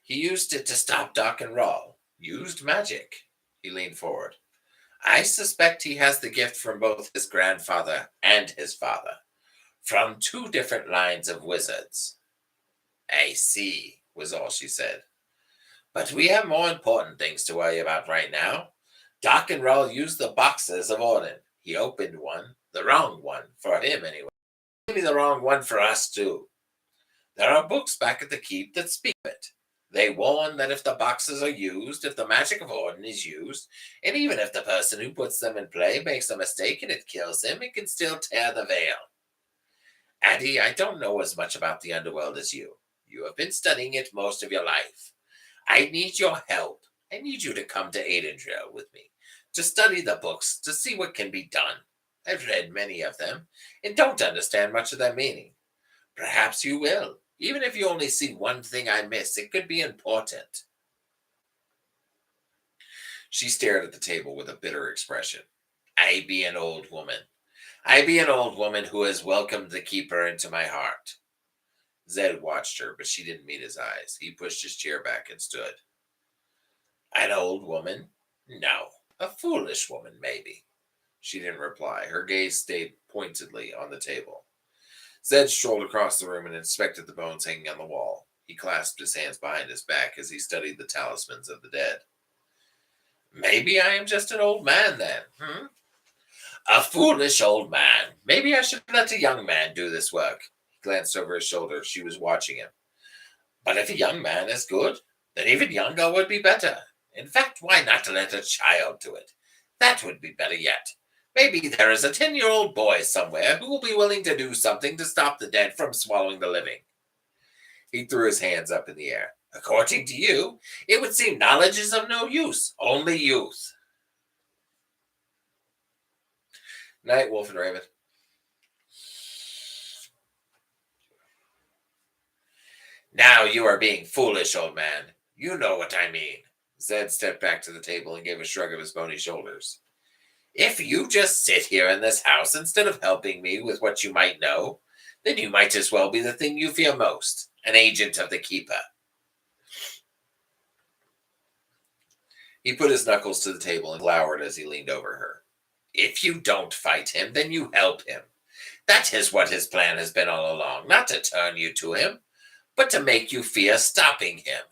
S1: He used it to stop Doc and Rawl. Used magic. He leaned forward. I suspect he has the gift from both his grandfather and his father, from two different lines of wizards. I see, was all she said. But we have more important things to worry about right now. Doc and Rawl used the boxes of Riordan. He opened one, the wrong one, for him anyway. Maybe the wrong one for us too. There are books back at the keep that speak of it. They warn that if the boxes are used, if the magic of Riordan is used, and even if the person who puts them in play makes a mistake and it kills him, it can still tear the veil. Addie, I don't know as much about the underworld as you. You have been studying it most of your life. I need your help. I need you to come to Aidendrill with me, to study the books, to see what can be done. I've read many of them, and don't understand much of their meaning. Perhaps you will. Even if you only see one thing I miss, it could be important. She stared at the table with a bitter expression. I be an old woman. I be an old woman who has welcomed the keeper into my heart. Zed watched her, but she didn't meet his eyes. He pushed his chair back and stood. An old woman? No. A foolish woman, maybe. She didn't reply. Her gaze stayed pointedly on the table. Zed strolled across the room and inspected the bones hanging on the wall. He clasped his hands behind his back as he studied the talismans of the dead. Maybe I am just an old man then, A foolish old man. Maybe I should let a young man do this work. He glanced over his shoulder. She was watching him. But if a young man is good, then even younger would be better. In fact, why not let a child do it? That would be better yet. Maybe there is a 10-year-old boy somewhere who will be willing to do something to stop the dead from swallowing the living. He threw his hands up in the air. According to you, it would seem knowledge is of no use, only youth. Night, Wolf and Raven. Now you are being foolish, old man. You know what I mean. Zed stepped back to the table and gave a shrug of his bony shoulders. If you just sit here in this house instead of helping me with what you might know, then you might as well be the thing you fear most, an agent of the Keeper. He put his knuckles to the table and glowered as he leaned over her. If you don't fight him, then you help him. That is what his plan has been all along, not to turn you to him, but to make you fear stopping him.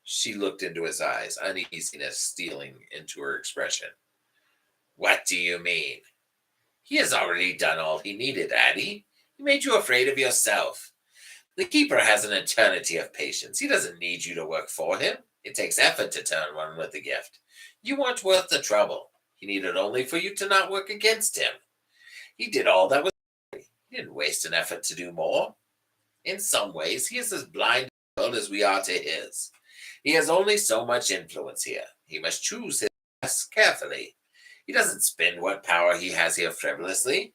S1: She looked into his eyes, uneasiness stealing into her expression. What do you mean? He has already done all he needed, Addie. He made you afraid of yourself. The Keeper has an eternity of patience. He doesn't need you to work for him. It takes effort to turn one with a gift. You weren't worth the trouble. He needed only for you to not work against him. He did all that was necessary. He didn't waste an effort to do more. In some ways, he is as blind to the world as we are to his. He has only so much influence here. He must choose his best carefully. He doesn't spend what power he has here frivolously.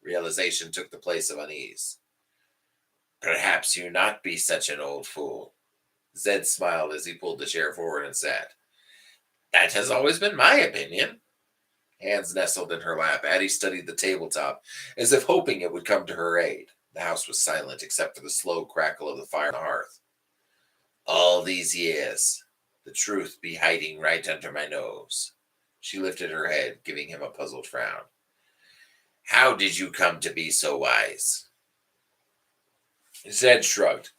S1: Realization took the place of unease. Perhaps you not be such an old fool. Zed smiled as he pulled the chair forward and sat. That has always been my opinion. Hands nestled in her lap, Addie studied the tabletop, as if hoping it would come to her aid. The house was silent except for the slow crackle of the fire on the hearth. All these years, the truth be hiding right under my nose. She lifted her head, giving him a puzzled frown. How did you come to be so wise? Zed shrugged.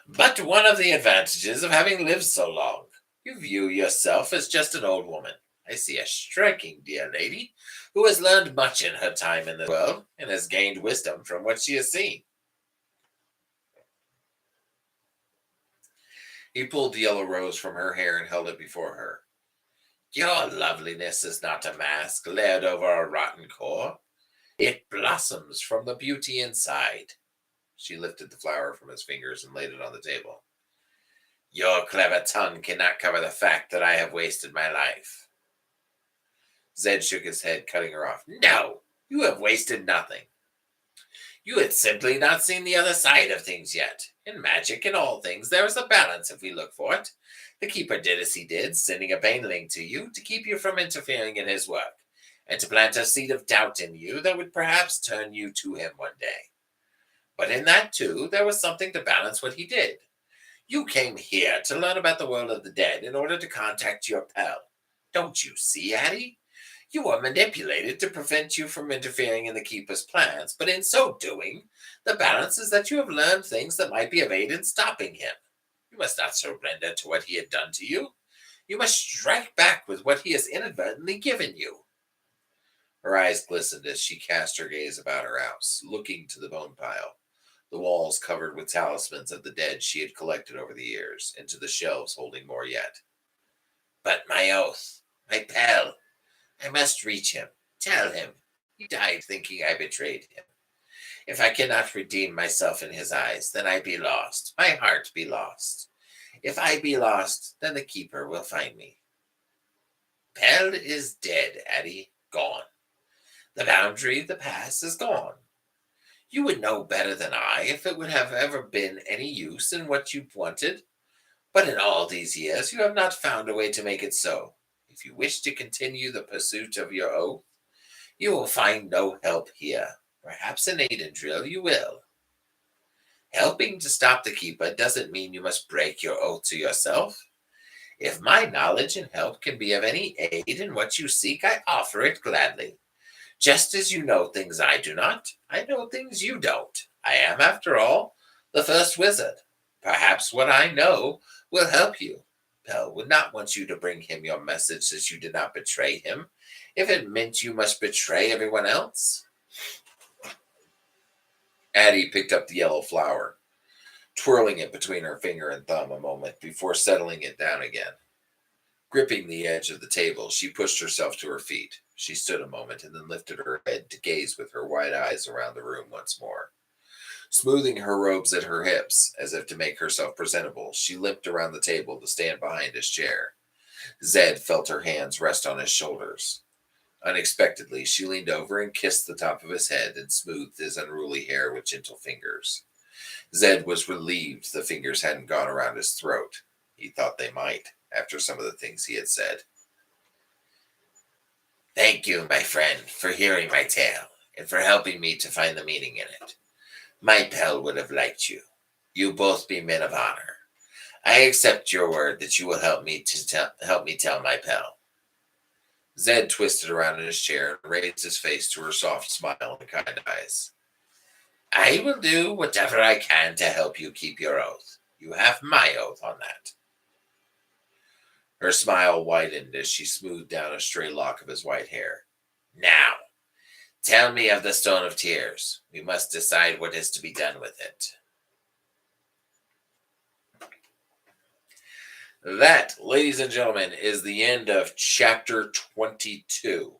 S1: But one of the advantages of having lived so long. You view yourself as just an old woman. I see a striking dear lady who has learned much in her time in the world and has gained wisdom from what she has seen. He pulled the yellow rose from her hair and held it before her. Your loveliness is not a mask laid over a rotten core. It blossoms from the beauty inside. She lifted the flower from his fingers and laid it on the table. Your clever tongue cannot cover the fact that I have wasted my life. Zed shook his head, cutting her off. No, you have wasted nothing. You had simply not seen the other side of things yet. In magic and all things, there is a balance if we look for it. The keeper did as he did, sending a baneling to you to keep you from interfering in his work, and to plant a seed of doubt in you that would perhaps turn you to him one day. But in that, too, there was something to balance what he did. You came here to learn about the world of the dead in order to contact your pal. Don't you see, Addie? You were manipulated to prevent you from interfering in the Keeper's plans, but in so doing, the balance is that you have learned things that might be of aid in stopping him. You must not surrender to what he had done to you. You must strike back with what he has inadvertently given you. Her eyes glistened as she cast her gaze about her house, looking to the bone pile, the walls covered with talismans of the dead she had collected over the years, and to the shelves holding more yet. But my oath, my pal, I must reach him, tell him. He died thinking I betrayed him. If I cannot redeem myself in his eyes, then I be lost, my heart be lost. If I be lost, then the Keeper will find me. Pell is dead, Addie, gone. The boundary of the past is gone. You would know better than I if it would have ever been any use in what you wanted. But in all these years, you have not found a way to make it so. If you wish to continue the pursuit of your oath, you will find no help here. Perhaps in Aidendrill you will. Helping to stop the Keeper doesn't mean you must break your oath to yourself. If my knowledge and help can be of any aid in what you seek, I offer it gladly. Just as you know things I do not, I know things you don't. I am, after all, the first wizard. Perhaps what I know will help you. Pell would not want you to bring him your message as you did not betray him, if it meant you must betray everyone else. Addie picked up the yellow flower, twirling it between her finger and thumb a moment before settling it down again. Gripping the edge of the table, she pushed herself to her feet. She stood a moment and then lifted her head to gaze with her wide eyes around the room once more. Smoothing her robes at her hips, as if to make herself presentable, she limped around the table to stand behind his chair. Zed felt her hands rest on his shoulders. Unexpectedly, she leaned over and kissed the top of his head and smoothed his unruly hair with gentle fingers. Zed was relieved the fingers hadn't gone around his throat. He thought they might, after some of the things he had said. Thank you, my friend, for hearing my tale, and for helping me to find the meaning in it. My pal would have liked you. You both be men of honor. I accept your word that you will help me tell my pal. Zed twisted around in his chair and raised his face to her soft smile and kind eyes. I will do whatever I can to help you keep your oath. You have my oath on that. Her smile widened as she smoothed down a stray lock of his white hair. Now, tell me of the Stone of Tears. We must decide what is to be done with it. That, ladies and gentlemen, is the end of chapter 22.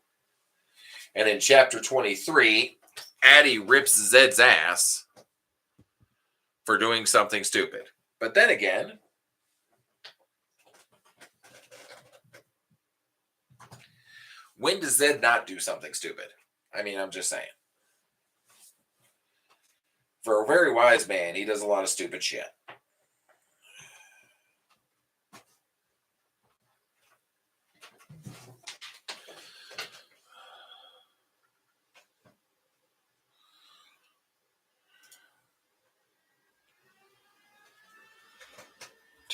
S1: And in chapter 23, Addie rips Zed's ass for doing something stupid. But then again, when does Zed not do something stupid? I mean, I'm just saying. For a very wise man, he does a lot of stupid shit.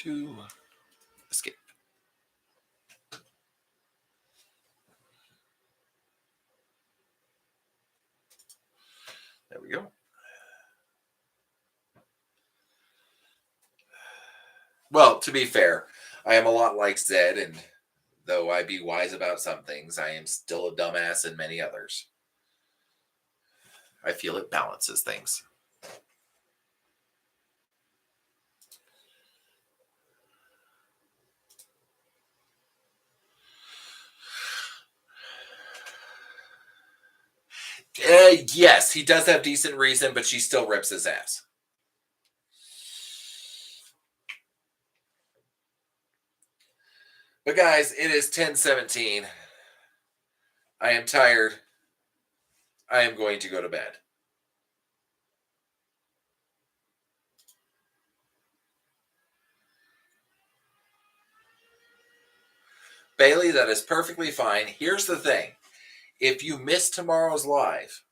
S1: to escape. There we go. Well, to be fair, I am a lot like Zed, and though I be wise about some things, I am still a dumbass in many others. I feel it balances things. Yes, he does have decent reason, but she still rips his ass. But guys, it is 10:17. I am tired. I am going to go to bed. Bailey, that is perfectly fine. Here's the thing. If you miss tomorrow's live,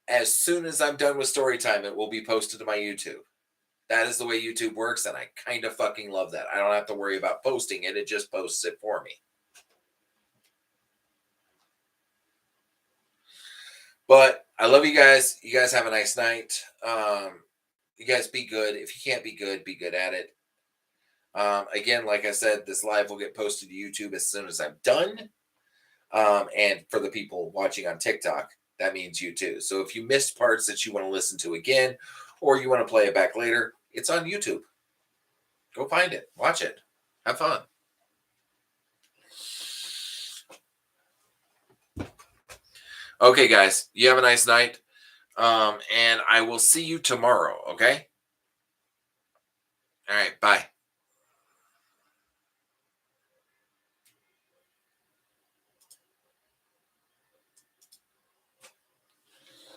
S1: as soon as I'm done with story time, it will be posted to my YouTube. That is the way YouTube works, and I kind of fucking love that. I don't have to worry about posting it. It just posts it for me. But I love you guys. You guys have a nice night. You guys be good. If you can't be good at it. Again, like I said, this live will get posted to YouTube as soon as I'm done. And for the people watching on TikTok, that means you too. So if you missed parts that you want to listen to again, or you want to play it back later, it's on YouTube. Go find it. Watch it. Have fun. Okay, guys, you have a nice night. And I will see you tomorrow, okay? All right, bye.